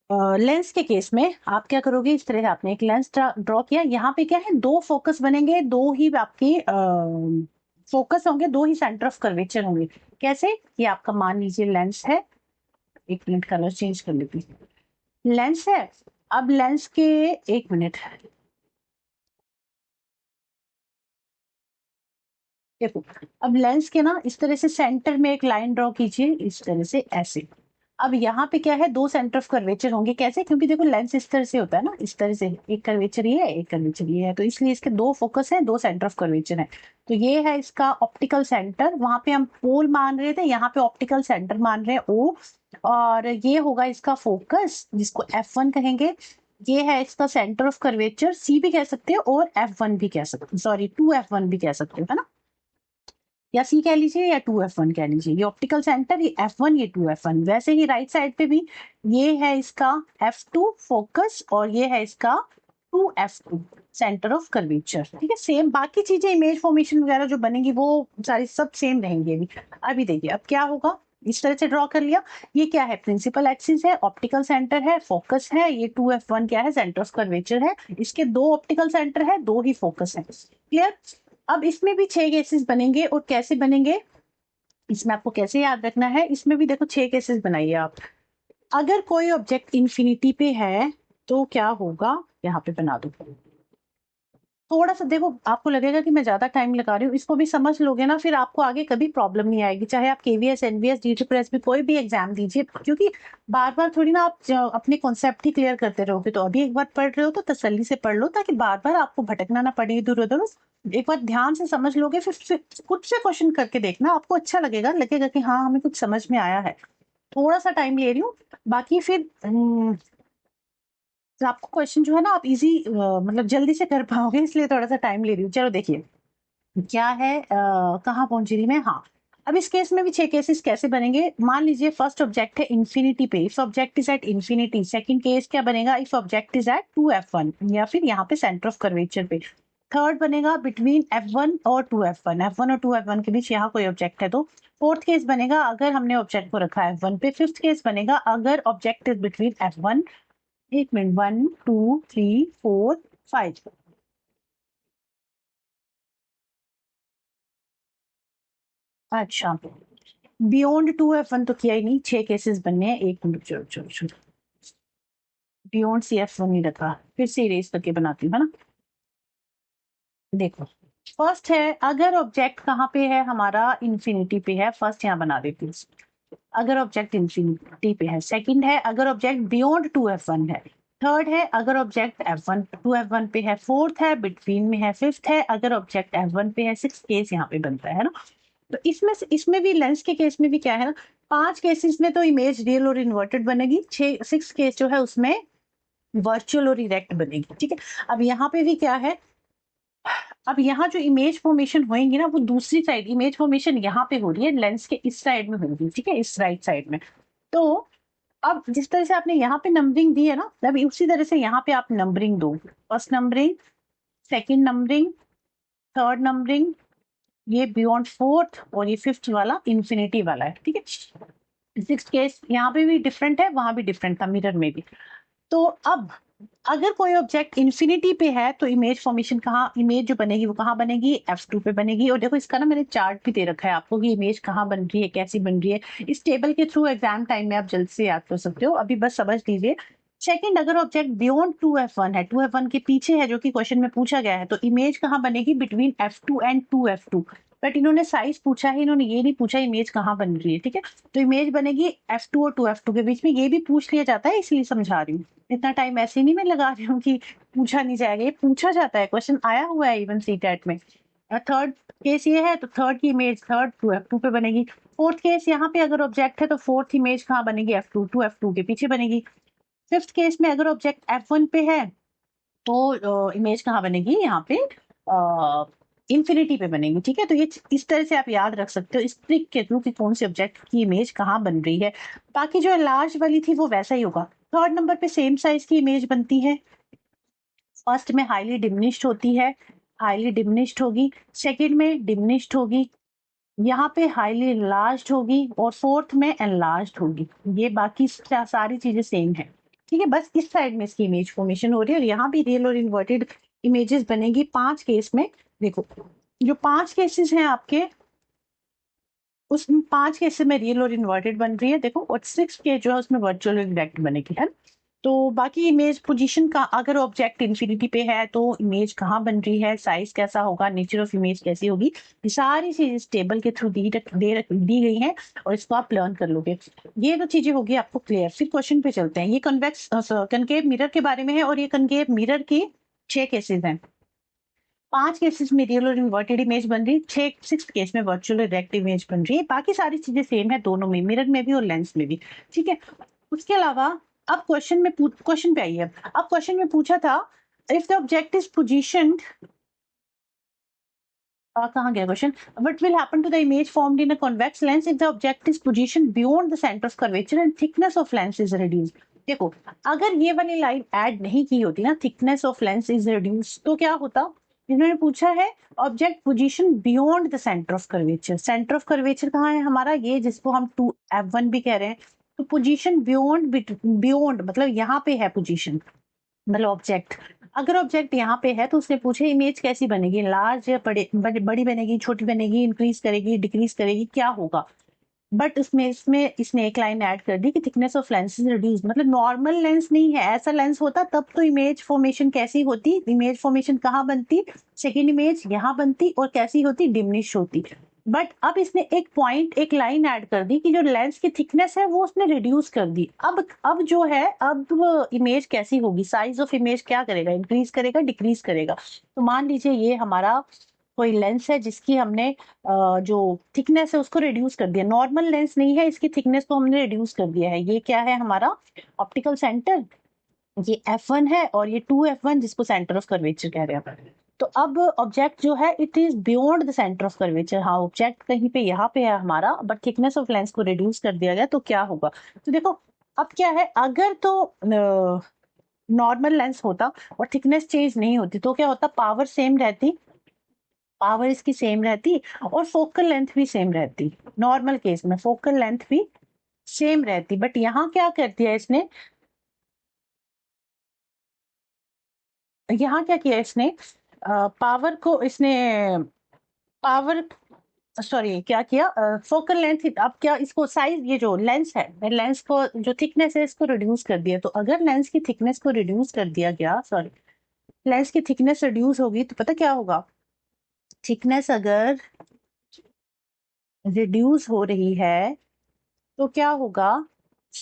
लेंस के केस में आप क्या करोगे, इस तरह से आपने एक लेंस ड्रॉ किया, यहाँ पे क्या है, दो फोकस बनेंगे, दो ही आपके फोकस होंगे, दो ही सेंटर ऑफ कर्वेचर होंगे। कैसे, ये आपका मान लीजिए लेंस है, एक मिनट कलर चेंज कर लेती हूँ। लेंस है, अब लेंस के, एक मिनट, देखो, अब लेंस के ना इस तरह से सेंटर में एक लाइन ड्रॉ कीजिए, इस तरह से ऐसे। अब यहाँ पे क्या है, दो सेंटर ऑफ कर्वेचर होंगे, कैसे, क्योंकि देखो लेंस इस तरह से होता है ना, इस तरह से, एक कर्वेचर ये है, एक कर्वेचर ये है, तो इसलिए इसके दो फोकस हैं, दो सेंटर ऑफ कर्वेचर हैं। तो ये है इसका ऑप्टिकल सेंटर, वहां पे हम पोल मान रहे थे, यहाँ पे ऑप्टिकल सेंटर मान रहे हैं ओ, और ये होगा इसका फोकस जिसको F1 कहेंगे। ये है इसका सेंटर ऑफ कर्वेचर, सी भी कह सकते हो और F1 भी कह सकते हो, सॉरी 2F1 भी कह सकते हो, है ना, या सी कह लीजिए या 2F1 कह लीजिए, ये ऑप्टिकल सेंटर, ये F1 ये 2F1। वैसे ही राइट साइड पे भी ये है इसका F2 फोकस और ये है इसका 2F2 सेंटर ऑफ कर्वेचर। ठीक है, सेम बाकी चीजें इमेज फॉर्मेशन वगैरह जो बनेंगी वो सारी सब सेम रहेंगी। अभी देखिए अब क्या होगा, इस तरह से ड्रॉ कर लिया, ये क्या है, प्रिंसिपल एक्सिस है, ऑप्टिकल सेंटर है, फोकस है, ये 2F1 क्या है, सेंटर ऑफ कर्वेचर है, इसके दो ऑप्टिकल सेंटर है, दो ही फोकस है। क्लियर। अब इसमें भी 6 केसेस बनेंगे, और कैसे बनेंगे, इसमें आपको कैसे याद रखना है, इसमें भी देखो 6 केसेस बनाइए आप। अगर कोई ऑब्जेक्ट इंफिनिटी पे है तो क्या होगा, यहाँ पे बना दो। थोड़ा सा देखो, आपको लगेगा कि मैं ज्यादा टाइम लगा रही हूँ, इसको भी समझ लोगे ना, फिर आपको आगे कभी प्रॉब्लम नहीं आएगी, चाहे आप केवीएस एनवीएस डीटी प्रेस भी कोई भी एग्जाम दीजिए, क्योंकि बार बार थोड़ी ना आप अपने कॉन्सेप्ट ही क्लियर करते रहोगे। तो अभी एक बार पढ़ रहे हो तो तसल्ली से पढ़ लो, ताकि बार बार आपको भटकना ना पड़े इधर उधर। एक बार ध्यान से समझ लोगे, फिर खुद से क्वेश्चन करके देखना, आपको अच्छा लगेगा, लगेगा कि हाँ हमें कुछ समझ में आया है। थोड़ा सा टाइम ले रही हूँ, बाकी फिर तो आपको क्वेश्चन जो है ना आप इजी मतलब जल्दी से कर पाओगे, इसलिए थोड़ा सा टाइम ले रही हूँ। चलो देखिए क्या है, कहाँ पहुंची थी मैं, हाँ। अब इस केस में भी 6 केसेस कैसे बनेंगे, मान लीजिए फर्स्ट ऑब्जेक्ट है इंफिनिटी पे, if object is at infinity. Second case क्या बनेगा, if object is eight 2F1, या फिर यहाँ पे सेंटर ऑफ कर्वेचर पे। थर्ड बनेगा बिटवीन F1 और 2F1, F1 और 2F1 के बीच यहाँ कोई ऑब्जेक्ट है तो। फोर्थ केस बनेगा अगर हमने ऑब्जेक्ट को रखा है F1 पे। फिफ्थ केस बनेगा अगर ऑब्जेक्ट इज बिटवीन F1, एक मिनट, 1 2 3 4 5, अच्छा बियॉन्ड 2F1 तो किया ही नहीं, 6 केसेस बनने हैं, एक मिनट, चलो चलो चलो, बियॉन्ड CF1 नहीं रखा, फिर से इरेज करके बनाती हूँ, है ना। देखो फर्स्ट है, अगर ऑब्जेक्ट कहाँ पे है हमारा, इंफिनिटी पे है, फर्स्ट यहाँ बना देती हूँ, अगर ऑब्जेक्ट इंफिनिटी पे है। सेकंड है अगर ऑब्जेक्ट बियॉन्ड 2F1 है। थर्ड है अगर ऑब्जेक्ट F1 2F1 पे है। फोर्थ है बिटवीन में है। फिफ्थ है अगर ऑब्जेक्ट F1 पे है। सिक्स केस यहाँ पे बनता है ना। तो इसमें भी लेंस के केस में भी क्या है ना, 5 केसेस में तो इमेज रियल और इन्वर्टेड बनेगी, 6 केस जो है उसमें वर्चुअल और इरेक्ट बनेगी। ठीक है, अब यहाँ पे भी क्या है, अब यहाँ जो इमेज फॉर्मेशन होएंगी ना वो दूसरी साइड, इमेज फॉर्मेशन यहाँ पे हो रही है, लेंस के इस साइड में होगी। ठीक है, इस राइट साइड में। तो अब जिस तरह से आपने यहाँ पे नंबरिंग दी है ना, अभी उसी तरह से यहाँ पे आप नंबरिंग दो, first numbering, second numbering, third numbering, ये बियॉन्ड फोर्थ, और ये फिफ्थ वाला इंफिनिटी वाला है। ठीक है, सिक्स केस यहाँ पे भी डिफरेंट है, वहां भी डिफरेंट था, मिरर में भी। तो अब अगर कोई ऑब्जेक्ट इंफिनिटी पे है तो इमेज फॉर्मेशन कहाँ, इमेज जो बनेगी वो कहाँ बनेगी, F2 पे बनेगी। और देखो इसका ना मैंने चार्ट भी दे रखा है आपको कि इमेज कहाँ बन रही है, कैसी बन रही है। इस टेबल के थ्रू एग्जाम टाइम में आप जल्द से याद कर सकते हो, अभी बस समझ लीजिए। सेकंड, अगर ऑब्जेक्ट बियॉन्ड 2F1 है, 2F1 के पीछे है, जो कि क्वेश्चन में पूछा गया है, तो इमेज कहाँ बनेगी, between F2 and 2F2। But इन्होंने साइज पूछा है, इन्होंने ये नहीं पूछा इमेज कहाँ बन रही है। ठीक है, तो इमेज बनेगी F2 और 2F2 के बीच में, ये भी पूछ लिया जाता है, इसलिए समझा रही हूँ। इतना टाइम ऐसे नहीं मैं लगा रही हूँ कि पूछा नहीं जाएगा, ये पूछा जाता है, क्वेश्चन आया हुआ है इवन सीटेट में। थर्ड केस ये है तो थर्ड की इमेज थर्ड 2F2 पे बनेगी। फोर्थ केस यहाँ पे अगर ऑब्जेक्ट है तो फोर्थ इमेज कहाँ बनेगी, F2 2F2 के पीछे बनेगी। फिफ्थ केस में अगर ऑब्जेक्ट F1 पे है तो इमेज कहाँ बनेगी, यहाँ पे इंफिनिटी पे बनेगी। ठीक है, तो ये इस तरह से आप याद रख सकते हो इस ट्रिक के थ्रू कि कौन से ऑब्जेक्ट की इमेज कहाँ बन रही है। बाकी जो लार्ज वाली थी वो वैसा ही होगा। थर्ड नंबर पे सेम साइज की इमेज बनती है, फर्स्ट में हाईली डिमिनिश्ड होती है, हाईली डिमिनिश्ड होगी, सेकंड में डिमिनिश्ड होगी, यहाँ पे हाईली लार्ज होगी और फोर्थ में एनलार्ज होगी। ये बाकी सारी चीजें सेम है, ठीक है। बस इस साइड में इसकी इमेज फॉर्मेशन हो रही है और यहाँ भी रियल और इन्वर्टेड इमेजेस बनेगी 5 केस में। देखो जो 5 केसेस हैं आपके, उस 5 केसेस में रियल और इन्वर्टेड बन रही है, देखो। और 6 केस जो है उसमें वर्चुअल और डायरेक्ट बनेगी, है। तो बाकी इमेज पोजीशन का, अगर ऑब्जेक्ट इंफिनिटी पे है तो इमेज कहाँ बन रही है, साइज कैसा होगा, नेचर ऑफ इमेज कैसी होगी, ये सारी चीजें टेबल के थ्रू दी गई हैं और इसको आप लर्न कर लोगे। ये तो चीजें होगी आपको क्लियर। फिर क्वेश्चन पे चलते हैं। ये कन्वेक्स कनकेव मिरर के बारे में है और ये कनकेव मिरर की 6 केसेस हैं। 5 केसेस में रियल और इन्वर्टेड इमेज बन रही है, 6 केस में वर्चुअल और डायरेक्ट इमेज बन रही है। बाकी सारी चीजें सेम है दोनों में, मिरर में भी और लेंस में भी, ठीक है। उसके अलावा अब क्वेश्चन पे आइए। अब क्वेश्चन में पूछा था, if the object is positioned, कहाँ गया question, what will happen to the image formed in a convex lens if the object is positioned beyond the center of curvature and thickness of lens is reduced। देखो अगर ये वाली लाइन ऐड नहीं की होती ना, thickness of lens is reduced, तो क्या होता। इन्होंने पूछा है object position beyond the centre of curvature. Centre of curvature कहाँ है हमारा, ये जिसको हम 2F1 भी कह रहे हैं। तो पोजीशन बियॉन्ड मतलब यहाँ पे है पोजीशन, मतलब ऑब्जेक्ट। अगर ऑब्जेक्ट यहाँ पे है तो उसने पूछे इमेज कैसी बनेगी, लार्ज या बड़ी बनेगी, छोटी बनेगी, इंक्रीज करेगी, डिक्रीज करेगी, क्या होगा। बट इसमें इसने एक लाइन ऐड कर दी कि thickness of lens is reduce, मतलब नॉर्मल लेंस नहीं है। ऐसा लेंस होता तब तो इमेज फॉर्मेशन कैसी होती, इमेज फॉर्मेशन कहाँ बनती, सेकेंड इमेज यहाँ बनती और कैसी होती, डिमिनिश होती। बट अब इसने एक लाइन ऐड कर दी कि जो लेंस की थिकनेस है वो उसने रिड्यूस कर दी। अब जो है, अब इमेज कैसी होगी, साइज ऑफ इमेज क्या करेगा, इंक्रीज करेगा, डिक्रीज करेगा। तो मान लीजिए ये हमारा कोई लेंस है जिसकी हमने जो थिकनेस है उसको रिड्यूस कर दिया। नॉर्मल लेंस नहीं है, इसकी थिकनेस को हमने रिड्यूस कर दिया है। ये क्या है हमारा ऑप्टिकल सेंटर, ये F1 है और ये 2F1 जिसको सेंटर ऑफ कर्वेचर कह रहे हैं। तो अब ऑब्जेक्ट जो है it is beyond the centre of curvature. हाँ ऑब्जेक्ट कहीं पे यहाँ पे है हमारा, बट थिकनेस ऑफ लेंस को रिड्यूस कर दिया गया, तो क्या होगा। तो देखो अब क्या है, अगर तो नॉर्मल लेंस होता और थिकनेस चेंज नहीं होती तो क्या होता, पावर सेम रहती, पावर इसकी सेम रहती और फोकल लेंथ भी सेम रहती। नॉर्मल केस में फोकल लेंथ भी सेम रहती, बट यहाँ क्या कर दिया इसने, यहाँ क्या किया इसने, पावर को इसने पावर सॉरी क्या किया, फोकल लेंथ। अब क्या इसको साइज, ये जो लेंस है, लेंस को जो थिकनेस है इसको रिड्यूस कर दिया। तो अगर लेंस की थिकनेस को रिड्यूस कर दिया गया, सॉरी लेंस की थिकनेस रिड्यूस होगी तो पता क्या होगा, थिकनेस अगर रिड्यूस हो रही है तो क्या होगा,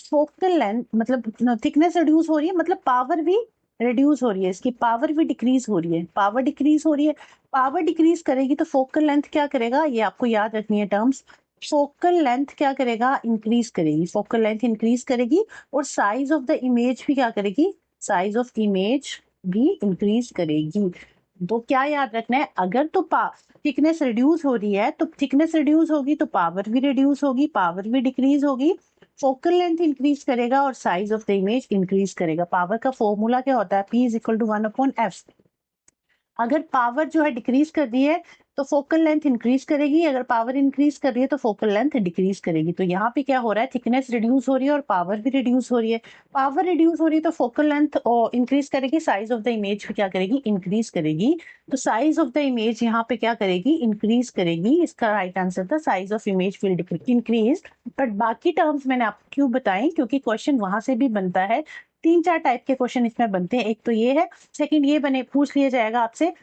फोकल लेंथ मतलब थिकनेस रिड्यूस हो रही है, मतलब पावर भी रिड्यूस हो रही है, इसकी पावर भी डिक्रीज हो रही है, पावर डिक्रीज हो रही है। पावर डिक्रीज करेगी तो फोकल लेंथ क्या करेगा, ये आपको याद रखनी है टर्म्स। फोकल लेंथ क्या करेगा, इंक्रीज करेगी, फोकल लेंथ इंक्रीज करेगी और साइज ऑफ द इमेज भी क्या करेगी, साइज ऑफ इमेज भी इंक्रीज करेगी। तो क्या याद रखना है, अगर तो थिकनेस रिड्यूस हो रही है तो थिकनेस रिड्यूस होगी तो पावर भी रिड्यूस होगी, पावर भी डिक्रीज होगी, फोकल लेंथ इंक्रीज करेगा और size of the image increase करेगा। पावर का फॉर्मूला क्या होता है, P is equal to 1/f। अगर पावर जो है डिक्रीज कर दी है तो फोकल लेंथ इंक्रीज करेगी, अगर पावर इंक्रीज कर रही है तो फोकल लेंथ डिक्रीज करेगी। तो यहाँ पे क्या हो रहा है, थिकनेस रिड्यूस हो रही है और पावर भी रिड्यूस हो रही है। पावर रिड्यूस हो रही है तो फोकल लेंथ इंक्रीज करेगी, साइज ऑफ द इमेज भी क्या करेगी, इंक्रीज करेगी। तो साइज ऑफ द इमेज यहाँ पे क्या करेगी, इंक्रीज करेगी। इसका राइट आंसर था size of image will increase. But बाकी टर्म्स मैंने आपको क्यों बताएं, क्योंकि क्वेश्चन वहां से भी बनता है। 3-4 टाइप के क्वेश्चन इसमें बनते हैं। एक तो ये है, सेकंड ये बने पूछ लिया जाएगा आपसे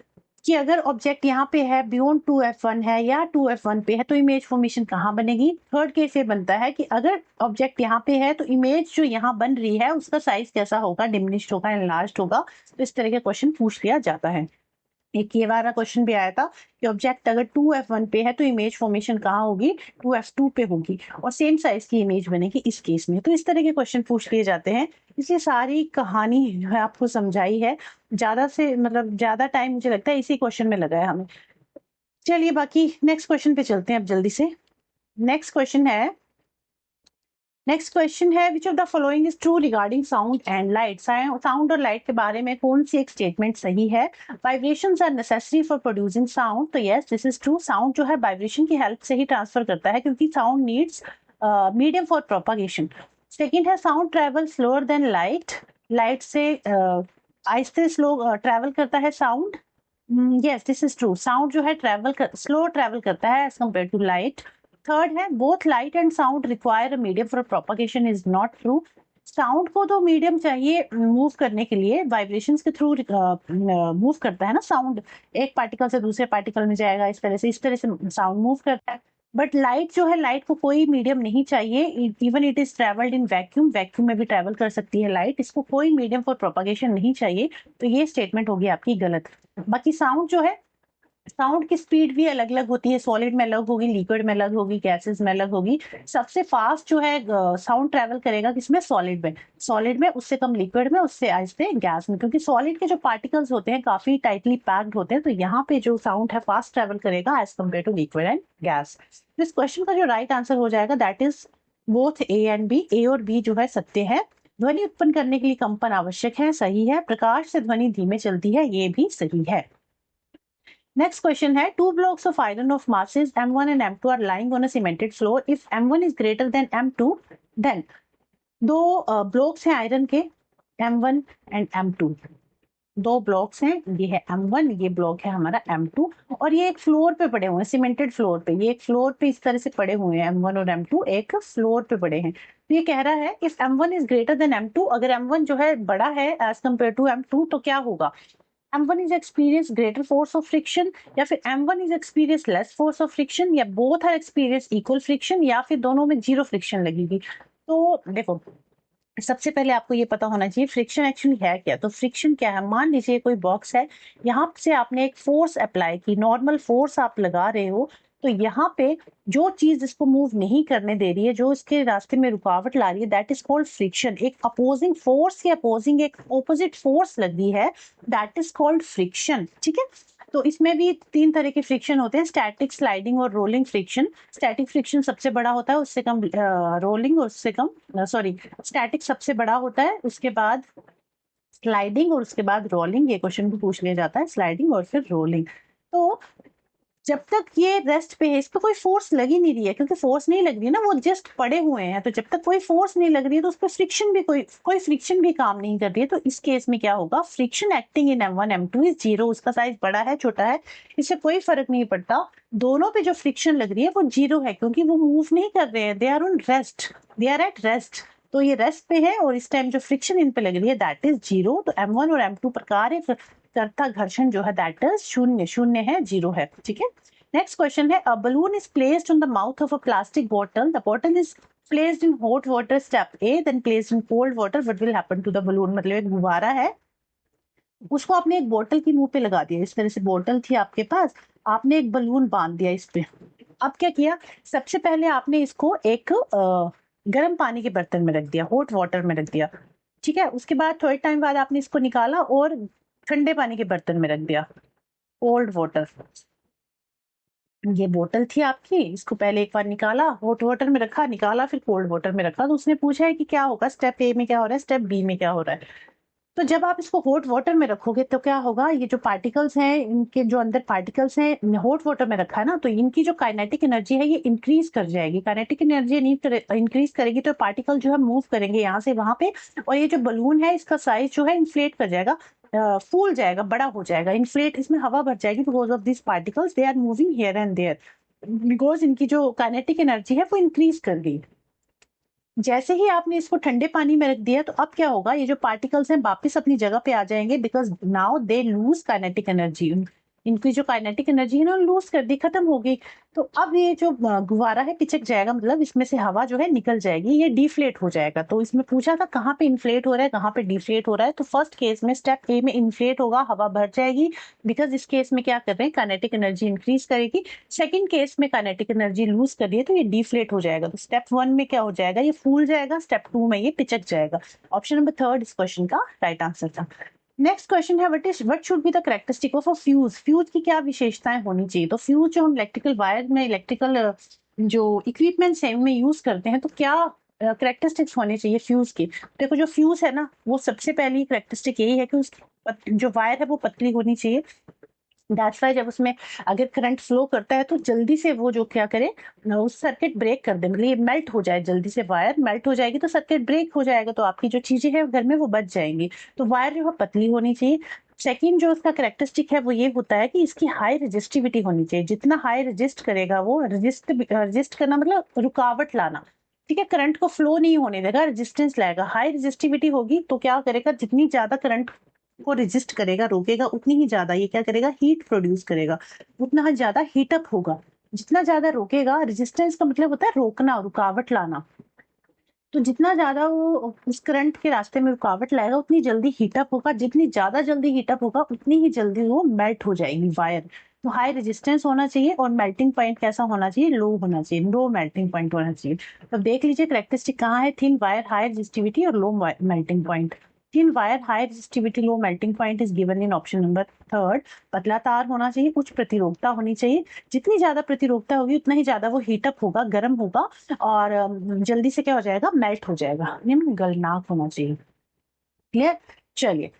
कि अगर ऑब्जेक्ट यहाँ पे है बियॉन्ड 2F1 है या 2F1 पे है तो इमेज फॉर्मेशन कहाँ बनेगी। थर्ड केस ये बनता है कि अगर ऑब्जेक्ट यहाँ पे है तो इमेज जो यहाँ बन रही है उसका साइज कैसा होगा, डिमिनिश्ड होगा, एनलार्ज्ड होगा। तो इस तरह के क्वेश्चन पूछ लिया जाता है। एक ये वाला क्वेश्चन भी आया था कि ऑब्जेक्ट अगर 2F1 पे है तो इमेज फॉर्मेशन कहाँ होगी, 2F2 पे होगी और सेम साइज की इमेज बनेगी इस केस में। तो इस तरह के क्वेश्चन पूछ लिए जाते हैं। इसलिए सारी कहानी जो है आपको समझाई है, ज्यादा से मतलब ज्यादा टाइम मुझे लगता है इसी क्वेश्चन में लगा है हमें। चलिए बाकी नेक्स्ट क्वेश्चन पे चलते हैं अब जल्दी से। नेक्स्ट क्वेश्चन है, नेक्स्ट क्वेश्चन है which of the following is true regarding sound and light. Sound और लाइट के बारे में कौन सी एक स्टेटमेंट सही है। Vibrations are necessary for producing sound, तो yes this is true. Sound जो है वाइब्रेशन की हेल्प से ही ट्रांसफर करता है क्योंकि sound needs medium for propagation. Second है sound travel slower than light, light से आहिस्ते स्लो ट्रेवल करता है sound. Yes this is true, sound जो है स्लो ट्रेवल करता है as compare to light. Third है both light and sound require medium for propagation, is not true. Sound को तो मीडियम चाहिए मूव करने के लिए, वाइब्रेशंस के थ्रू मूव करता है ना साउंड, एक पार्टिकल से दूसरे पार्टिकल में जाएगा, इस तरह से साउंड मूव करता है। बट लाइट जो है, लाइट को कोई मीडियम नहीं चाहिए, even it is travelled in vacuum, vacuum में भी ट्रेवल कर सकती है लाइट, इसको कोई मीडियम फॉर प्रोपागेशन नहीं चाहिए, तो ये स्टेटमेंट होगी आपकी गलत। बाकी साउंड जो है, साउंड की स्पीड भी अलग अलग होती है, सॉलिड में अलग होगी, लिक्विड में अलग होगी, गैसेस में अलग होगी। सबसे फास्ट जो है साउंड ट्रेवल करेगा किसमें, सॉलिड में, सॉलिड में, उससे कम लिक्विड में, उससे आहिस्ते गैस में, क्योंकि सॉलिड के जो पार्टिकल्स होते हैं काफी टाइटली पैक्ड होते हैं, तो यहाँ पे जो साउंड है फास्ट ट्रेवल करेगा as compare to liquid and gas. इस क्वेश्चन का जो राइट आंसर हो जाएगा that is both A and B, A और बी जो है सत्य है। ध्वनि उत्पन्न करने के लिए कंपन आवश्यक है, सही है। प्रकाश से ध्वनि धीमे चलती है, ये भी सही है। नेक्स्ट क्वेश्चन है two blocks of iron of masses m1 and m2 are lying on a cemented floor. If m1 is greater than m2, then दो ब्लॉक्स हैं आयरन के m1 एंड m2, दो ब्लॉक्स हैं, ये है m1, ये ब्लॉक है हमारा m2, और ये एक फ्लोर पे पड़े हुए हैं, सीमेंटेड फ्लोर पे, ये एक फ्लोर पे इस तरह से पड़े हुए हैं, m1 और m2 एक फ्लोर पे पड़े हैं। तो ये कह रहा है if m1 is greater than m2, अगर m1 जो है बड़ा है एज कम्पेयर टू m2 तो क्या होगा, M1 is experience greater force of friction, या फिर M1 is experience less force of friction, या both are experience equal friction, या फिर दोनों में जीरो फ्रिक्शन लगेगी। तो देखो सबसे पहले आपको ये पता होना चाहिए फ्रिक्शन एक्चुअली है क्या। तो फ्रिक्शन क्या है, मान लीजिए कोई बॉक्स है, यहाँ से आपने एक फोर्स अप्लाई की, नॉर्मल फोर्स आप लगा रहे हो, तो यहाँ पे जो चीज इसको मूव नहीं करने दे रही है, जो इसके रास्ते में रुकावट ला रही है, दैट इज कॉल्ड फ्रिक्शन। एक अपोजिंग फोर्स या अपोजिंग एक ऑपोजिट फोर्स लग रही है, दैट इज कॉल्ड फ्रिक्शन। ठीक है, तो इसमें भी तीन तरह के फ्रिक्शन होते हैं, स्टैटिक, स्लाइडिंग और रोलिंग फ्रिक्शन। स्टैटिक फ्रिक्शन सबसे बड़ा होता है, उससे कम रोलिंग, और उससे कम सॉरी स्टैटिक सबसे बड़ा होता है, उसके बाद स्लाइडिंग और उसके बाद रोलिंग। ये क्वेश्चन भी पूछ लिया जाता है, स्लाइडिंग और फिर रोलिंग। तो जब तक ये रेस्ट पे है, इस पे कोई फोर्स लगी नहीं रही है, क्योंकि फोर्स नहीं लग रही है ना, वो जस्ट पड़े हुए हैं, तो जब तक कोई फोर्स नहीं लग रही है तो उस पर फ्रिक्शन भी कोई फ्रिक्शन भी काम नहीं कर रही है। तो इस केस में क्या होगा, friction acting in m1 m2 is zero. उसका साइज बड़ा है छोटा है इससे कोई फर्क नहीं पड़ता, दोनों पे जो फ्रिक्शन लग रही है वो जीरो है, क्योंकि वो मूव नहीं कर रहे हैं, they are on rest, they are at rest. तो ये रेस्ट पे है और इस टाइम जो फ्रिक्शन इन पे लग रही है दैट इज जीरो। तो m1 और m2 प्रकार करता घर्षण जो है दैट इज शून्य, शून्य है, जीरो है। ठीक है, नेक्स्ट क्वेश्चन है a balloon is placed on the mouth of a plastic bottle, the bottle is placed in hot water step A, then placed in cold water, what will happen to the balloon. मतलब एक गुब्बारा है, उसको आपने एक बोतल की मुंह पे लगा दिया, इस तरह से बोतल थी आपके पास, आपने एक बलून बांध दिया इस पे। अब क्या किया, सबसे पहले आपने इसको एक गर्म पानी के बर्तन में रख दिया, हॉट वाटर में रख दिया। ठीक है, उसके बाद थोड़े टाइम बाद आपने इसको निकाला और ठंडे पानी के बर्तन में रख दिया, कोल्ड वाटर। ये बोतल थी आपकी, इसको पहले एक बार निकाला, हॉट वाटर में रखा, निकाला, फिर कोल्ड वाटर में रखा। तो उसने पूछा है कि क्या होगा, स्टेप ए में क्या हो रहा है, स्टेप बी में क्या हो रहा है। तो जब आप इसको हॉट वाटर में रखोगे तो क्या होगा, ये जो पार्टिकल्स हैं, इनके जो अंदर पार्टिकल्स हैं, हॉट वाटर में रखा है ना, तो इनकी जो काइनेटिक एनर्जी है ये इंक्रीज कर जाएगी। काइनेटिक एनर्जी इंक्रीज करेगी तो पार्टिकल जो है मूव करेंगे यहाँ से वहां पे, और ये जो बलून है इसका साइज जो है इन्फ्लेट कर जाएगा, फूल जाएगा, बड़ा हो जाएगा, इन्फ्लेट, इसमें हवा भर जाएगी, because of this particles they are moving here and there, because इनकी जो काइनेटिक एनर्जी है वो इंक्रीज कर गई। जैसे ही आपने इसको ठंडे पानी में रख दिया तो अब क्या होगा, ये जो पार्टिकल्स हैं वापस अपनी जगह पे आ जाएंगे, because now they lose kinetic energy, इनकी जो काइनेटिक एनर्जी है ना लूज कर दी, खत्म हो गई। तो अब ये जो गुब्बारा है पिचक जाएगा, मतलब इसमें से हवा जो है निकल जाएगी, ये डिफ्लेट हो जाएगा। तो इसमें पूछा था कहाँ पे इन्फ्लेट हो रहा है, कहाँ पे डिफ्लेट हो रहा है, तो फर्स्ट केस में स्टेप ए में इन्फ्लेट होगा, हवा भर जाएगी, बिकॉज इस केस में क्या कर रहे हैं, काइनेटिक एनर्जी इंक्रीज करेगी। सेकेंड केस में काइनेटिक एनर्जी लूज कर रही है तो ये डिफ्लेट हो जाएगा। तो स्टेप 1 में क्या हो जाएगा, ये फूल जाएगा, स्टेप 2 में ये पिचक जाएगा। ऑप्शन नंबर 3 इस क्वेश्चन का राइट आंसर था। नेक्स्ट क्वेश्चन है what should be the characteristic of a fuse, fuse की क्या विशेषताएं होनी चाहिए। तो फ्यूज जो हम इलेक्ट्रिकल वायर में, इलेक्ट्रिकल जो इक्विपमेंट्स हैं उनमें यूज करते हैं, तो क्या करेक्टरिस्टिक्स होने चाहिए फ्यूज के। देखो जो फ्यूज है ना, वो सबसे पहली करेक्टरिस्टिक यही है कि उस जो वायर है वो पतली होनी चाहिए। दैट्स वाई जब उसमें अगर करंट फ्लो करता है तो जल्दी से वो जो क्या करे, उस सर्किट ब्रेक कर दे, मतलब ये मेल्ट हो जाए, जल्दी से वायर मेल्ट हो जाएगी तो सर्किट ब्रेक हो जाएगा, तो आपकी जो चीजें हैं घर में वो बच जाएंगी। तो वायर जो है पतली होनी चाहिए। सेकेंड जो उसका करेक्टरिस्टिक है वो ये होता है कि इसकी हाई रेजिस्टिविटी होनी चाहिए। जितना हाई रेजिस्ट करेगा वो, रेजिस्ट करना मतलब रुकावट लाना, ठीक है, करंट को फ्लो नहीं होने देगा, रेजिस्टेंस लाएगा। हाई रेजिस्टिविटी होगी तो क्या करेगा, जितनी ज्यादा करंट को रेजिस्ट करेगा, रोकेगा, उतनी ही ज्यादा ये क्या करेगा, हीट प्रोड्यूस करेगा, उतना ही ज्यादा हीटअप होगा। जितना ज्यादा रोकेगा, रेजिस्टेंस का मतलब होता है रोकना, रुकावट लाना, तो जितना ज्यादा वो उस करंट के रास्ते में रुकावट लाएगा उतनी जल्दी हीटअप होगा। जितनी ज्यादा जल्दी हीटअप होगा उतनी ही जल्दी वो मेल्ट हो जाएगी वायर। तो हाई रेजिस्टेंस होना चाहिए और मेल्टिंग पॉइंट कैसा होना चाहिए, लो होना चाहिए, लो मेल्टिंग पॉइंट होना चाहिए। तो देख लीजिए करेक्टरिस्टिक कहाँ है, थिन वायर, हाई रेजिस्टिविटी और low melting point. Thin wire, high resistivity, low melting point is given in option number third. पतला तार होना चाहिए, उच्च प्रतिरोधकता होनी चाहिए। जितनी ज्यादा प्रतिरोधकता होगी उतना ही ज्यादा वो हीटअप होगा, गर्म होगा और जल्दी से क्या हो जाएगा, मेल्ट हो जाएगा, गलनाक होना चाहिए। क्लियर। चलिए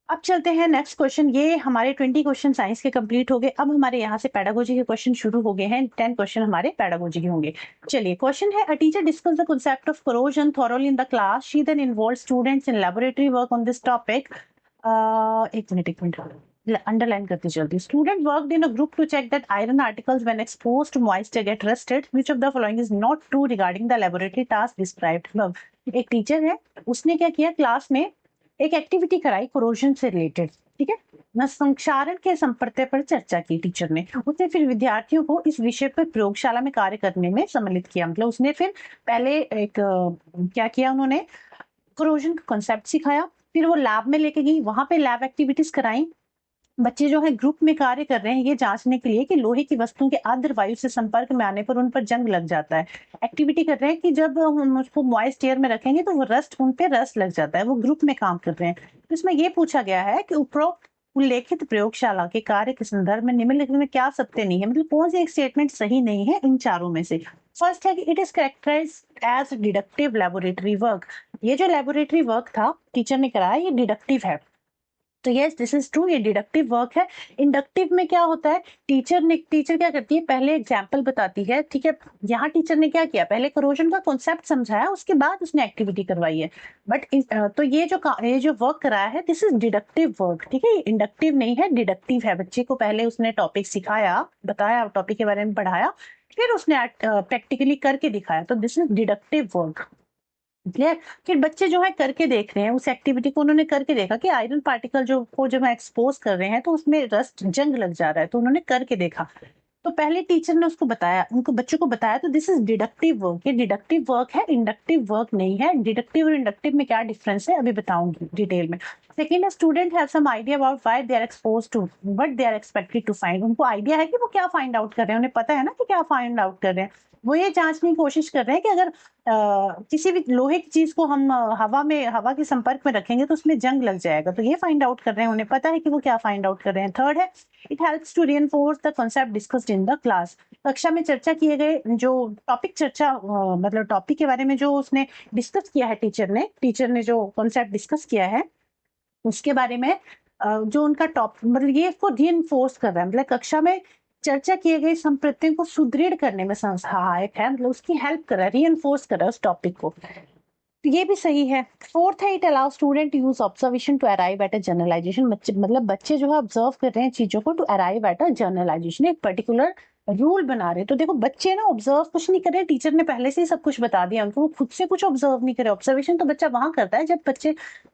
अब चलते हैं नेक्स्ट क्वेश्चन। ये हमारे 20 क्वेश्चन साइंस के कंप्लीट हो गए। अब हमारे यहाँ से पेडागोजी के क्वेश्चन शुरू हो गए हैं। 10 क्वेश्चन हमारे पेडागोजी के होंगे। चलिए क्वेश्चन है, a teacher discuss the concept of corrosion thoroughly in the class. She then involved students in laboratory work on this topic. एक मिनट अंडरलाइन करती चलती। Student worked in a group to check that iron articles when exposed to moisture get rusted. Which of the following is not true regarding the laboratory task described. एक टीचर है, उसने क्या किया, क्लास में एक एक्टिविटी कराई कोरोजन से रिलेटेड, ठीक है ना, संक्षारण के संपर्क पर चर्चा की टीचर ने। उसने फिर विद्यार्थियों को इस विषय पर प्रयोगशाला में कार्य करने में सम्मिलित किया। मतलब उसने फिर पहले एक क्या किया, उन्होंने कोरोजन का कॉन्सेप्ट सिखाया, फिर वो लैब में लेके गई, वहां पे लैब एक्टिविटीज कराई। बच्चे जो है ग्रुप में कार्य कर रहे हैं ये जांचने के लिए कि लोहे की वस्तुओं के आर्द्र वायु से संपर्क में आने पर उन पर जंग लग जाता है। एक्टिविटी कर रहे हैं कि जब हम उसको मॉइस्ट एयर में रखेंगे तो वो रस्ट, उन पे रस्ट लग जाता है। वो ग्रुप में काम कर रहे हैं। तो इसमें ये पूछा गया है कि उपरोक्त उल्लेखित प्रयोगशाला के कार्य के संदर्भ में निम्नलिखित में क्या सत्य नहीं है, मतलब कौन सी एक स्टेटमेंट सही नहीं है इन चारों में से। फर्स्ट है कि it is characterised as deductive laboratory work. ये जो लेबोरेटरी वर्क था टीचर ने कराया ये डिडक्टिव है। तो यस दिस इज ट्रू, ये डिडक्टिव वर्क है। इंडक्टिव में क्या होता है, टीचर क्या करती है, पहले एग्जाम्पल बताती है, ठीक है। यहाँ टीचर ने क्या किया, पहले कोरोजन का कॉन्सेप्ट समझाया, उसके बाद उसने एक्टिविटी करवाई है। बट तो ये जो वर्क कराया है दिस इज डिडक्टिव वर्क, ठीक है, इंडक्टिव नहीं है, डिडक्टिव है। बच्चे को पहले उसने टॉपिक सिखाया, बताया, टॉपिक के बारे में पढ़ाया, फिर उसने प्रैक्टिकली करके दिखाया, तो this is deductive work. Clear. फिर बच्चे जो है करके देख रहे हैं, उस एक्टिविटी को उन्होंने करके देखा कि आयरन पार्टिकल जो को जब एक्सपोज कर रहे हैं तो उसमें रस्ट, जंग लग जा रहा है, तो उन्होंने करके देखा। तो पहले टीचर ने उसको बताया, उनको बच्चों को बताया, तो दिस इज डिडक्टिव वर्क। ये डिडक्टिव वर्क है, इंडक्टिव वर्क नहीं है। डिडक्टिव और इंडक्टिव में क्या डिफरेंस है अभी बताऊंगी डिटेल में। सेकेंड है, student have some idea about why they are exposed to what they are expected to find. उनको आइडिया है कि वो क्या फाइंड आउट कर रहे हैं, उन्हें पता है ना कि क्या फाइंड आउट कर रहे हैं। वो ये जांचने की कोशिश कर रहे हैं कि अगर किसी भी लोहे की चीज को हम हवा के संपर्क में रखेंगे तो उसमें जंग लग जाएगा, तो ये फाइंड आउट कर रहे हैं, उन्हें पता है कि वो क्या फाइंड आउट कर रहे हैं। थर्ड है, it helps to reinforce the concept discussed in the class. कक्षा में चर्चा किए गए जो टॉपिक मतलब टॉपिक के बारे में जो उसने डिस्कस किया है, टीचर ने जो कॉन्सेप्ट डिस्कस किया है उसके बारे में जो उनका मतलब ये इसको रीइंफोर्स कर रहा है, मतलब कक्षा में चर्चा किए गए संप्रत्ययों को सुदृढ़ करने में सहायक है, मतलब उसकी हेल्प कर रहा है, रीइंफोर्स कर रहा है उस टॉपिक को। तो ये भी सही है। फोर्थ है, it allow student to use observation to arrive at a generalisation. मतलब बच्चे जो है ऑब्जर्व कर रहे हैं चीजों को to arrive at a generalisation, एक पर्टिकुलर रूल बना रहे हैं। तो देखो बच्चे ना ऑब्जर्व कुछ नहीं कर रहे, टीचर ने पहले से ही सब कुछ बता दिया उनको, वो खुद से कुछ ऑब्जर्व नहीं करे। ऑब्जर्वेशन तो बच्चा वहां करता है जब बच्चे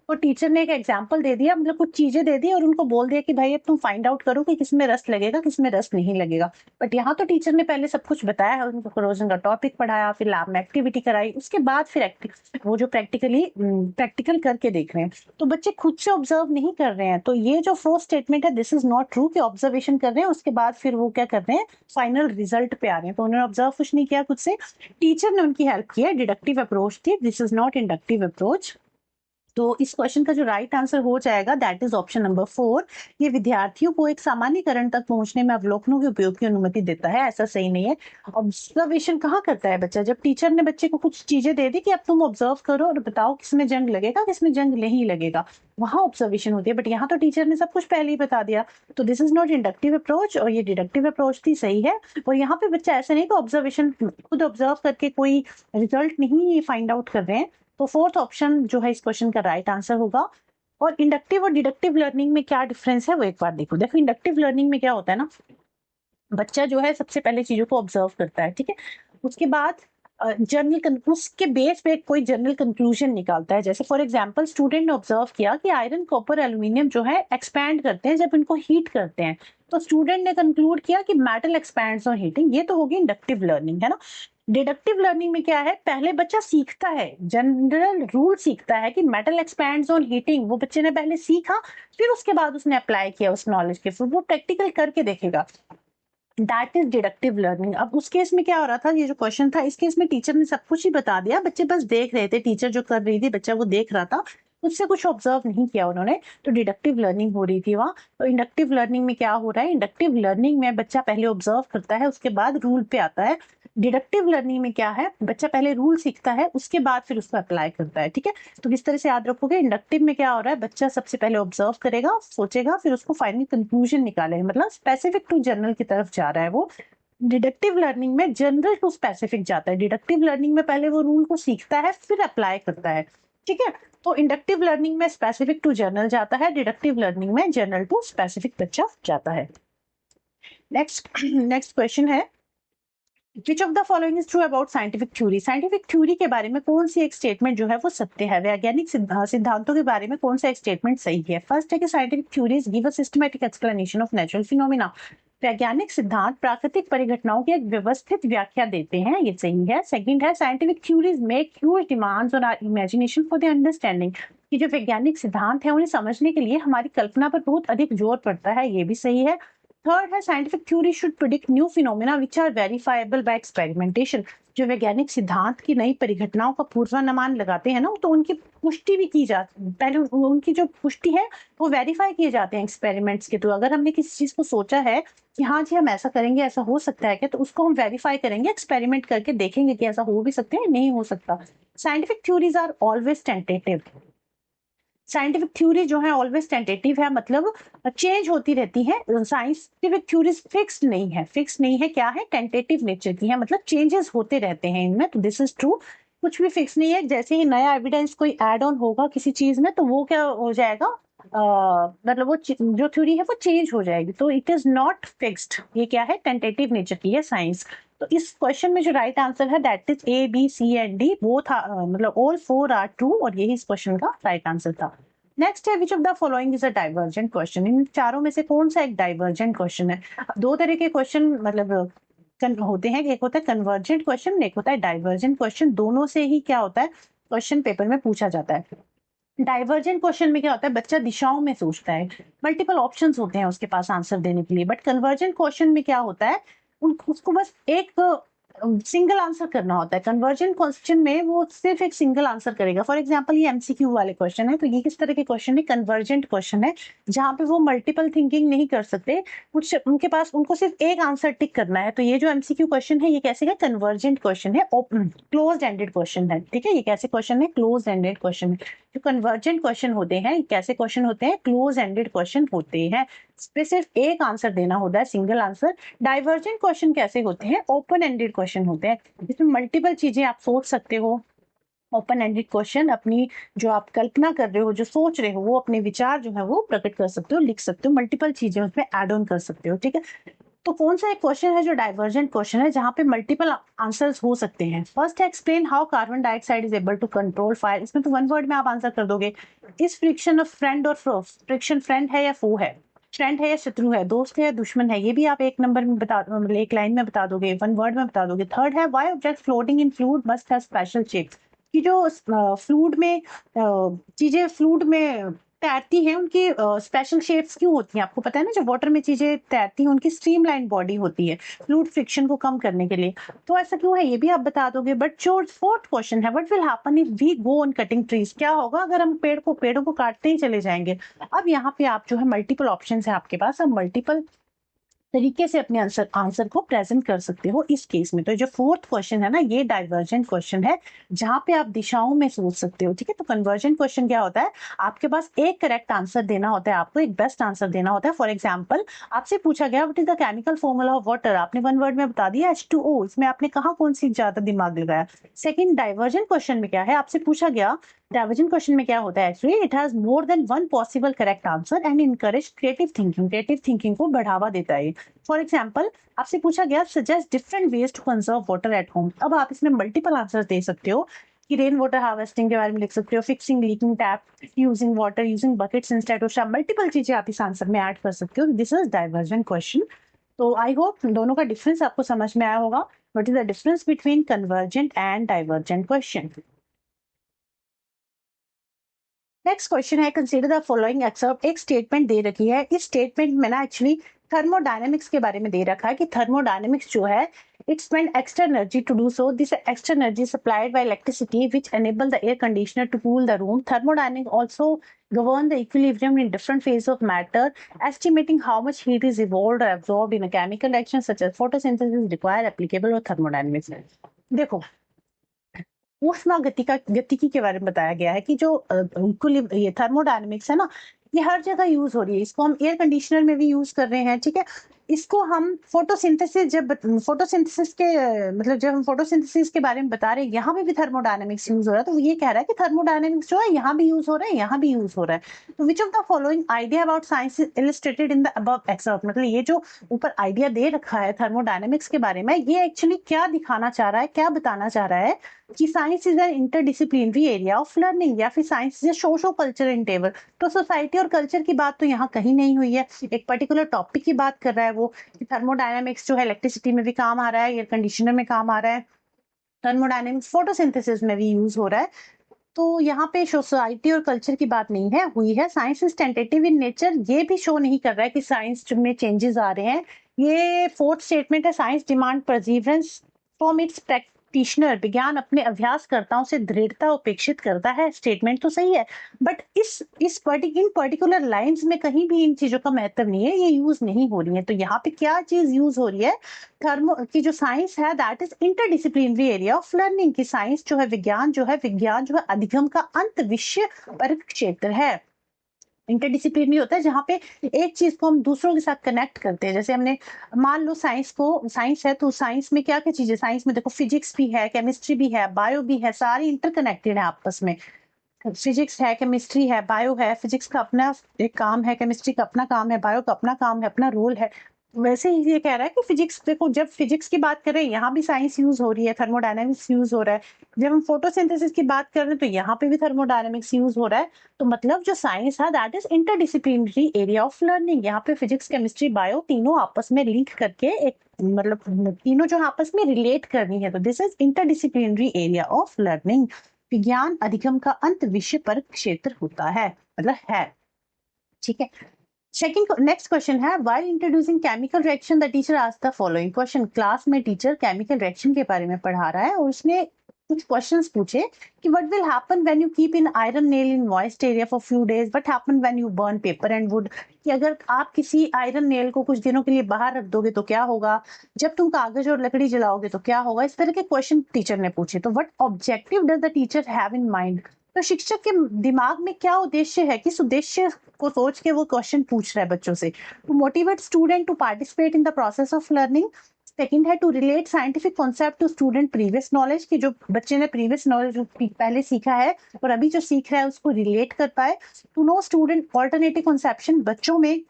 को टीचर ने एक एग्जाम्पल दे दिया, मतलब कुछ चीजें दे दी और उनको बोल दिया कि भाई अब तुम फाइंड आउट करो कि किसमें रस लगेगा किसमें रस नहीं लगेगा। बट यहाँ तो टीचर ने पहले सब कुछ बताया है, उनको कोरोजन का टॉपिक पढ़ाया, फिर लैब में एक्टिविटी कराई, उसके बाद फिर वो जो प्रैक्टिकल करके देख रहे हैं। तो बच्चे खुद से ऑब्जर्व नहीं कर रहे हैं। तो ये जो फोर्थ स्टेटमेंट है दिस इज नॉट ट्रू कि ऑब्जर्वेशन कर रहे हैं उसके बाद फिर वो क्या कर रहे हैं, फाइनल रिजल्ट पे आ रहे हैं। तो उन्होंने ऑब्जर्व कुछ नहीं किया खुद से, टीचर ने उनकी हेल्प की है, डिडक्टिव अप्रोच थी, this is not inductive approach. तो इस क्वेश्चन का जो राइट आंसर हो जाएगा दैट इज ऑप्शन नंबर 4। ये विद्यार्थियों को एक सामान्यकरण तक पहुंचने में अवलोकनों के उपयोग की अनुमति देता है, ऐसा सही नहीं है। ऑब्जर्वेशन कहाँ करता है बच्चा? जब टीचर ने बच्चे को कुछ चीजें दे दी कि अब तुम ऑब्जर्व करो और बताओ किसमें जंग लगेगा किसमें जंग नहीं लगेगा, वहां ऑब्जर्वेशन होती है। बट यहाँ तो टीचर ने सब कुछ पहले ही बता दिया, तो this is not inductive approach और ये डिडक्टिव अप्रोच थी, सही है। और यहाँ पे बच्चा ऐसा नहीं कि ऑब्जर्वेशन खुद ऑब्जर्व करके कोई रिजल्ट नहीं फाइंड आउट कर रहे हैं। तो फोर्थ ऑप्शन जो है इस क्वेश्चन का राइट आंसर होगा। और इंडक्टिव और डिडक्टिव लर्निंग में क्या डिफरेंस है वो एक बार देखो इंडक्टिव लर्निंग में क्या होता है ना, बच्चा जो है सबसे पहले चीजों को ऑब्जर्व करता है, ठीक है, उसके बाद उसके बेस पे कोई जनरल कंक्लूजन निकालता है। जैसे फॉर एग्जांपल स्टूडेंट ने ऑब्जर्व किया कि आयरन कॉपर एल्यूमिनियम जो है एक्सपैंड करते हैं जब इनको हीट करते हैं, तो स्टूडेंट ने कंक्लूड किया कि मेटल एक्सपैंड्स ऑन हीटिंग, ये तो होगी इंडक्टिव लर्निंग, है ना। डिडक्टिव लर्निंग में क्या है, पहले बच्चा सीखता है, जनरल रूल सीखता है कि मेटल एक्सपैंड्स ऑन हीटिंग, वो बच्चे ने पहले सीखा, फिर उसके बाद उसने अप्लाई किया उस नॉलेज के, फिर वो प्रैक्टिकल करके देखेगा, दैट इज डिडक्टिव लर्निंग। अब उस केस में क्या हो रहा था, ये जो क्वेश्चन था इस केस में टीचर ने सब कुछ ही बता दिया, बच्चे बस देख रहे थे, टीचर जो कर रही थी बच्चा वो देख रहा था, उससे कुछ ऑब्जर्व नहीं किया उन्होंने, तो डिडक्टिव लर्निंग हो रही थी वहां। तो इंडक्टिव लर्निंग में क्या हो रहा है, इंडक्टिव लर्निंग में बच्चा पहले ऑब्जर्व करता है उसके बाद रूल पे आता है। डिडक्टिव लर्निंग में क्या है, बच्चा पहले रूल सीखता है उसके बाद फिर उसको अप्लाई करता है, ठीक है। तो किस तरह से याद रखोगे, इंडक्टिव में क्या हो रहा है, बच्चा सबसे पहले ऑब्जर्व करेगा, सोचेगा, फिर उसको फाइनल कंक्लूजन निकालेगा, मतलब स्पेसिफिक टू जनरल की तरफ जा रहा है वो। डिडक्टिव लर्निंग में जनरल टू स्पेसिफिक जाता है, डिडक्टिव लर्निंग में पहले वो रूल को सीखता है फिर अप्लाई करता है, ठीक है। तो इंडक्टिव लर्निंग में स्पेसिफिक टू जनरल जाता है, डिडक्टिव लर्निंग में जनरल टू स्पेसिफिक बच्चा जाता है। नेक्स्ट क्वेश्चन है, which of the following is true about scientific theory? Scientific theory के बारे में कौन सी एक स्टेटमेंट जो है वो सत्य है, वैज्ञानिक सिद्धांतों के बारे में कौन सा एक स्टेटमेंट सही है? फर्स्ट है कि scientific theories give a systematic explanation of natural phenomena, वैज्ञानिक सिद्धांत प्राकृतिक परिघटनाओं की एक व्यवस्थित व्याख्या देते हैं, ये सही है। सेकंड है, scientific theories make huge demands on our imagination for the understanding, कि जो वैज्ञानिक सिद्धांत है उन्हें समझने के लिए हमारी कल्पना पर बहुत अधिक जोर पड़ता है, ये भी सही है। थर्ड है, scientific theory should predict new phenomena which are verifiable by experimentation, जो वैज्ञानिक सिद्धांत की नई परिघटनाओं का पूर्वानुमान लगाते हैं ना, तो उनकी पुष्टि भी की जाती है, पहले उनकी जो पुष्टि है वो वेरीफाई किए जाते हैं एक्सपेरिमेंट्स के थ्रू। अगर हमने किसी चीज को सोचा है कि हाँ जी हम ऐसा करेंगे, ऐसा हो सकता है क्या, तो उसको हम वेरीफाई करेंगे, एक्सपेरिमेंट करके देखेंगे कि ऐसा हो भी सकता है नहीं हो सकता। Scientific theories are always tentative, scientific theory जो है ऑलवेज टेंटेटिव है, मतलब चेंज होती रहती है। साइंटिफिक थ्योरीज फिक्स्ड नहीं है, फिक्स नहीं है, क्या है, टेंटेटिव नेचर की है, मतलब चेंजेस होते रहते हैं इनमें, तो दिस इज ट्रू। कुछ भी फिक्स नहीं है, जैसे ही नया एविडेंस कोई ऐड ऑन होगा किसी चीज में तो वो क्या हो जाएगा, मतलब वो जो थ्योरी है वो चेंज हो जाएगी, तो इट इज नॉट फिक्स्ड, ये क्या है, टेंटेटिव नेचर की है साइंस। तो इस क्वेश्चन में जो राइट आंसर है that is A B C and D, both मतलब ऑल फोर आर ट्रू, और यही इस क्वेश्चन का राइट आंसर था। नेक्स्ट है, which of the following is a divergent question? इन चारों में से कौन सा एक डाइवर्जेंट क्वेश्चन है? दो तरह के क्वेश्चन मतलब होते हैं, एक होता है कन्वर्जेंट क्वेश्चन, एक होता है डाइवर्जेंट क्वेश्चन, दोनों से ही क्या होता है क्वेश्चन पेपर में पूछा जाता है। डाइवर्जेंट क्वेश्चन में क्या होता है, बच्चा दिशाओं में सोचता है, मल्टीपल ऑप्शंस होते हैं उसके पास आंसर देने के लिए, बट कन्वर्जेंट क्वेश्चन में क्या होता है, उसको बस एक सिंगल आंसर करना होता है। कन्वर्जेंट क्वेश्चन में वो सिर्फ एक सिंगल आंसर करेगा। फॉर एग्जांपल ये एमसीक्यू वाले क्वेश्चन है, तो ये किस तरह के क्वेश्चन है, कन्वर्जेंट क्वेश्चन है, जहां पे वो मल्टीपल थिंकिंग नहीं कर सकते, कुछ उनके पास उनको सिर्फ एक आंसर टिक करना है। तो ये जो एमसीक्यू क्वेश्चन है ये कैसे का कन्वर्जेंट क्वेश्चन है, क्लोज एंडेड क्वेश्चन है, ठीक है, ये कैसे क्वेश्चन है, क्लोज एंडेड क्वेश्चन है। जो कन्वर्जेंट क्वेश्चन होते हैं कैसे क्वेश्चन होते हैं, क्लोज एंडेड क्वेश्चन होते हैं, सिर्फ एक आंसर देना होता है, सिंगल आंसर। डाइवर्जेंट क्वेश्चन कैसे होते हैं, ओपन एंडेड क्वेश्चन होते हैं, जिसमें मल्टीपल चीजें आप सोच सकते हो। ओपन एंडेड क्वेश्चन अपनी जो आप कल्पना कर रहे हो, जो सोच रहे हो, वो अपने विचार जो है वो प्रकट कर सकते हो, लिख सकते हो, मल्टीपल चीजें उसमें एड ऑन कर सकते हो, ठीक है। तो कौन सा एक क्वेश्चन है जो डाइवर्जेंट क्वेश्चन है, जहां पे मल्टीपल आंसर्स हो सकते हैं? फर्स्ट है, explain how carbon dioxide is able to control fire. इसमें तो वन वर्ड में आप आंसर कर दोगे। इस फ्रिक्शन ऑफ फ्रेंड और फोe, फ्रिक्शन फ्रेंड है या फो है, फ्रेंड है या शत्रु है, दोस्त है या दुश्मन है, ये भी आप एक नंबर में बता, एक लाइन में बता दोगे, वन वर्ड में बता दोगे। थर्ड है, why object floating in fluid must have special shape, कि जो फ्लूइड में चीजें फ्लूइड में तैरती हैं उनकी स्पेशल शेप्स क्यों होती हैं? आपको पता है ना, जो वाटर में चीजें तैरती हैं उनकी स्ट्रीमलाइन बॉडी होती है फ्लूइड फ्रिक्शन को कम करने के लिए। तो ऐसा क्यों है ये भी आप बता दोगे। बट जो फोर्थ क्वेश्चन है, what will happen if we go on cutting trees, क्या होगा अगर हम पेड़ों को काटते ही चले जाएंगे। अब यहाँ पे आप जो है मल्टीपल ऑप्शन है आपके पास, अब मल्टीपल तरीके से अपने आंसर को प्रेजेंट कर सकते हो इस केस में। तो जो फोर्थ क्वेश्चन है ना, ये डाइवर्जेंट क्वेश्चन है जहां पे आप दिशाओं में सोच सकते हो। ठीक है, तो कन्वर्जेंट क्वेश्चन क्या होता है, आपके पास एक करेक्ट आंसर देना होता है, आपको एक बेस्ट आंसर देना होता है। फॉर एग्जाम्पल आपसे पूछा गया what is the chemical formula of water, आपने वन वर्ड में बता दिया H2O, इसमें आपने कहा कौन सी ज्यादा दिमाग लगाया। सेकंड डाइवर्जेंट क्वेश्चन में क्या है, आपसे पूछा गया डाइवर्जेंट क्वेश्चन में क्या होता है, actually it has more than one possible correct answer and encourage creative thinking को बढ़ावा देता है। फॉर एग्जाम्पल आपसे पूछा गया suggest different ways to conserve water at home, अब आप इसमें मल्टीपल आंसर दे सकते हो कि रेन वाटर हार्वेस्टिंग के बारे में लिख सकते हो, fixing leaking tap, using water, using buckets instead of shower, multiple चीजें आप इस आंसर में ऐड कर सकते हो। This is divergent question. तो आई होप दोनों का डिफरेंस आपको समझ में आया होगा। What is the difference between convergent and divergent question. Next question है कंसीडर द फॉलोइंग एक्सर्प्ट, एक स्टेटमेंट दे रखी है, इस स्टेटमेंट में ना एक्चुअली थर्मोडायनेमिक्स के बारे में दे रखा है कि थर्मोडायनेमिक्स जो है it spend extra energy to do so, this extra energy supplied by electricity which enable the air conditioner to cool the room. Thermodynamics also govern the equilibrium in different phases of matter, estimating how much heat is evolved or absorbed in a chemical reaction such as photosynthesis require applicable or thermodynamics। देखो ऊष्मा गतिकी के बारे में बताया गया है कि जो ये थर्मोडायनेमिक्स है ना, ये हर जगह यूज हो रही है, इसको हम एयर कंडीशनर में भी यूज कर रहे हैं। ठीक है, इसको हम फोटोसिंथेसिस जब हम फोटोसिंथेसिस के बारे में बता रहे हैं, यहाँ पे भी थर्मोडायनेमिक्स यूज हो रहा है। तो ये कह रहा है कि थर्मोडायनेमिक्स जो है यहाँ भी यूज हो रहा है, यहाँ भी यूज हो रहा है। तो विच of the following idea about science is illustrated in the above excerpt, मतलब ये जो ऊपर आइडिया दे रखा है थर्मोडायनेमिक्स के बारे में, ये एक्चुअली क्या दिखाना चाह रहा है, क्या बताना चाह रहा है कि science is an interdisciplinary area of learning, या फिर science is socio culture Endeavour. तो सोसाइटी और कल्चर की बात तो यहाँ कहीं नहीं हुई है, एक पर्टिकुलर टॉपिक की बात कर रहा है वो कि थर्मोडायनामिक्स जो है इलेक्ट्रिसिटी में भी काम आ रहा है, एयर कंडीशनर में काम आ रहा है, थर्मोडायनामिक्स फोटोसिंथेसिस में भी यूज हो रहा है। तो यहाँ पे सोसाइटी और कल्चर की बात नहीं है हुई है। Science is tentative in nature, ये भी शो नहीं कर रहा है कि साइंस में चेंजेस आ रहे हैं। ये फोर्थ स्टेटमेंट है, science demand perseverance from its practitioner, विज्ञान अपने अभ्यासकर्ताओं से दृढ़ता अपेक्षित करता है। स्टेटमेंट तो सही है, बट इन पर्टिकुलर लाइंस में कहीं भी इन चीजों का महत्व नहीं है, ये यूज नहीं हो रही है। तो यहाँ पे क्या चीज यूज हो रही है, थर्मो की जो साइंस है that is interdisciplinary area of learning, की साइंस जो है विज्ञान जो है अधिगम का अंत विषय पर क्षेत्र है। इंटरडिसिप्लिनरी होता है जहाँ पे एक चीज को हम दूसरों के साथ कनेक्ट करते हैं। जैसे हमने मान लो साइंस है, तो साइंस में क्या क्या चीजें, साइंस में देखो फिजिक्स भी है, केमिस्ट्री भी है, बायो भी है, सारी इंटरकनेक्टेड है आपस में। फिजिक्स है, केमिस्ट्री है, बायो है, फिजिक्स का अपना एक काम है, केमिस्ट्री का अपना काम है, बायो का अपना काम है, अपना रोल है। वैसे ही ये कह रहा है कि फिजिक्स, देखो जब फिजिक्स की बात करें यहाँ भी साइंस यूज हो रही है, थर्मोडायनेमिक्स यूज हो रहा है। जब हम फोटोसिंथेसिस की बात कर रहे हैं तो यहाँ पे भी थर्मोडायनेमिक्स यूज हो रहा है। तो मतलब जो साइंस है that is interdisciplinary area of learning, यहाँ पे फिजिक्स, केमिस्ट्री, बायो तीनों आपस में लिंक करके एक मतलब तीनों जो आपस में रिलेट करनी है, तो this is interdisciplinary area of learning. विज्ञान अधिगम का अंत विषय पर क्षेत्र होता है, मतलब है। ठीक है, नेक्स्ट क्वेश्चन है, while introducing chemical reaction the teacher asked the following question. Class में टीचर केमिकल रिएक्शन के बारे में पढ़ा रहा है और उसने कुछ क्वेश्चंस पूछे कि what will happen when you keep in iron nail in moist area for few days, what happen when you burn paper and would, कि अगर आप किसी आयरन नेल को कुछ दिनों के लिए बाहर रख दोगे तो क्या होगा, जब तुम कागज और लकड़ी जलाओगे तो क्या होगा। इस तरह के क्वेश्चन टीचर ने पूछे। तो what objective does the teacher have in mind, तो शिक्षक के दिमाग में क्या उद्देश्य है, किस उद्देश्य को सोच के वो क्वेश्चन पूछ रहा है बच्चों से। To motivate student to participate in the process of learning. Second है to relate scientific concept to student previous knowledge, की जो बच्चे ने प्रीवियस नॉलेज पहले सीखा है और अभी जो सीख रहा है उसको रिलेट कर पाए। To know student alternative conception, बच्चों में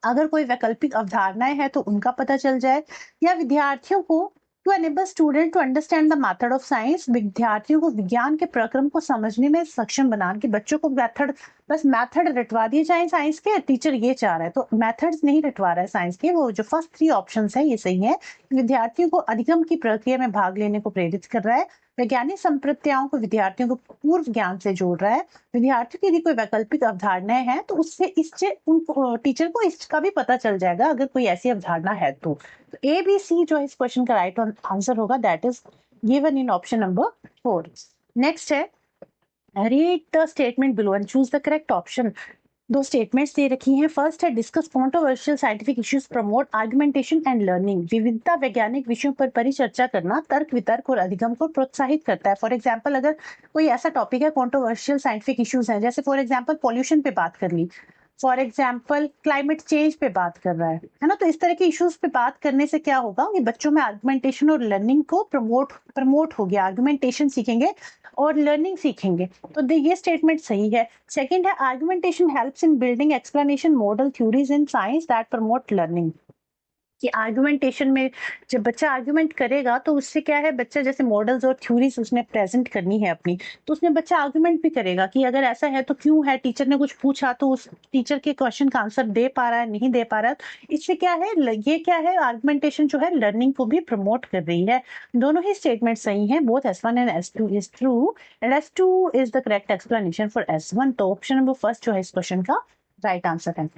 अगर कोई वैकल्पिक अवधारणाएं हैं तो उनका पता चल जाए। या विद्यार्थियों को to enable student to understand the method of science, विद्यार्थियों को विज्ञान के प्रक्रम को समझने में सक्षम बनाने के, बच्चों को मेथड रटवा दिए जाए साइंस के, टीचर ये चाह रहा है। तो मेथड्स नहीं रटवा रहा है साइंस के, वो जो फर्स्ट 3 ऑप्शंस है ये सही है। विद्यार्थियों को अधिगम की प्रक्रिया में भाग लेने को प्रेरित कर रहा है। वैज्ञानिक संप्रत्याओं को विद्यार्थियों को पूर्व ज्ञान से जोड़ रहा है। विद्यार्थियों की यदि कोई वैकल्पिक अवधारणाएं हैं तो उससे इससे उनको टीचर को इसका भी पता चल जाएगा अगर कोई ऐसी अवधारणा है तो ए बी सी जो इस क्वेश्चन का राइट आंसर होगा that is given in option number 4। Next है read the statement below and choose the correct option. दो स्टेटमेंट्स दे रखी हैं। फर्स्ट है discuss controversial scientific issues promote argumentation and learning. विविधता वैज्ञानिक विषयों पर परिचर्चा करना तर्क वितर्क और अधिगम को प्रोत्साहित करता है। फॉर एग्जांपल अगर कोई ऐसा टॉपिक है कंट्रोवर्शियल साइंटिफिक इश्यूज है, जैसे फॉर एग्जांपल पॉल्यूशन पे बात कर ली, फॉर एग्जाम्पल क्लाइमेट चेंज पे बात कर रहा है ना, तो इस तरह के इश्यूज पे बात करने से क्या होगा कि बच्चों में आर्गुमेंटेशन और लर्निंग को प्रमोट हो गया, आर्गुमेंटेशन सीखेंगे और लर्निंग सीखेंगे। तो ये स्टेटमेंट सही है। सेकंड है argumentation helps in building explanation model theories in science that promote learning. कि आर्गुमेंटेशन में जब बच्चा आर्गुमेंट करेगा तो उससे क्या है, बच्चा जैसे मॉडल्स और थ्योरीज उसने प्रेजेंट करनी है अपनी, तो उसमें बच्चा आर्गुमेंट भी करेगा कि अगर ऐसा है तो क्यों है, टीचर ने कुछ पूछा तो उस टीचर के क्वेश्चन का आंसर दे पा रहा है नहीं दे पा रहा है। इससे क्या है, ये क्या है, आर्गुमेंटेशन जो है लर्निंग को भी प्रमोट कर रही है। दोनों ही स्टेटमेंट सही है, both S1 and S2 is true and S2 is the correct explanation for S1। तो ऑप्शन नंबर फर्स्ट जो है इस क्वेश्चन का राइट आंसर है।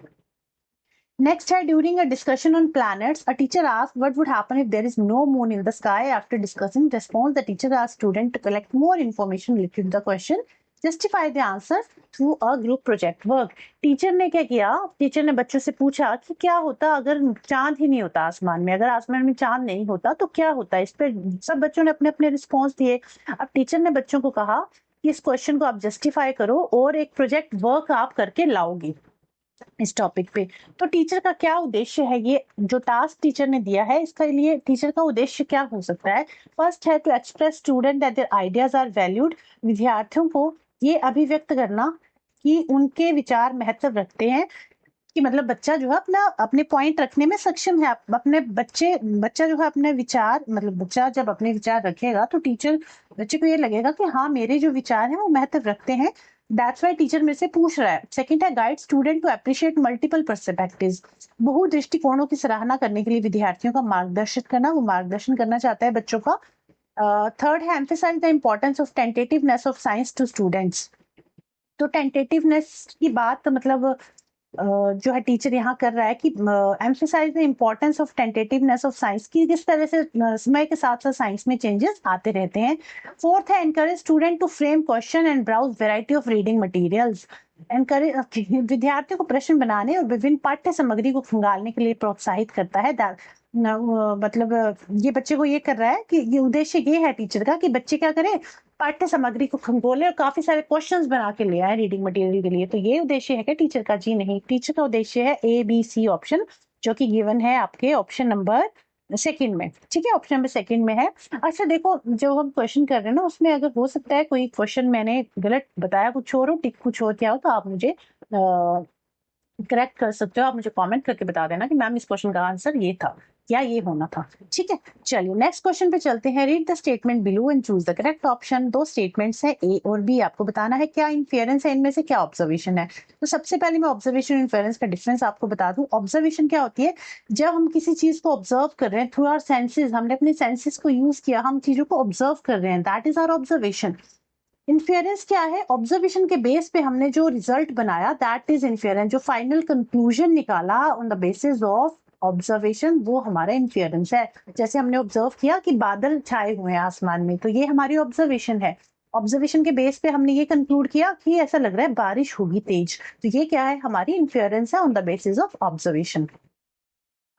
Next है during a discussion on planets, a teacher asked what would happen if there is no moon in the sky. After discussing response, the teacher asked student to collect more information related to the question. Justify the answer through a group project work. Teacher ने क्या किया, टीचर ने बच्चों से पूछा कि क्या होता अगर चांद ही नहीं होता आसमान में, अगर आसमान में चांद नहीं होता तो क्या होता। इस पर सब बच्चों ने अपने अपने रिस्पॉन्स दिए। अब टीचर ने बच्चों को कहा कि इस क्वेश्चन को आप जस्टिफाई करो और एक प्रोजेक्ट वर्क आप करके लाओगे इस टॉपिक पे। तो टीचर का क्या उद्देश्य है, ये जो टास्क टीचर ने दिया है इसके लिए टीचर का उद्देश्य क्या हो सकता है। फर्स्ट है to express student that their ideas are valued. विद्यार्थियों को ये अभिव्यक्त करना कि उनके विचार महत्व रखते हैं, कि मतलब बच्चा जो है अपने पॉइंट रखने में सक्षम है। अपने बच्चा जो है अपने विचार, मतलब बच्चा जब अपने विचार रखेगा तो टीचर बच्चे को ये लगेगा कि हाँ मेरे जो विचार हैं वो महत्व रखते हैं, दैट्स वाई टीचर मेरे से पूछ रहा है। सेकंड है guide student to appreciate multiple perspectives. बहु दृष्टिकोणों की सराहना करने के लिए विद्यार्थियों का मार्गदर्शन करना, वो मार्गदर्शन करना चाहता है बच्चों का। थर्ड है emphasize the importance of tentativeness of science to students. तो टेंटेटिवनेस की बात मतलब जो है टीचर यहाँ कर रहा है कि emphasize the importance of tentativeness of science की, किस तरह से समय के साथ साथ साइंस में चेंजेस आते रहते हैं। फोर्थ है encourage student to frame question and browse variety of reading materials. Encourage विद्यार्थियों को प्रश्न बनाने और विभिन्न पाठ्य सामग्री को खंगालने के लिए प्रोत्साहित करता है। मतलब ये बच्चे को ये कर रहा है कि ये उद्देश्य ये है टीचर का कि बच्चे क्या करें, पाठ्य सामग्री को खंगोले और काफी सारे क्वेश्चंस बना के ले आए रीडिंग मटेरियल के लिए। तो ये उद्देश्य है क्या टीचर का? जी नहीं, टीचर का उद्देश्य है ABC ऑप्शन, जो कि गिवन है आपके ऑप्शन नंबर सेकंड में। ठीक है, ऑप्शन नंबर सेकंड में है। अच्छा देखो, जो हम क्वेश्चन कर रहे हैं ना उसमें अगर हो सकता है कोई क्वेश्चन मैंने गलत बताया, कुछ और हो, टिक कुछ और क्या हो, तो आप मुझे करेक्ट कर सकते हो। आप मुझे कमेंट करके बता देना कि मैम इस क्वेश्चन का आंसर ये था या ये होना था। ठीक है, चलिए नेक्स्ट क्वेश्चन पे चलते हैं। Read the statement below and choose the correct option. दो स्टेटमेंट्स हैं A और B, आपको बताना है क्या इन्फेरेंस है इनमें से, क्या ऑब्जर्वेशन है। तो सबसे पहले मैं ऑब्जर्वेशन इन्फेरेंस का डिफरेंस आपको बता दूं। ऑब्जर्वेशन क्या होती है, जब हम किसी चीज को ऑब्जर्व कर रहे हैं थ्रू आवर सेंसेस, हमने अपने सेंसेस को यूज किया, हम चीजों को ऑब्जर्व कर रहे हैं, that is our observation. Inference क्या है, ऑब्जर्वेशन के बेस पे हमने जो रिजल्ट बनाया दैट इज इन्फेरेंस। जो फाइनल कंक्लूजन निकाला on the basis of observation, वो हमारा इन्फेरेंस है। जैसे हमने ऑब्जर्व किया कि बादल छाए हुए हैं आसमान में, तो ये हमारी ऑब्जर्वेशन है। ऑब्जर्वेशन के बेस पे हमने ये कंक्लूड किया कि ऐसा लग रहा है बारिश होगी तेज, तो ये क्या है, हमारी इन्फेरेंस है on the basis of observation.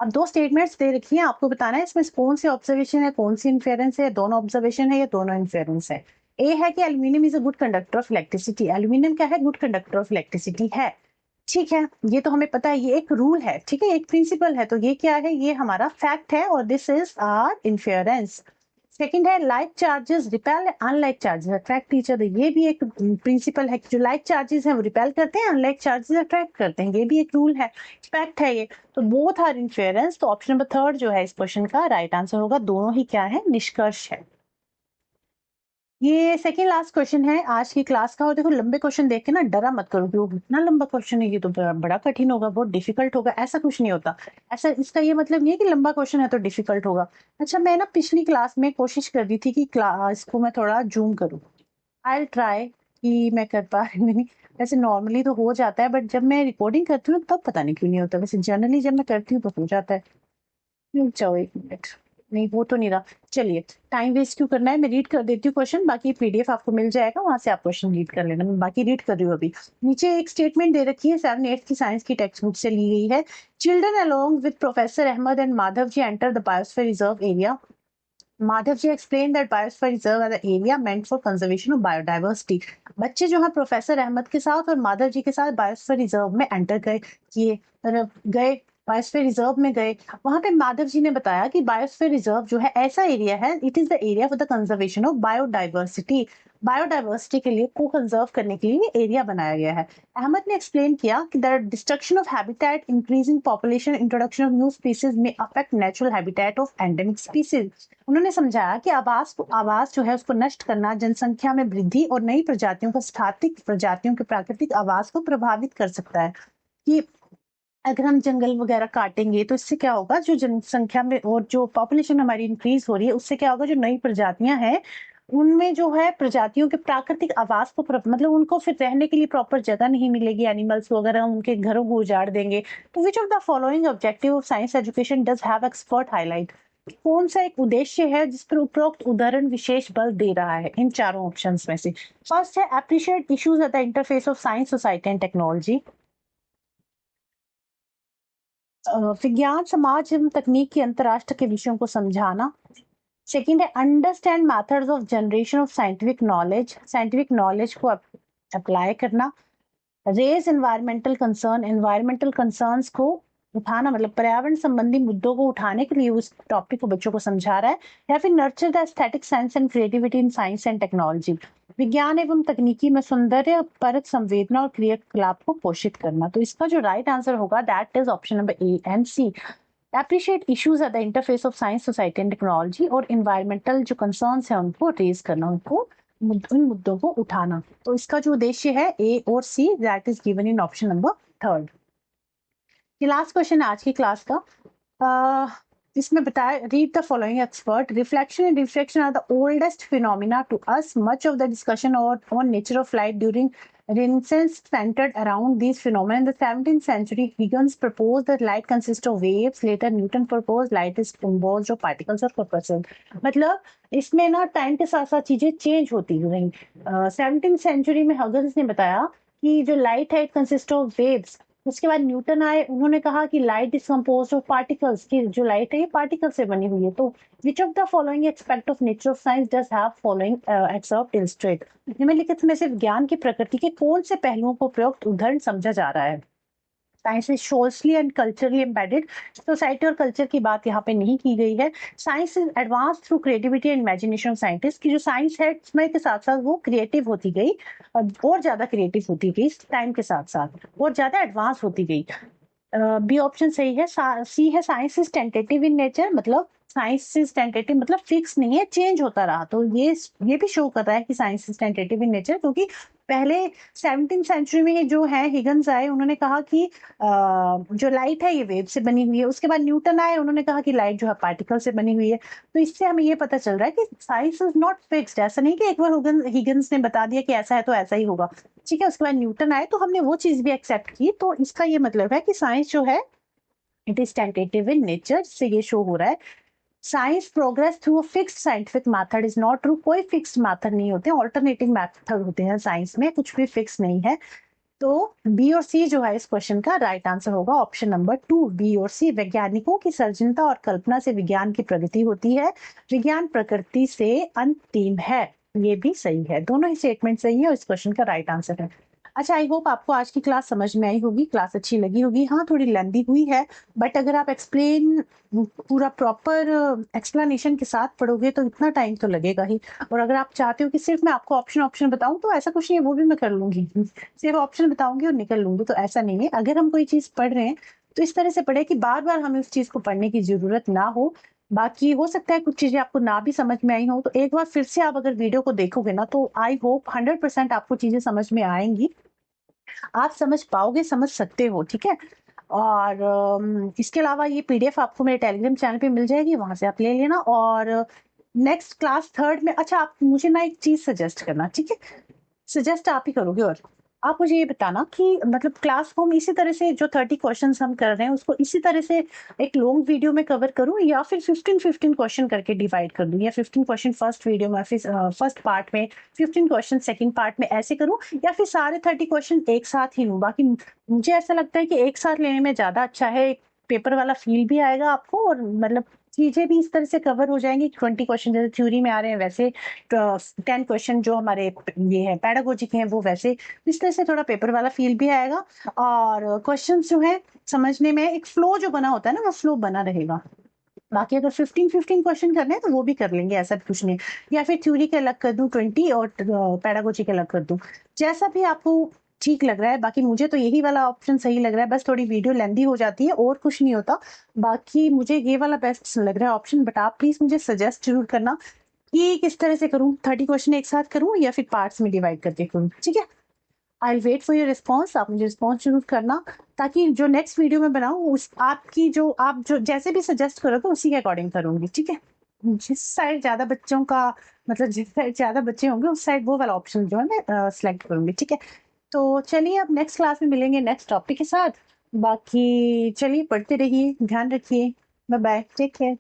अब दो स्टेटमेंट्स दे रखी हैं, आपको बताना है इसमें कौन सी ऑब्जर्वेशन है कौन सी इन्फेरेंस है, दोनों ऑब्जर्वेशन है या दोनों इन्फेरेंस है। ए है कि aluminium is a good conductor of electricity. Aluminium क्या है, गुड कंडक्टर ऑफ इलेक्ट्रिसिटी है। ठीक है, ये तो हमें पता है, ये एक रूल है, ठीक है, एक प्रिंसिपल है। तो ये क्या है, ये हमारा फैक्ट है और this is our inference. Second है like charges repel unlike charges attract each other. ये भी एक प्रिंसिपल है कि जो लाइक चार्जेस हैं वो रिपेल करते हैं, अनलाइक चार्जेस अट्रैक्ट करते हैं, ये भी एक रूल है, फैक्ट है ये। तो बोथ आर इन्फेरेंस। तो ऑप्शन नंबर थर्ड जो है इस क्वेश्चन का राइट आंसर होगा। दोनों ही क्या है, निष्कर्ष है। ये सेकेंड लास्ट क्वेश्चन है आज की क्लास का। और देखो लंबे क्वेश्चन देख के ना डरा मत करो कि वो इतना लंबा क्वेश्चन है, ये तो बड़ा कठिन होगा, बहुत डिफिकल्ट होगा, ऐसा कुछ नहीं होता। ऐसा इसका ये मतलब नहीं है कि लंबा क्वेश्चन है तो डिफिकल्ट होगा। अच्छा, मैं ना पिछली क्लास में कोशिश कर रही थी कि क्लास को मैं थोड़ा जूम करूँ। आई ट्राई कि मैं कर पा रही नहीं। वैसे नॉर्मली तो हो जाता है, बट जब मैं रिकॉर्डिंग करती हूँ तब पता नहीं क्यों नहीं होता। वैसे जनरली जब मैं करती हूँ तो हो जाता है। रुक जाओ एक मिनट। नहीं, वो तो नहीं रहा। चलिए, टाइम वेस्ट क्यों करना है, मैं रीड कर देती हूँ क्वेश्चन, बाकी पीडीएफ आपको मिल जाएगा, वहां से आप क्वेश्चन रीड कर लेना। मैं बाकी रीड कर रही हूँ अभी। नीचे एक स्टेटमेंट दे रखी है, 7th-8th की साइंस की टेक्स्ट बुक से ली गई है। Children along with professor Ahmed and Madhav ji enter the biosphere reserve area. Madhav ji explained that biosphere reserve are the area meant for conservation of biodiversity। बच्चे जो है प्रोफेसर अहमद के साथ और माधव जी के साथ बायोस्फीयर रिजर्व में एंटर किए गए बायोस्फीयर रिजर्व में गए। वहां पे माधव जी ने बताया कि बायोस्फीयर रिजर्व जो है ऐसा एरिया है, it is the area for the conservation of biodiversity. Biodiversity के लिए को कंजर्व करने के लिए ये एरिया बनाया गया है। अहमद ने एक्सप्लेन किया कि the destruction of habitat, increasing population, introduction of new species में affect natural habitat of endemic species. उन्होंने समझाया कि आवास जो है उसको नष्ट करना जनसंख्या में वृद्धि और नई प्रजातियों का स्थानिक प्रजातियों के प्राकृतिक आवास को प्रभावित कर सकता है। कि अगर हम जंगल वगैरह काटेंगे तो इससे क्या होगा, जो जनसंख्या में और जो पॉपुलेशन हमारी इंक्रीज हो रही है उससे क्या होगा, जो नई प्रजातियां हैं उनमें जो है प्रजातियों के प्राकृतिक आवास को मतलब उनको फिर रहने के लिए प्रॉपर जगह नहीं मिलेगी एनिमल्स को, अगर हम उनके घरों को उजाड़ देंगे। तो विच of the following objective of science education does have expert highlight. कौन सा एक उद्देश्य है जिस पर उपरोक्त उदाहरण विशेष बल दे रहा है इन चारों ऑप्शंस में से। फर्स्ट है appreciate issues at the interface of science, society and technology. विज्ञान, समाज एवं तकनीक की अंतरराष्ट्र के विषयों को समझाना। सेकेंड है understand methods of generation of scientific knowledge को अप्लाई करना। रेज एनवायरमेंटल कंसर्न्स को उठाना, मतलब पर्यावरण संबंधी मुद्दों को उठाने के लिए उस टॉपिक को बच्चों को समझा रहा है। या फिर nurture the aesthetic science and creativity in science and technology. विज्ञान एवं तकनीकी में सौंदर्य परक संवेदना और क्रियाकलाप को पोषित करना। तो इसका जो राइट आंसर होगा that is option number A and C. Appreciate issues at the interface of science, society and technology, और इन्वायरमेंटल जो कंसर्न्स है उनको रेज करना, उनको उन मुद्दों को उठाना। तो इसका जो उद्देश्य है ए और C, that is given in option number 3rd। ये लास्ट क्वेश्चन है आज की क्लास का। इसमें बताया, read the following expert. Reflection and refraction are the oldest phenomena to us. Much of the discussion on nature of light during Renaissance centered around these phenomena. In the 17th century, Huygens proposed that light consists of waves. Later, Newton proposed light is composed of particles or corpuscles. मतलब इसमें ना टाइम के साथ साथ चीजें चेंज होती रही। 17th सेंचुरी में हगन्स ने बताया कि जो लाइट है इट कंसिस्ट ऑफ वेव्स। उसके बाद न्यूटन आए, उन्होंने कहा कि light is composed of particles, की जो लाइट है ये पार्टिकल से बनी हुई है। तो विच of the following aspect of nature of science does have following expert illustrate. निम्नलिखित में से विज्ञान की प्रकृति के कौन से पहलुओं को प्रयुक्त उदाहरण समझा जा रहा है। Science is socially and culturally embedded. Society और कल्चर की बात यहाँ पे नहीं की गई है। Science is advance through creativity and imagination of scientist, की जो साइंस है समय के साथ साथ वो क्रिएटिव होती गई और ज्यादा क्रिएटिव होती गई टाइम के साथ साथ, और ज्यादा एडवांस होती गई। बी ऑप्शन सही है। सी है science is tentative in nature, मतलब साइंस इज टेंटेटिव मतलब फिक्स नहीं है, चेंज होता रहा। तो ये भी शो कर रहा है कि science is tentative in nature, क्योंकि पहले 17th सेंचुरी में जो है हिगन्स आए, उन्होंने कहा कि जो लाइट है ये वेव से बनी हुई है। उसके बाद न्यूटन आए, उन्होंने कहा कि लाइट जो है पार्टिकल से बनी हुई है। तो इससे हमें ये पता चल रहा है कि साइंस इज नॉट फिक्स्ड। ऐसा नहीं कि एक बार हिगन्स ने बता दिया कि ऐसा है तो ऐसा ही होगा, ठीक है। उसके बाद न्यूटन आए तो हमने वो चीज भी एक्सेप्ट की। तो इसका ये मतलब है कि साइंस जो है it is tentative in nature, से ये शो हो रहा है। Science progress through a fixed scientific method is not true. कोई फिक्स्ड मेथड नहीं होते, ऑल्टरनेटिव मेथड होते हैं साइंस में, कुछ भी फिक्स नहीं है। तो बी और सी जो है इस क्वेश्चन का राइट आंसर होगा ऑप्शन नंबर 2, बी और सी। वैज्ञानिकों की सर्जनता और कल्पना से विज्ञान की प्रगति होती है, विज्ञान प्रकृति से अंतिम है। ये भी सही है, दोनों ही स्टेटमेंट सही है और इस क्वेश्चन का राइट आंसर है। अच्छा, आई होप आपको आज की क्लास समझ में आई होगी, क्लास अच्छी लगी होगी। हाँ, थोड़ी लेंदी हुई है, बट अगर आप पूरा प्रॉपर एक्सप्लेनेशन के साथ पढ़ोगे तो इतना टाइम तो लगेगा ही। और अगर आप चाहते हो कि सिर्फ मैं आपको ऑप्शन बताऊं तो ऐसा कुछ नहीं है, वो भी मैं कर लूंगी। सिर्फ ऑप्शन बताऊंगी और निकल लूंगी, तो ऐसा नहीं है। अगर हम कोई चीज पढ़ रहे हैं तो इस तरह से पढ़े कि बार बार हमें उस चीज को पढ़ने की जरूरत ना हो। बाकी हो सकता है कुछ चीजें आपको ना भी समझ में आई हो, तो एक बार फिर से आप अगर वीडियो को देखोगे ना, तो आई होप 100% आपको चीजें समझ में आएंगी, आप समझ पाओगे, समझ सकते हो, ठीक है। और इसके अलावा ये पीडीएफ आपको मेरे टेलीग्राम चैनल पे मिल जाएगी, वहां से आप ले लेना। और नेक्स्ट क्लास थर्ड में, अच्छा आप मुझे ना एक चीज सजेस्ट करना, ठीक है, सजेस्ट आप ही करोगे। और आप मुझे ये बताना कि मतलब क्लास को हम इसी तरह से जो 30 क्वेश्चंस हम कर रहे हैं उसको इसी तरह से एक लॉन्ग वीडियो में कवर करूं, या फिर 15-15 क्वेश्चन करके डिवाइड कर दूं, या 15 क्वेश्चन फर्स्ट वीडियो में, फिर फर्स्ट पार्ट में 15 क्वेश्चन सेकंड पार्ट में, ऐसे करूं, या फिर सारे 30 क्वेश्चन एक साथ ही लूं। बाकी मुझे ऐसा लगता है कि एक साथ लेने में ज्यादा अच्छा है, पेपर वाला फील भी आएगा आपको, और मतलब चीजें भी इस तरह से कवर हो जाएंगी। 20 क्वेश्चन जैसे थ्योरी में आ रहे हैं, वैसे 10 क्वेश्चन जो हमारे ये है पैडागोजी के हैं, वो वैसे, इस तरह से थोड़ा पेपर वाला फील भी आएगा। और क्वेश्चन जो है समझने में एक फ्लो जो बना होता है ना, वो फ्लो बना रहेगा। बाकी अगर 15-15 क्वेश्चन करने हैं तो वो भी कर लेंगे, ऐसा भी कुछ नहीं। या फिर थ्योरी के अलग कर दूं 20 और पैडागोजी के अलग कर दूं, जैसा भी आपको ठीक लग रहा है। बाकी मुझे तो यही वाला ऑप्शन सही लग रहा है, बस थोड़ी वीडियो लेंदी हो जाती है और कुछ नहीं होता। बाकी मुझे ये वाला बेस्ट लग रहा है ऑप्शन, बट आप प्लीज मुझे सजेस्ट जरूर करना कि किस तरह से करूं, 30 क्वेश्चन एक साथ करूं या फिर पार्ट्स में डिवाइड करके करूं, ठीक है। I wait for your response, आप मुझे रिस्पॉन्स जरूर करना, ताकि जो नेक्स्ट वीडियो में बनाऊं उस आपकी जो आप जो जैसे भी सजेस्ट करोगे उसी के अकॉर्डिंग करूंगी, ठीक है। जिस साइड ज्यादा बच्चों का, मतलब जिस साइड ज्यादा बच्चे होंगे उस साइड वो वाला ऑप्शन जो है मैं सिलेक्ट करूंगी, ठीक है। तो चलिए अब नेक्स्ट क्लास में मिलेंगे नेक्स्ट टॉपिक के साथ। बाकी चलिए पढ़ते रहिए, ध्यान रखिए, बाय बाय, टेक केयर।